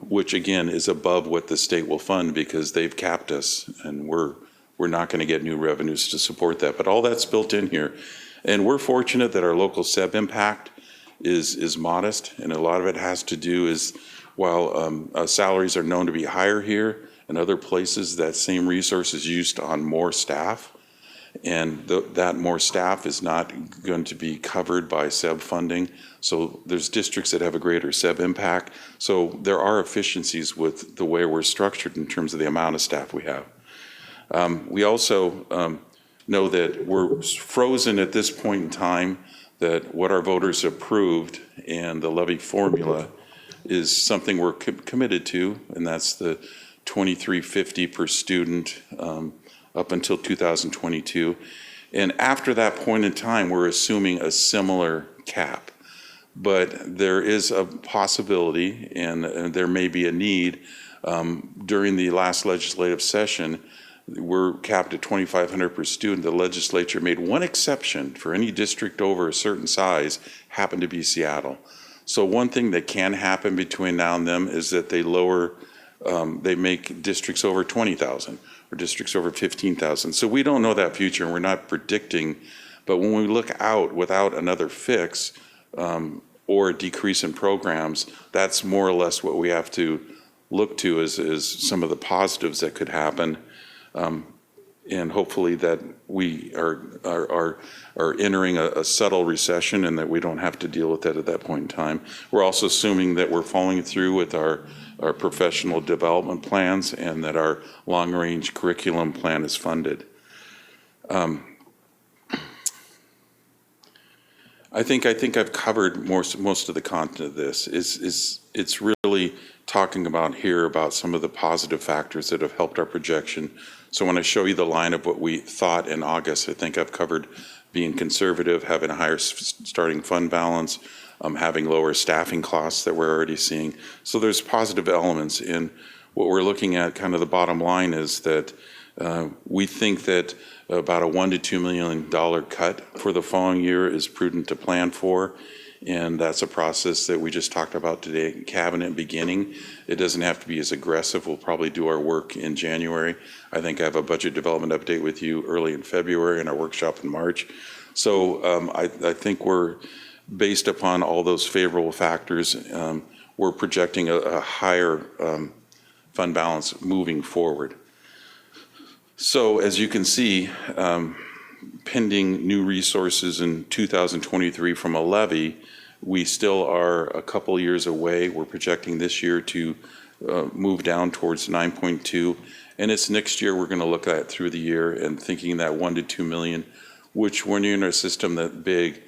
which again is above what the state will fund because they've capped us, and we're not going to get new revenues to support that. But all that's built in here. And we're fortunate that our local SEB impact is modest, and a lot of it has to do is while salaries are known to be higher here, in other places that same resource is used on more staff. And that more staff is not going to be covered by SEB funding. So there's districts that have a greater SEB impact. So there are efficiencies with the way we're structured in terms of the amount of staff we have. We also know that we're frozen at this point in time, that what our voters approved and the levy formula is something we're committed to, and that's the $23.50 per student up until 2022. And after that point in time, we're assuming a similar cap. But there is a possibility, and there may be a need, during the last legislative session, we're capped at $2,500 per student. The legislature made one exception for any district over a certain size, happened to be Seattle. So one thing that can happen between now and then is that they make districts over 20,000 or districts over 15,000. So we don't know that future, and we're not predicting. But when we look out without another fix or a decrease in programs, that's more or less what we have to look to as some of the positives that could happen. And hopefully that we are entering a subtle recession and that we don't have to deal with that at that point in time. We're also assuming that we're following through with our professional development plans and that our long-range curriculum plan is funded. I think I've covered most of the content of this. It's really talking about here about some of the positive factors that have helped our projection. So when I show you the line of what we thought in August, I think I've covered being conservative, having a higher starting fund balance, having lower staffing costs that we're already seeing. So there's positive elements in what we're looking at. Kind of the bottom line is that we think that about a $1 to $2 million cut for the following year is prudent to plan for. And that's a process that we just talked about today in Cabinet beginning. It doesn't have to be as aggressive. We'll probably do our work in January. I think I have a budget development update with you early in February and our workshop in March. So I think we're, based upon all those favorable factors, we're projecting a higher fund balance moving forward. So as you can see, pending new resources in 2023 from a levy, we still are a couple years away. We're projecting this year to move down towards 9.2, and it's next year we're going to look at through the year and thinking that 1 to 2 million, which when you're in a system that big,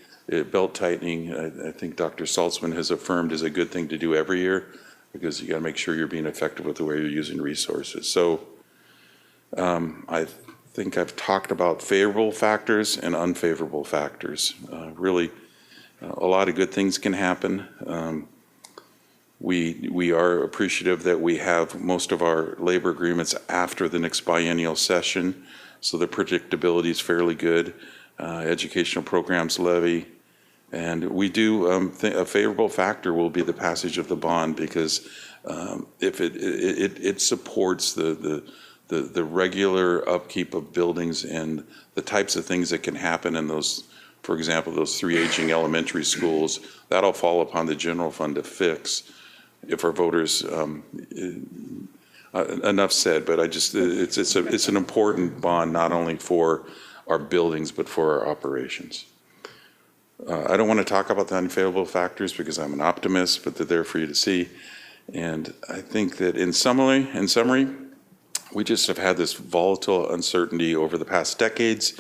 belt tightening, I think Dr. Saltzman has affirmed is a good thing to do every year, because you got to make sure you're being effective with the way you're using resources. So I think I've talked about favorable factors and unfavorable factors. Really, a lot of good things can happen. We are appreciative that we have most of our labor agreements after the next biennial session, so the predictability is fairly good. Educational programs levy, and we do a favorable factor will be the passage of the bond, because if it supports the regular upkeep of buildings and the types of things that can happen in those, for example, those 3 aging elementary schools, that'll fall upon the general fund to fix if our voters, enough said, but it's an important bond not only for our buildings but for our operations. I don't want to talk about the unfavorable factors because I'm an optimist, but they're there for you to see. And I think that in summary, we just have had this volatile uncertainty over the past decades,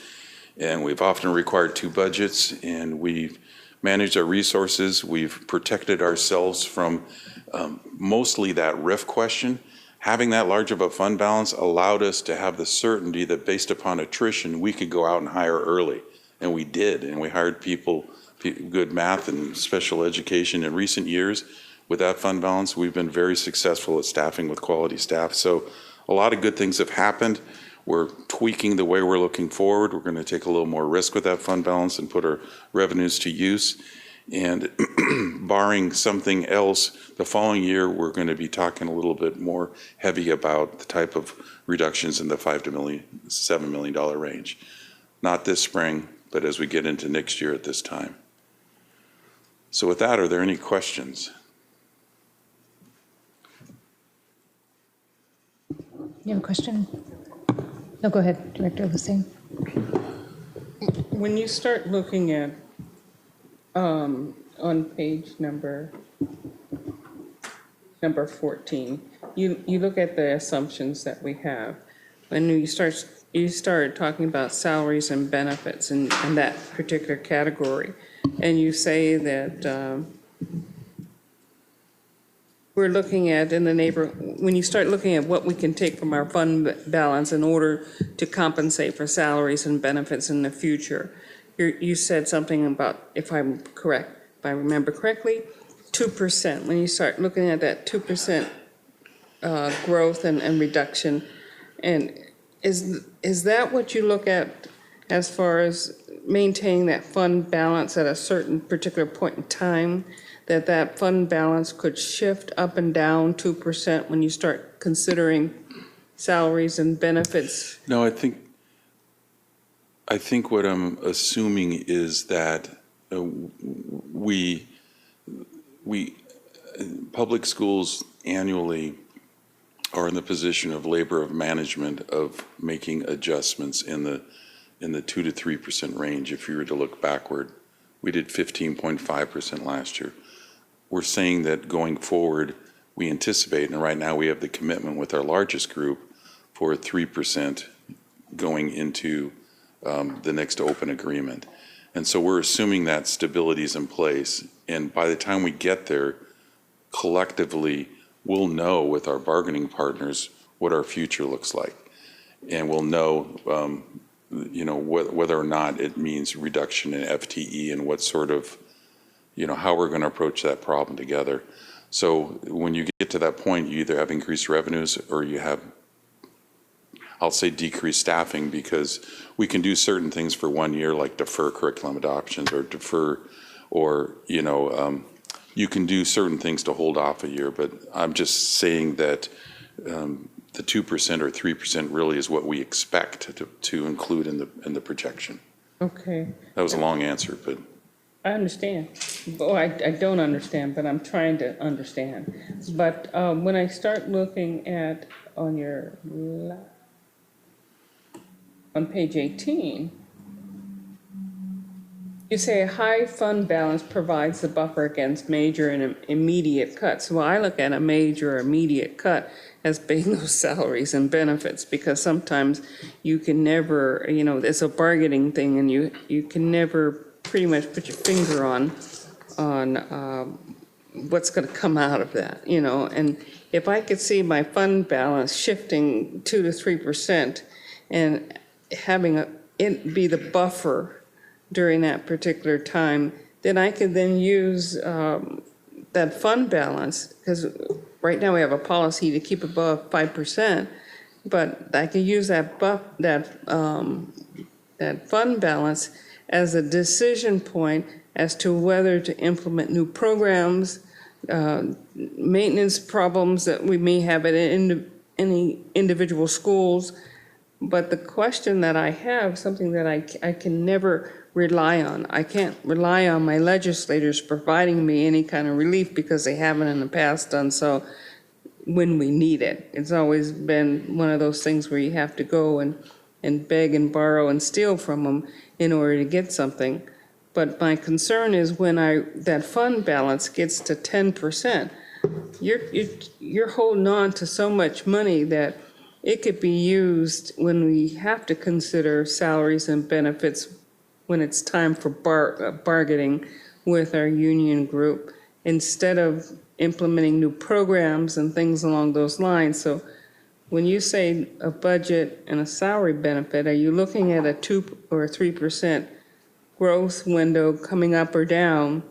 and we've often required 2 budgets, and we've managed our resources. We've protected ourselves from mostly that RIF question. Having that large of a fund balance allowed us to have the certainty that based upon attrition, we could go out and hire early. And we did, and we hired people, good math and special education in recent years. With that fund balance, we've been very successful at staffing with quality staff. So a lot of good things have happened. We're tweaking the way we're looking forward. We're going to take a little more risk with that fund balance and put our revenues to use. And barring something else, the following year, we're going to be talking a little bit more heavy about the type of reductions in the $5 to $7 million range. Not this spring, but as we get into next year at this time. So with that, are there any questions? You have a question? No, go ahead, Director Hussein. When you start looking at, on page number 14, you look at the assumptions that we have. When you start talking about salaries and benefits in that particular category, and you say that we're looking at when you start looking at what we can take from our fund balance in order to compensate for salaries and benefits in the future, you said something about, if I'm correct, if I remember correctly, 2%. When you start looking at that 2% growth and reduction, and is that what you look at as far as maintaining that fund balance at a certain particular point in time, that fund balance could shift up and down 2% when you start considering salaries and benefits? No, I think what I'm assuming is that public schools annually are in the position of labor of management of making adjustments in the 2 to 3% range. If you were to look backward, we did 15.5% last year. We're saying that going forward, we anticipate, and right now we have the commitment with our largest group for 3% going into the next open agreement. And so we're assuming that stability is in place. And by the time we get there, collectively, we'll know with our bargaining partners what our future looks like. And we'll know, whether or not it means reduction in FTE and what sort of, how we're going to approach that problem together. So when you get to that point, you either have increased revenues or you have, I'll say, decreased staffing, because we can do certain things for 1 year, like defer curriculum adoptions or defer, or, you can do certain things to hold off a year. But I'm just saying that the 2% or 3% really is what we expect to include in the projection. Okay. That was a long answer, but. I understand. Oh, I don't understand, but I'm trying to understand. But when I start looking at on page 18, you say a high fund balance provides the buffer against major and immediate cuts. Well, I look at a major or immediate cut as being those salaries and benefits, because sometimes you can never, it's a bargaining thing, and you can never pretty much put your finger on what's going to come out of that, and if I could see my fund balance shifting 2 to 3% and having it be the buffer during that particular time, then I could then use that fund balance, because right now we have a policy to keep above 5%, but I could use that fund balance as a decision point as to whether to implement new programs, maintenance problems that we may have at any individual schools. But the question that I have, something that I can never rely on. I can't rely on my legislators providing me any kind of relief, because they haven't in the past done so when we need it. It's always been one of those things where you have to go and beg and borrow and steal from them in order to get something. But my concern is when that fund balance gets to 10%, you're holding on to so much money that it could be used when we have to consider salaries and benefits when it's time for bargaining with our union group, instead of implementing new programs and things along those lines. So when you say a budget and a salary benefit, are you looking at a 2 or 3% growth window coming up or down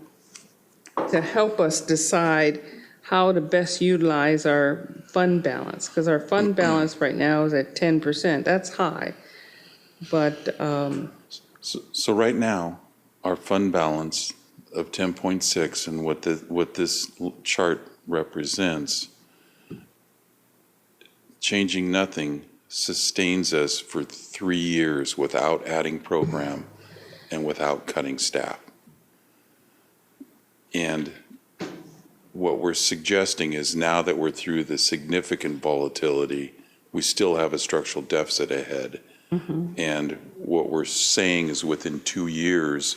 to help us decide how to best utilize our fund balance? Because our fund balance right now is at 10%. That's high. But So right now, our fund balance of 10.6, and what this chart represents, changing nothing sustains us for 3 years without adding program and without cutting staff. And what we're suggesting is, now that we're through the significant volatility, we still have a structural deficit ahead. And what we're saying is, within 2 years,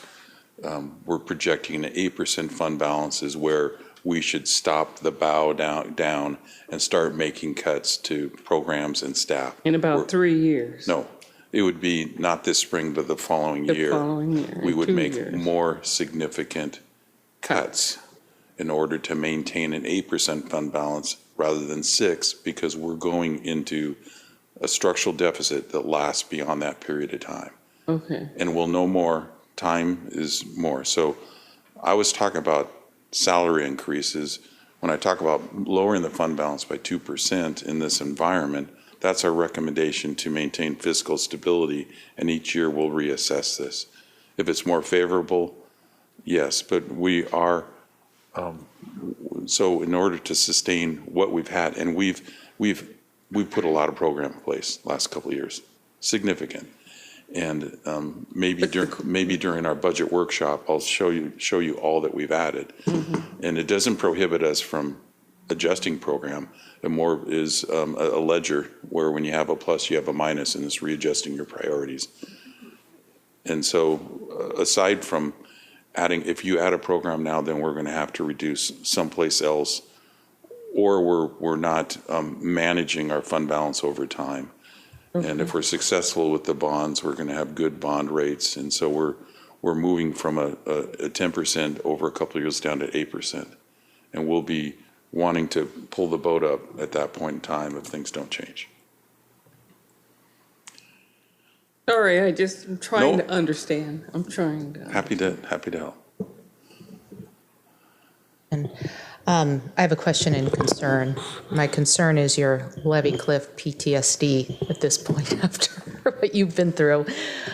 we're projecting an 8% fund balance is where we should stop the bow down and start making cuts to programs and staff. in about 3 years. No, it would be not this spring, but the following The year. following year, We would 2 make years. more significant cuts in order to maintain an 8% fund balance rather than 6, because we're going into a structural deficit that lasts beyond that period of time. Okay. And we'll know more. Time is more. So I was talking about salary increases. When I talk about lowering the fund balance by 2% in this environment, that's our recommendation to maintain fiscal stability, and each year we'll reassess this. If it's more favorable, yes, but we are, so in order to sustain what we've had, and we've put a lot of program in place last couple of years, significant. And maybe during our budget workshop, I'll show you all that we've added. And it doesn't prohibit us from adjusting program. It more is a ledger where when you have a plus, you have a minus, and it's readjusting your priorities. And so aside from adding, if you add a program now, then we're going to have to reduce someplace else, or we're not managing our fund balance over time. And if we're successful with the bonds, we're going to have good bond rates. And so we're moving from a 10% over a couple of years down to 8%. And we'll be wanting to pull the boat up at that point in time if things don't change. Sorry, I'm trying to understand. I'm trying to. Happy to help. And I have a question and concern. My concern is your levy cliff PTSD at this point after what you've been through.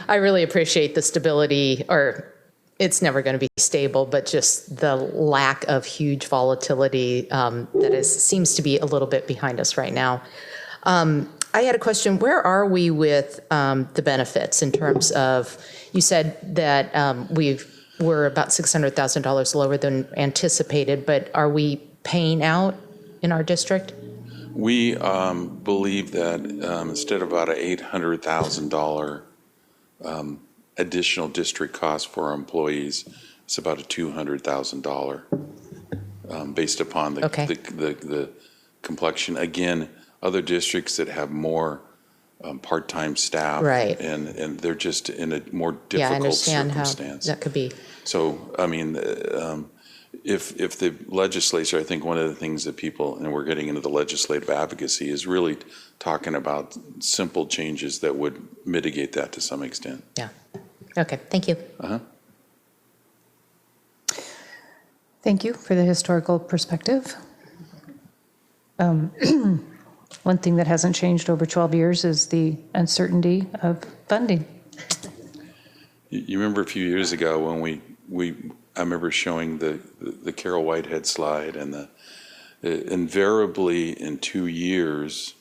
I really appreciate the stability, or it's never going to be stable, but just the lack of huge volatility seems to be a little bit behind us right now. I had a question. Where are we with the benefits in terms of, you said that we're about $600,000 lower than anticipated, but are we paying out in our district? We believe that instead of about a $800,000 additional district cost for our employees, it's about a $200,000 based upon the complexion. Again, other districts that have more part-time staff, right, and they're just in a more difficult I understand circumstance. how that could be. So, I mean, if the legislature, I think one of the things that people, and we're getting into the legislative advocacy, is really talking about simple changes that would mitigate that to some extent. Yeah. Okay. Thank you. Thank you for the historical perspective. One thing that hasn't changed over 12 years is the uncertainty of funding. You remember a few years ago when I remember showing the Carol Whitehead slide, and invariably in 2 years,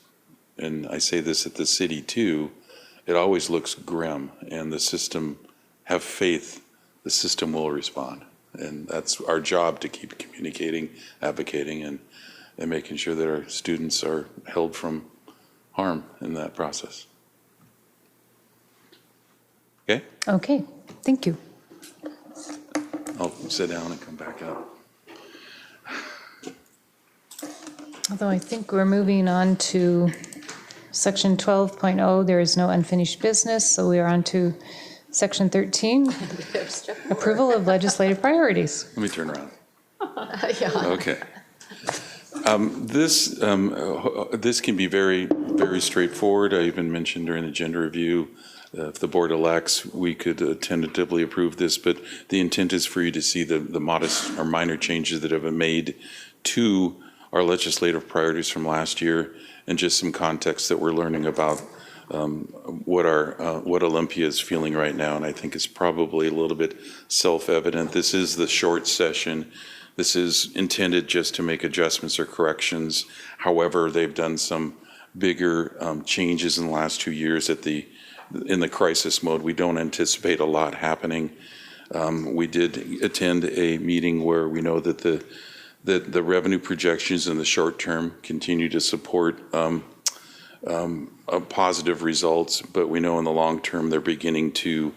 and I say this at the city too, it always looks grim, and the system, have faith, the system will respond. And that's our job, to keep communicating, advocating, and making sure that our students are held from harm in that process. Okay? Okay, thank you. I'll sit down and come back up. Although I think we're moving on to section 12.0, there is no unfinished business, so we are on to section 13, approval of legislative priorities. Let me turn around. Yeah. Okay. This can be very, very straightforward. I even mentioned during the agenda review, if the board elects, we could tentatively approve this, but the intent is for you to see the modest or minor changes that have been made to our legislative priorities from last year, and just some context that we're learning about what Olympia is feeling right now. And I think it's probably a little bit self-evident. This is the short session. This is intended just to make adjustments or corrections. However, they've done some bigger changes in the last 2 years in the crisis mode. We don't anticipate a lot happening. We did attend a meeting where we know that the revenue projections in the short term continue to support positive results, but we know in the long term they're beginning to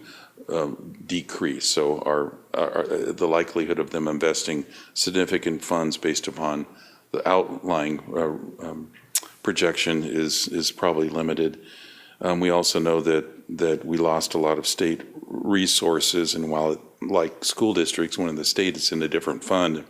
decrease. So the likelihood of them investing significant funds based upon the outlying projection is probably limited. We also know that we lost a lot of state resources, and while like school districts, when the state is in a different fund,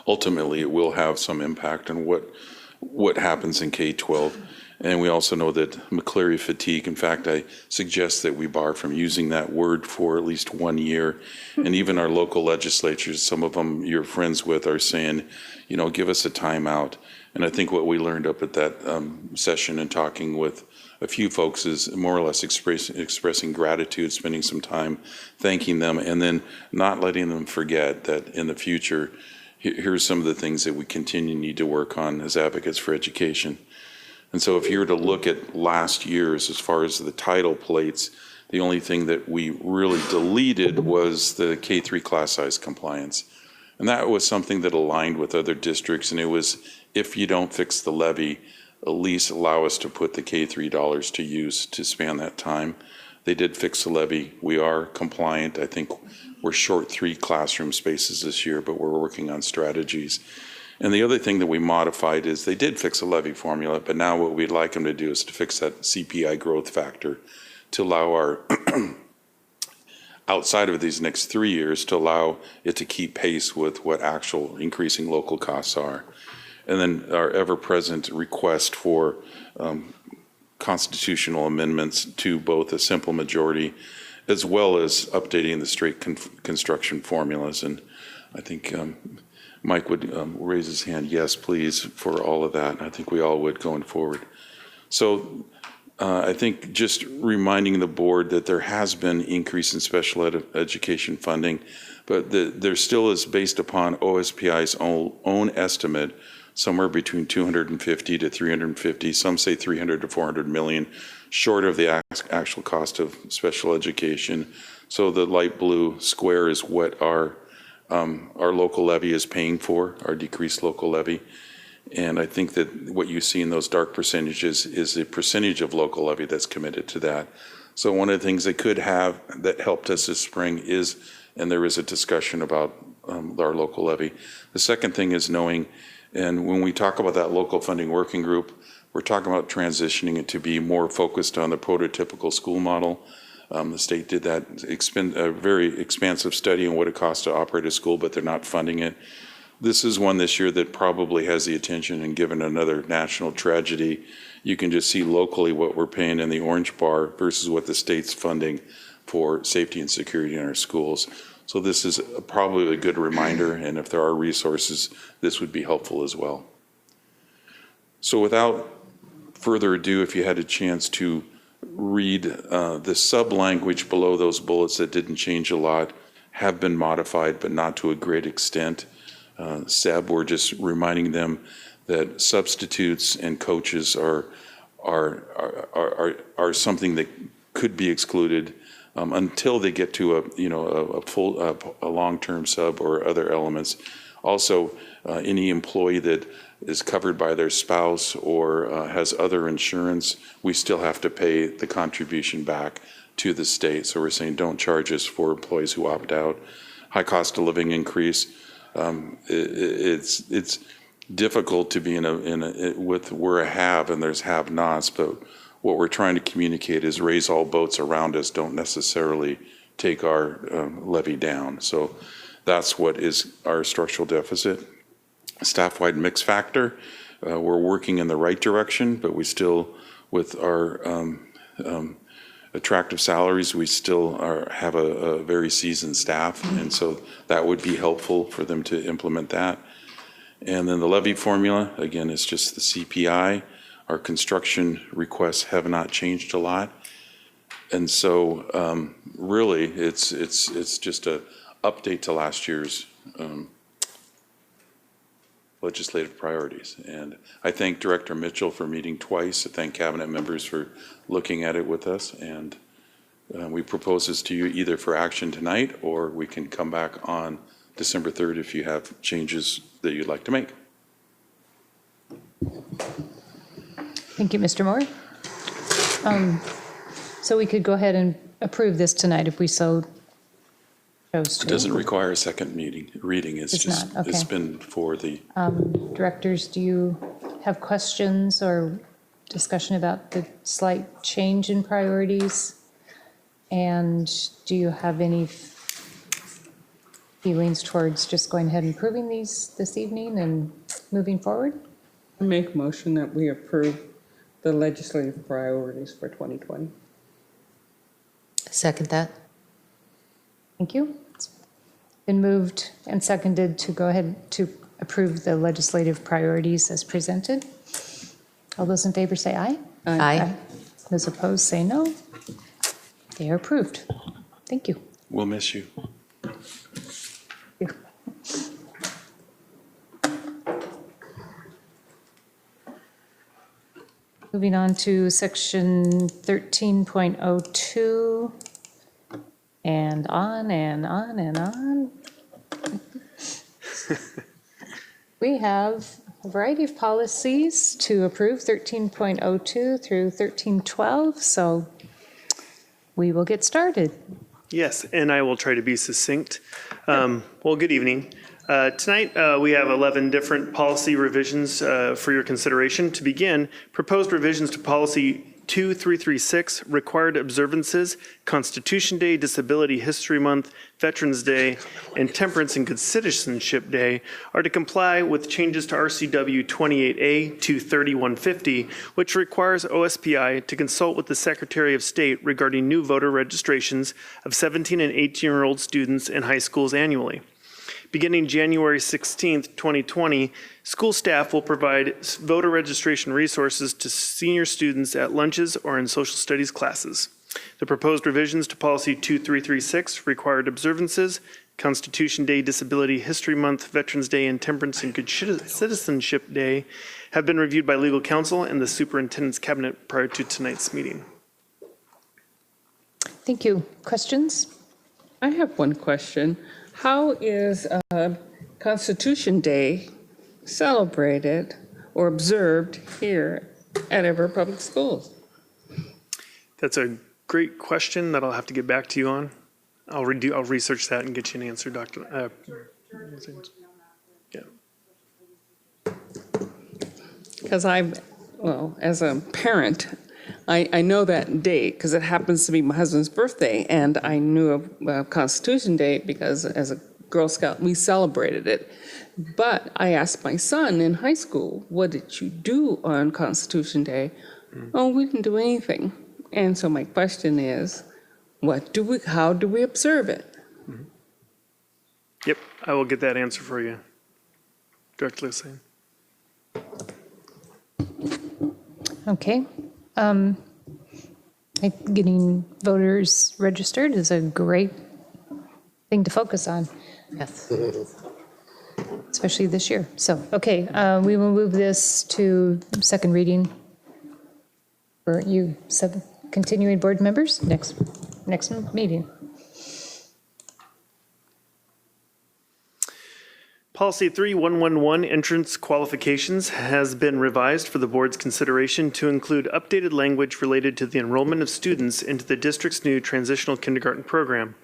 ultimately it will have some impact on what happens in K-12. And we also know that McCleary fatigue, in fact, I suggest that we bar from using that word for at least 1 year. And even our local legislatures, some of them you're friends with, are saying, give us a timeout. And I think what we learned up at that session and talking with a few folks is more or less expressing gratitude, spending some time thanking them, and then not letting them forget that in the future, here's some of the things that we continue to need to work on as advocates for education. And so if you were to look at last year's, as far as the title plates, the only thing that we really deleted was the K-3 class size compliance. And that was something that aligned with other districts, and it was, if you don't fix the levy, at least allow us to put the K-3 dollars to use to span that time. They did fix the levy. We are compliant. I think we're short 3 classroom spaces this year, but we're working on strategies. And the other thing that we modified is they did fix a levy formula, but now what we'd like them to do is to fix that CPI growth factor to allow our, outside of these next 3 years, to allow it to keep pace with what actual increasing local costs are. And then our ever-present request for constitutional amendments to both a simple majority as well as updating the straight construction formulas. And I think Mike would raise his hand, yes, please, for all of that. I think we all would going forward. So I think just reminding the board that there has been increase in special education funding, but there still is, based upon OSPI's own estimate, somewhere between 250 to 350, some say 300 to 400 million, short of the actual cost of special education. So the light blue square is what our local levy is paying for, our decreased local levy. And I think that what you see in those dark percentages is the percentage of local levy that's committed to that. So one of the things they could have that helped us this spring is, and there is a discussion about our local levy. The second thing is knowing, and when we talk about that local funding working group, we're talking about transitioning it to be more focused on the prototypical school model. The state did that, a very expansive study on what it costs to operate a school, but they're not funding it. This is one this year that probably has the attention, and given another national tragedy, you can just see locally what we're paying in the orange bar versus what the state's funding for safety and security in our schools. So this is probably a good reminder, and if there are resources, this would be helpful as well. So without further ado, if you had a chance to read the sub-language below those bullets that didn't change a lot, have been modified, but not to a great extent. Seb, we're just reminding them that substitutes and coaches are something that could be excluded until they get to a long-term sub or other elements. Also, any employee that is covered by their spouse or has other insurance, we still have to pay the contribution back to the state. So we're saying don't charge us for employees who opt out. High cost of living increase. It's difficult to be with we're a have and there's have-nots, but what we're trying to communicate is raise all boats around us, don't necessarily take our levy down. So that's what is our structural deficit. Staff-wide mix factor, we're working in the right direction, but we still, with our attractive salaries, we still have a very seasoned staff, and so that would be helpful for them to implement that. And then the levy formula, again, is just the CPI. Our construction requests have not changed a lot, and so really, it's just a update to last year's legislative priorities. And I thank Director Mitchell for meeting twice. I thank cabinet members for looking at it with us. And we propose this to you either for action tonight, or we can come back on December 3rd if you have changes that you'd like to make. Thank you, Mr. Moore. So we could go ahead and approve this tonight if we so chose to. It doesn't require a second reading. It's just, not, okay. It's been for the. Directors, do you have questions or discussion about the slight change in priorities? And do you have any feelings towards just going ahead and approving these this evening and moving forward? I make a motion that we approve the legislative priorities for 2020. Second that. Thank you. It's been moved and seconded to go ahead to approve the legislative priorities as presented. All those in favor say aye. Aye. Those opposed say no. They are approved. Thank you. We'll miss you. Moving on to section 13.02 and on and on and on. We have a variety of policies to approve, 13.02 through 13.12, so we will get started. Yes, and I will try to be succinct. Well, good evening. Tonight, we have 11 different policy revisions for your consideration. To begin, proposed revisions to policy 2336, required observances, Constitution Day, Disability History Month, Veterans Day, and Temperance and Good Citizenship Day are to comply with changes to RCW 28A to 3150, which requires OSPI to consult with the Secretary of State regarding new voter registrations of 17 and 18-year-old students in high schools annually. Beginning January 16th, 2020, school staff will provide voter registration resources to senior students at lunches or in social studies classes. The proposed revisions to Policy 2336, required observances, Constitution Day, Disability History Month, Veterans Day, and Temperance and Good Citizenship Day have been reviewed by legal counsel and the superintendent's cabinet prior to tonight's meeting. Thank you. Questions? I have one question. How is Constitution Day celebrated or observed here at Everett Public Schools? That's a great question that I'll have to get back to you on. I'll research that and get you an answer, Dr. Yeah. Because as a parent, I know that date because it happens to be my husband's birthday, and I knew of Constitution Day because as a Girl Scout, we celebrated it. But I asked my son in high school, what did you do on Constitution Day? Oh, we didn't do anything. And so my question is, how do we observe it? Yep, I will get that answer for you, Director Lasane. Okay. Getting voters registered is a great thing to focus on. Yes. Especially this year. So, okay, we will move this to second reading for you continuing board members next meeting. Policy 3111, entrance qualifications, has been revised for the board's consideration to include updated language related to the enrollment of students into the district's new transitional kindergarten program.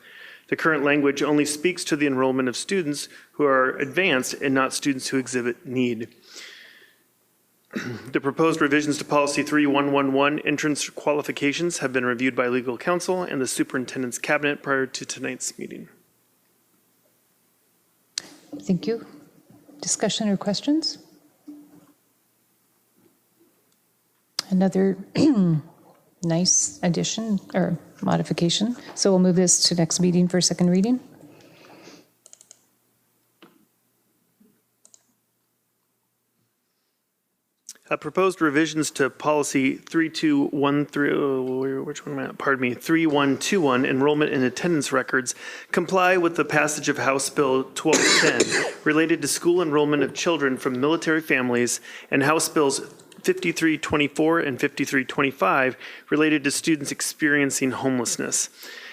The current language only speaks to the enrollment of students who are advanced and not students who exhibit need. The proposed revisions to Policy 3111, entrance qualifications, have been reviewed by legal counsel and the superintendent's cabinet prior to tonight's meeting. Thank you. Discussion or questions? Another nice addition or modification. So we'll move this to next meeting for second reading. Proposed revisions to Policy 3121, enrollment and attendance records, comply with the passage of House Bill 1210 related to school enrollment of children from military families and House Bills 5324 and 5325 related to students experiencing homelessness.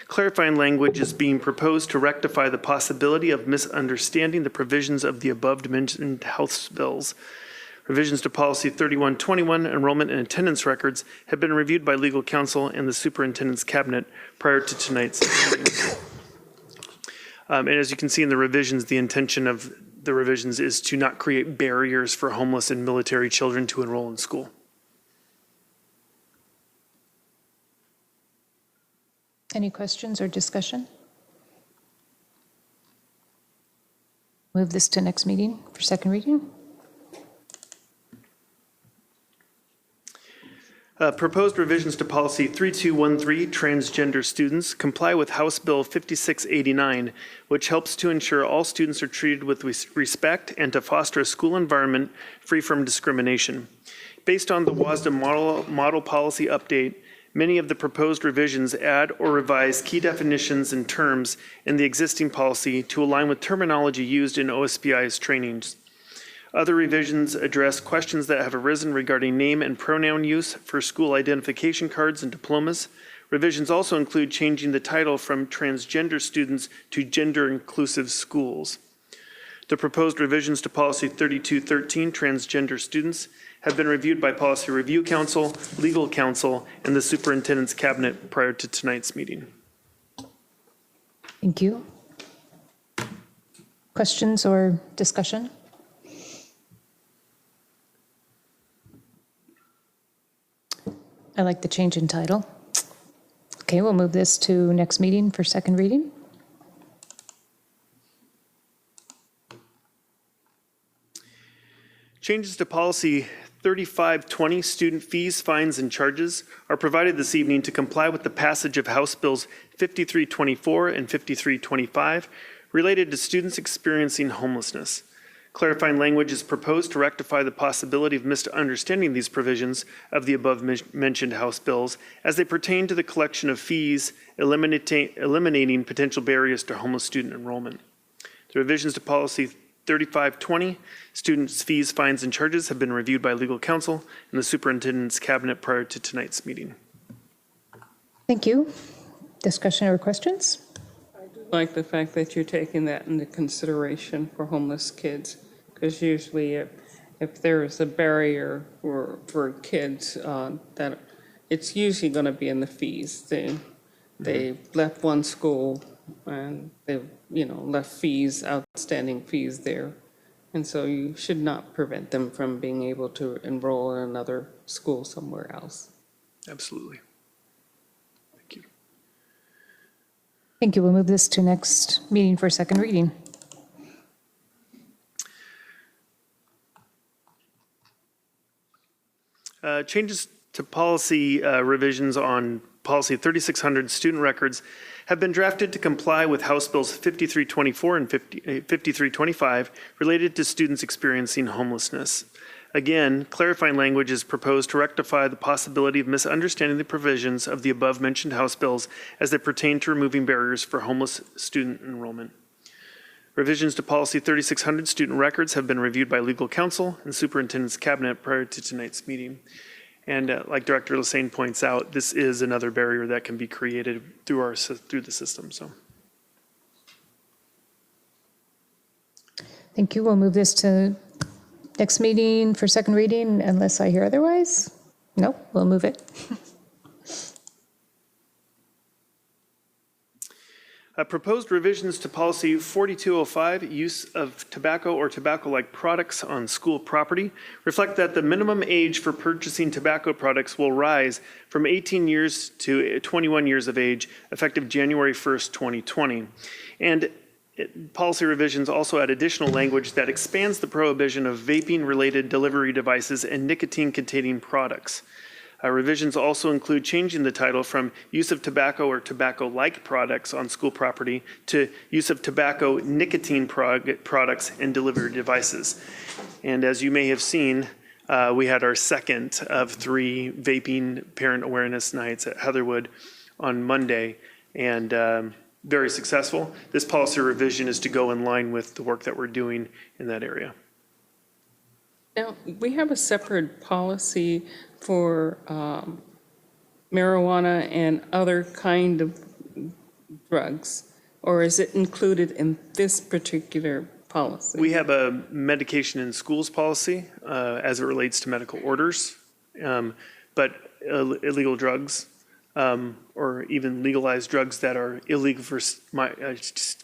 Clarifying language is being proposed to rectify the possibility of misunderstanding the provisions of the above-mentioned House bills. Revisions to Policy 3121, enrollment and attendance records, have been reviewed by legal counsel and the superintendent's cabinet prior to tonight's meeting. And as you can see in the revisions, the intention of the revisions is to not create barriers for homeless and military children to enroll in school. Any questions or discussion? Move this to next meeting for second reading. Proposed revisions to Policy 3213, transgender students, comply with House Bill 5689, which helps to ensure all students are treated with respect and to foster a school environment free from discrimination. Based on the WASDA model policy update, many of the proposed revisions add or revise key definitions and terms in the existing policy to align with terminology used in OSBI's trainings. Other revisions address questions that have arisen regarding name and pronoun use for school identification cards and diplomas. Revisions also include changing the title from transgender students to gender-inclusive schools. The proposed revisions to Policy 3213, transgender students, have been reviewed by Policy Review Council, Legal Counsel, and the Superintendent's Cabinet prior to tonight's meeting. Thank you. Questions or discussion? I like the change in title. Okay, we'll move this to next meeting for second reading. Changes to Policy 3520, student fees, fines, and charges, are provided this evening to comply with the passage of House Bills 5324 and 5325 related to students experiencing homelessness. Clarifying language is proposed to rectify the possibility of misunderstanding these provisions of the above-mentioned House bills as they pertain to the collection of fees, eliminating potential barriers to homeless student enrollment. The revisions to Policy 3520, students' fees, fines, and charges, have been reviewed by legal counsel and the superintendent's cabinet prior to tonight's meeting. Thank you. Discussion or questions? Like the fact that you're taking that into consideration for homeless kids, because usually if there's a barrier for kids, that it's usually going to be in the fees. They left one school and they left fees, outstanding fees there, and so you should not prevent them from being able to enroll in another school somewhere else. Absolutely. Thank you. We'll move this to next meeting for second reading. Changes to policy revisions on Policy 3600 student records have been drafted to comply with House Bills 5324 and 5325 related to students experiencing homelessness. Again, clarifying language is proposed to rectify the possibility of misunderstanding the provisions of the above-mentioned House bills as they pertain to removing barriers for homeless student enrollment. Revisions to Policy 3600 student records have been reviewed by legal counsel and superintendent's cabinet prior to tonight's meeting. And like Director Lassane points out, this is another barrier that can be created through the system. So, Thank you. We'll move this to next meeting for second reading unless I hear otherwise. Nope, we'll move it. Proposed revisions to Policy 4205, use of tobacco or tobacco-like products on school property, reflect that the minimum age for purchasing tobacco products will rise from 18 years to 21 years of age, effective January 1st, 2020. And policy revisions also add additional language that expands the prohibition of vaping-related delivery devices and nicotine-containing products. Revisions also include changing the title from use of tobacco or tobacco-like products on school property to use of tobacco nicotine products and delivery devices. And as you may have seen, we had our second of 3 vaping parent awareness nights at Heatherwood on Monday, and very successful. This policy revision is to go in line with the work that we're doing in that area. Now, we have a separate policy for marijuana and other kind of drugs, or is it included in this particular policy? We have a medication in schools policy as it relates to medical orders, but illegal drugs or even legalized drugs that are illegal for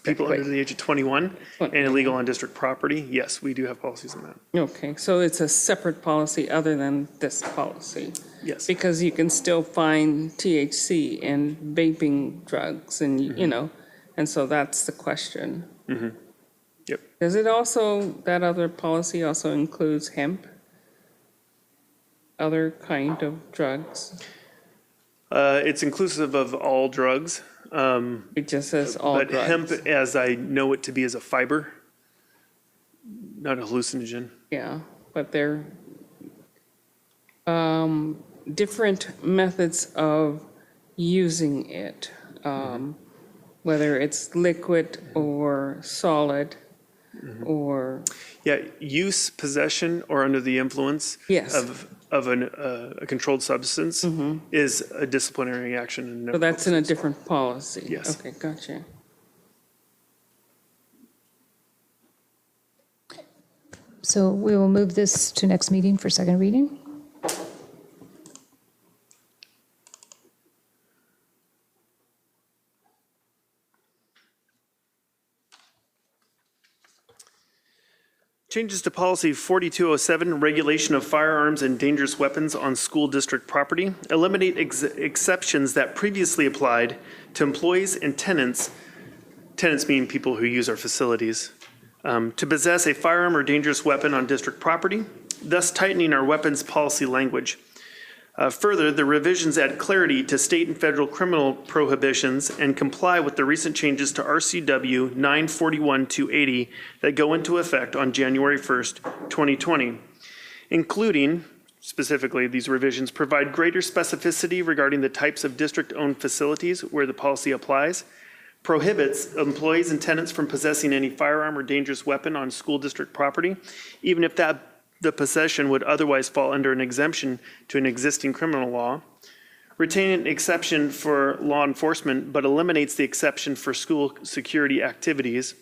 people under the age of 21 and illegal on district property, yes, we do have policies on that. Okay, so it's a separate policy other than this policy? Yes. Because you can still find THC in vaping drugs and, and so that's the question. Mm-hmm. Yep. Does it also, that other policy also includes hemp? Other kind of drugs? It's inclusive of all drugs. It just says all drugs. But hemp, as I know it to be, is a fiber, not a hallucinogen. Yeah, but they're different methods of using it, whether it's liquid or solid or... Yeah, use, possession, or under the influence of a controlled substance is a disciplinary action. So that's in a different policy? Yes. Okay, gotcha. So we will move this to next meeting for second reading. Changes to Policy 4207, Regulation of Firearms and Dangerous Weapons on School District Property, eliminate exceptions that previously applied to employees and tenants being people who use our facilities, to possess a firearm or dangerous weapon on district property, thus tightening our weapons policy language. Further, the revisions add clarity to state and federal criminal prohibitions and comply with the recent changes to RCW 941-280 that go into effect on January 1st, 2020, including, specifically, these revisions provide greater specificity regarding the types of district-owned facilities where the policy applies, prohibits employees and tenants from possessing any firearm or dangerous weapon on school district property, even if the possession would otherwise fall under an exemption to an existing criminal law, retain an exception for law enforcement but eliminates the exception for school security activities,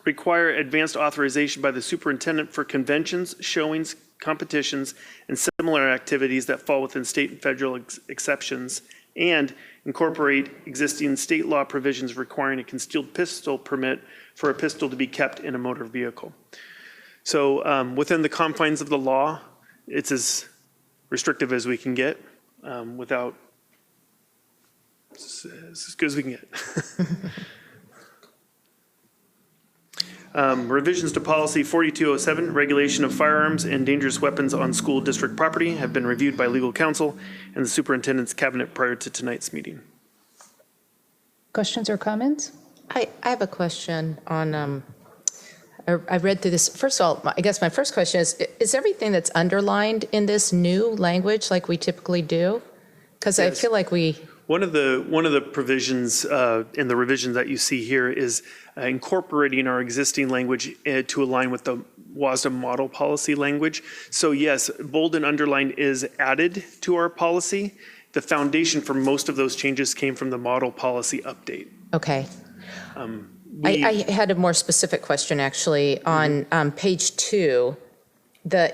require advanced authorization by the superintendent for conventions, showings, competitions, and similar activities that fall within state and federal exceptions, and incorporate existing state law provisions requiring a concealed pistol permit for a pistol to be kept in a motor vehicle. So within the confines of the law, it's as restrictive as we can get without, as good as we can get. Revisions to policy 4207, regulation of firearms and dangerous weapons on school district property, have been reviewed by legal counsel and the superintendent's cabinet prior to tonight's meeting. Questions or comments? I have a question on, I read through this. First of all, I guess my first question is everything that's underlined in this new language like we typically do? Because I feel like we... One of the provisions in the revision that you see here is incorporating our existing language to align with the WASDA model policy language. So yes, bold and underlined is added to our policy. The foundation for most of those changes came from the model policy update. Okay. I had a more specific question, actually. On page 2,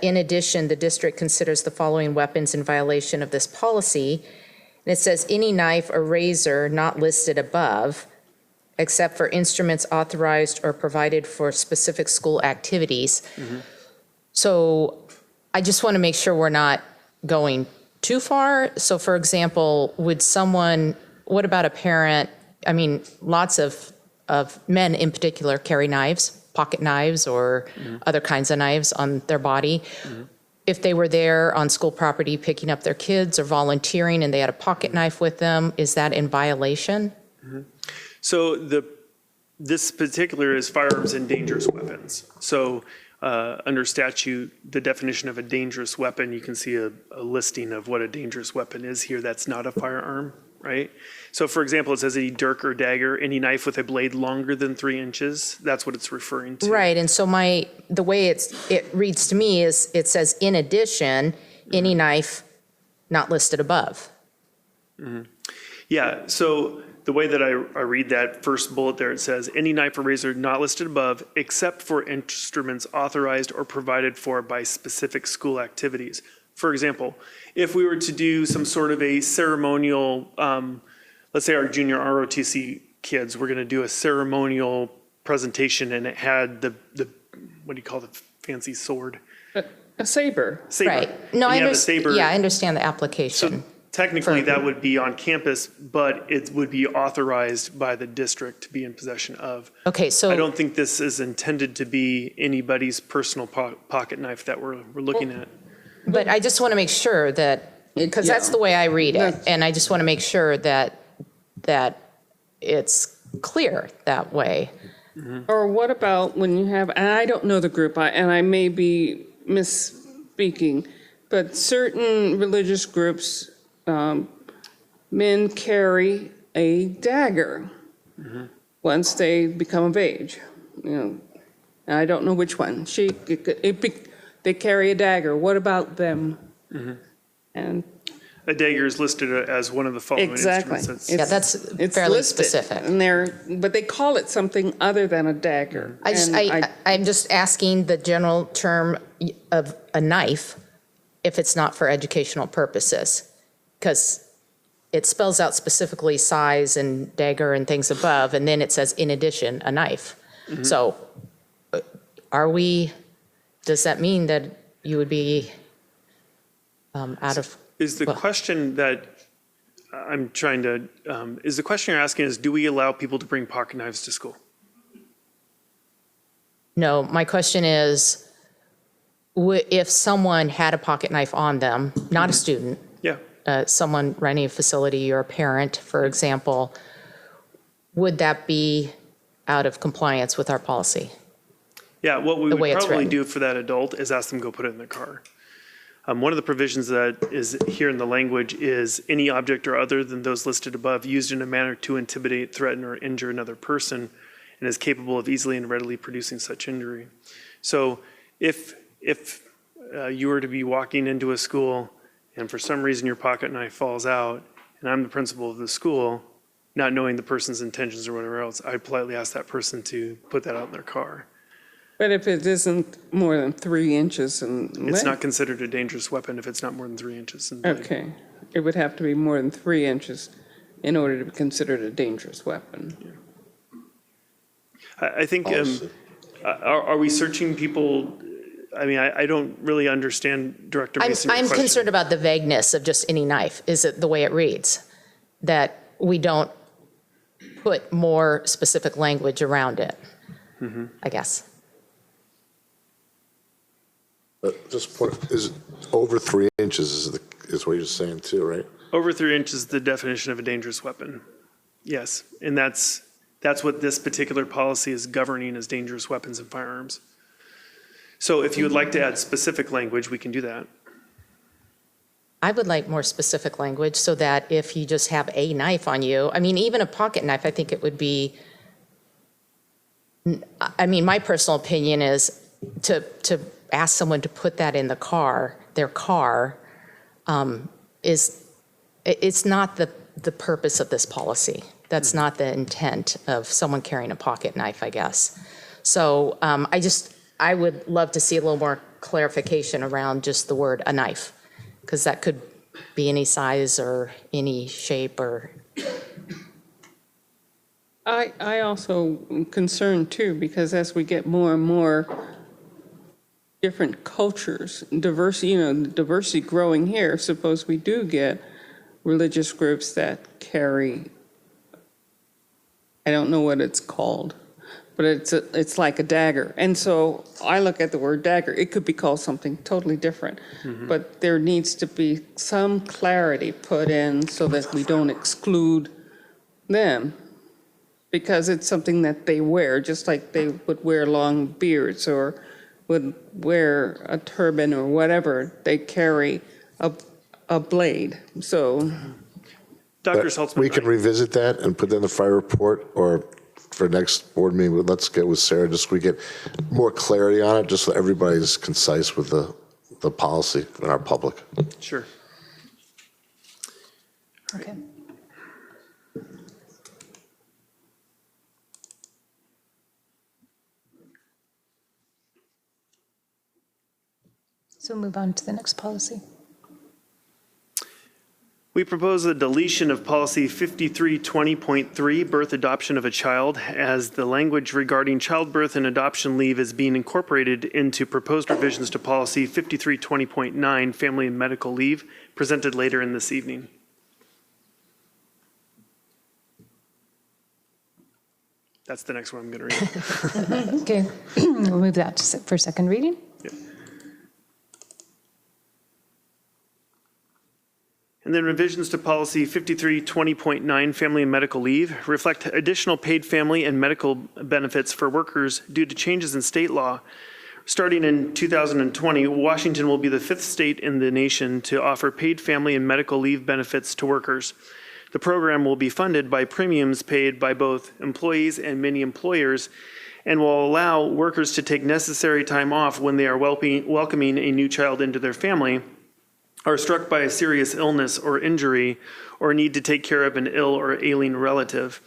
in addition, the district considers the following weapons in violation of this policy. And it says, any knife or razor not listed above, except for instruments authorized or provided for specific school activities. So I just want to make sure we're not going too far. So for example, what about a parent? I mean, lots of men in particular carry knives, pocket knives or other kinds of knives on their body. If they were there on school property picking up their kids or volunteering and they had a pocket knife with them, is that in violation? So this particular is firearms and dangerous weapons. So under statute, the definition of a dangerous weapon, you can see a listing of what a dangerous weapon is here. That's not a firearm, right? So for example, it says any dirk or dagger, any knife with a blade longer than 3 inches. That's what it's referring to. Right, and so the way it reads to me is it says, in addition, any knife not listed above. Yeah, so the way that I read that first bullet there, it says, any knife or razor not listed above except for instruments authorized or provided for by specific school activities. For example, if we were to do some sort of a ceremonial, let's say our junior ROTC kids, we're going to do a ceremonial presentation and it had the what do you call the fancy sword? A saber. Right. No, I understand the application. So technically that would be on campus, but it would be authorized by the district to be in possession of. Okay, so I don't think this is intended to be anybody's personal pocket knife that we're looking at. But I just want to make sure that, because that's the way I read it, and I just want to make sure that it's clear that way. Or what about when you have, and I don't know the group, and I may be misspeaking, but certain religious groups, men carry a dagger once they become of age. You know, and I don't know which one. They carry a dagger. What about them? And a dagger is listed as one of the following instruments. That's fairly specific. And but they call it something other than a dagger. I'm just asking the general term of a knife if it's not for educational purposes, because it spells out specifically size and dagger and things above, and then it says, in addition, a knife. So does that mean that you would be out of... Is the question that I'm trying to, is the question you're asking is, do we allow people to bring pocket knives to school? No, my question is, if someone had a pocket knife on them, not a student, yeah, someone renting a facility or a parent, for example, would that be out of compliance with our policy? Yeah, what we The would way it's probably written. do for that adult is ask them to go put it in their car. One of the provisions that is here in the language is any object or other than those listed above used in a manner to intimidate, threaten, or injure another person and is capable of easily and readily producing such injury. So if you were to be walking into a school and for some reason your pocket knife falls out and I'm the principal of the school, not knowing the person's intentions or whatever else, I'd politely ask that person to put that out in their car. But if it isn't more than 3 inches in It's length, not considered a dangerous weapon if it's not more than 3 inches in blade. okay, it would have to be more than 3 inches in order to be considered a dangerous weapon. I think, are we searching people? I mean, I don't really understand Director Mason. I'm concerned about the vagueness of just any knife. Is it the way it reads? That we don't put more specific language around it, I guess. Just point, is over 3 inches is what you're saying too, right? Over 3 inches is the definition of a dangerous weapon. Yes, and that's what this particular policy is governing as dangerous weapons and firearms. So if you would like to add specific language, we can do that. I would like more specific language so that if you just have a knife on you, I mean, even a pocket knife, I think it would be, I mean, my personal opinion is to ask someone to put that in their car, it's not the purpose of this policy. That's not the intent of someone carrying a pocket knife, I guess. So I would love to see a little more clarification around just the word a knife, because that could be any size or any shape or. I also am concerned too, because as we get more and more different cultures, diversity growing here, suppose we do get religious groups that carry, I don't know what it's called, but it's like a dagger. And so I look at the word dagger, it could be called something totally different. But there needs to be some clarity put in so that we don't exclude them, because it's something that they wear, just like they would wear long beards or would wear a turban or whatever. They carry a blade. So Dr. But Saltzman, we can revisit that and put that in the fire report, or for next board meeting, let's get with Sarah, just so we get more clarity on it, just so everybody's concise with the policy in our public. Sure. Okay. So move on to the next policy. We propose a deletion of policy 5320.3, birth adoption of a child, as the language regarding childbirth and adoption leave is being incorporated into proposed revisions to policy 5320.9, family and medical leave, presented later in this evening. That's the next one I'm going to read. Okay, we'll move that for second reading. And then revisions to policy 5320.9, family and medical leave, reflect additional paid family and medical benefits for workers due to changes in state law. Starting in 2020, Washington will be the 5th state in the nation to offer paid family and medical leave benefits to workers. The program will be funded by premiums paid by both employees and many employers, and will allow workers to take necessary time off when they are welcoming a new child into their family, are struck by a serious illness or injury, or need to take care of an ill or ailing relative.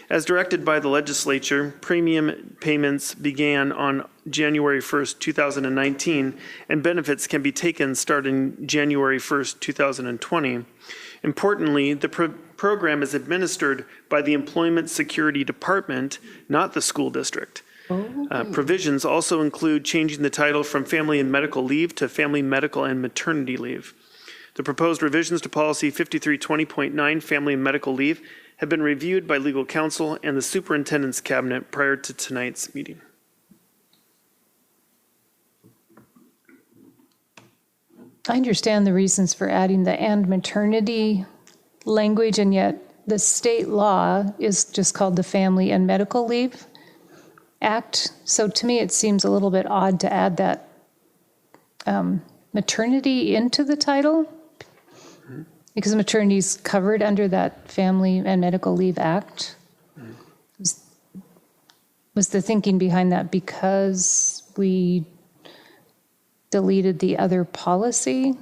As directed by the legislature, premium payments began on January 1st, 2019, and benefits can be taken starting January 1st, 2020. Importantly, the program is administered by the Employment Security Department, not the school district. Provisions also include changing the title from family and medical leave to family, medical, and maternity leave. The proposed revisions to policy 5320.9, family and medical leave, have been reviewed by legal counsel and the superintendent's cabinet prior to tonight's meeting. I understand the reasons for adding the "and maternity" language, and yet the state law is just called the Family and Medical Leave Act. So to me, it seems a little bit odd to add that maternity into the title, because maternity is covered under that Family and Medical Leave Act. Was the thinking behind that because we deleted the other policy?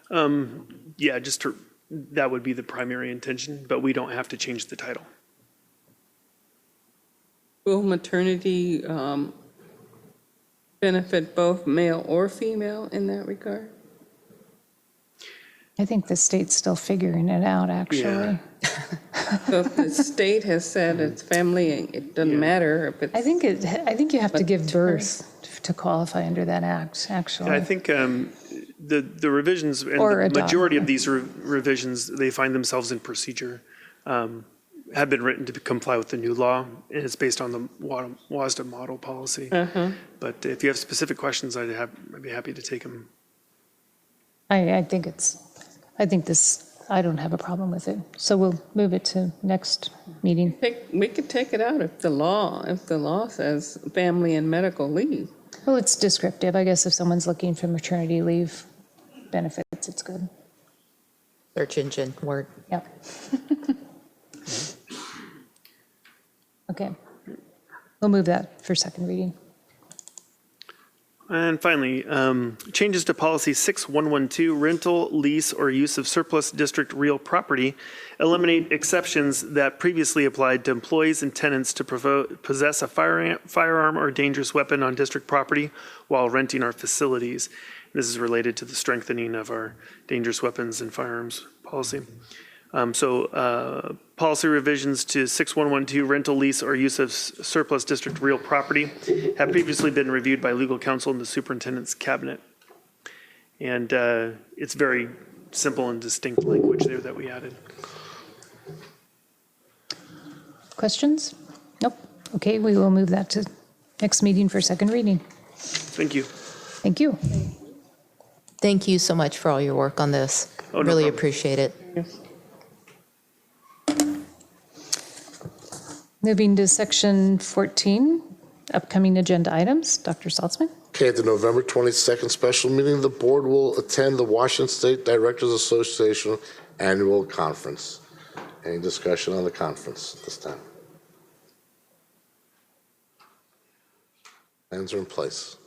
Yeah, that would be the primary intention, but we don't have to change the title. Will maternity benefit both male or female in that regard? I think the state's still figuring it out, actually. So if the state has said it's family, it doesn't matter if it's. I think you have to give birth to qualify under that act, actually. I think the revisions, and Or the adopt. majority of these revisions, they find themselves in procedure, have been written to comply with the new law, and it's based on the WASDA model policy. But if you have specific questions, I'd be happy to take them. I don't have a problem with it. So we'll move it to next meeting. We could take it out if the law says family and medical leave. Well, it's descriptive. I guess if someone's looking for maternity leave benefits, it's good. Search engine word. Yep. Okay. We'll move that for second reading. And finally, changes to policy 6112, rental, lease, or use of surplus district real property, eliminate exceptions that previously applied to employees and tenants to possess a firearm or dangerous weapon on district property while renting our facilities. This is related to the strengthening of our dangerous weapons and firearms policy. Policy revisions to 6112, rental, lease, or use of surplus district real property, have previously been reviewed by legal counsel and the superintendent's cabinet. And it's very simple and distinct language there that we added. Questions? Nope. Okay, we will move that to next meeting for second reading. Thank you. Thank you. Thank you so much for all your work on this. Oh, no Really problem. appreciate it. Moving to section 14, upcoming agenda items. Dr. Saltzman? Okay, at the November 22nd special meeting, the board will attend the Washington State Directors Association Annual Conference. Any discussion on the conference at this time? Plans are in place.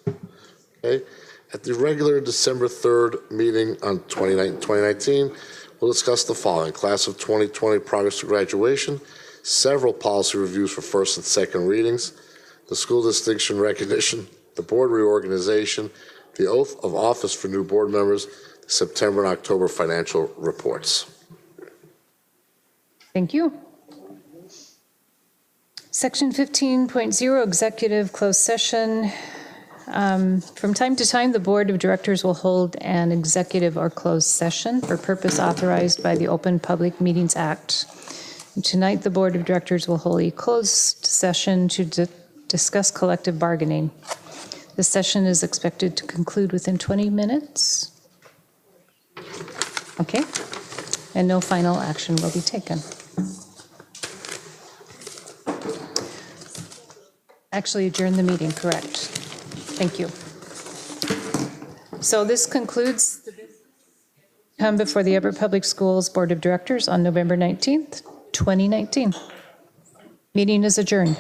Okay, at the regular December 3rd meeting on 2019, we'll discuss the following: class of 2020 progress to graduation, several policy reviews for first and second readings, the school distinction recognition, the board reorganization, the oath of office for new board members, September and October financial reports. Thank you. Section 15.0, executive closed session. From time to time, the Board of Directors will hold an executive or closed session for purpose authorized by the Open Public Meetings Act. And tonight, the Board of Directors will hold a closed session to discuss collective bargaining. The session is expected to conclude within 20 minutes. Okay, and no final action will be taken. Actually adjourn the meeting, correct. Thank you. So this concludes the business come before the Everett Public Schools Board of Directors on November 19th, 2019. Meeting is adjourned.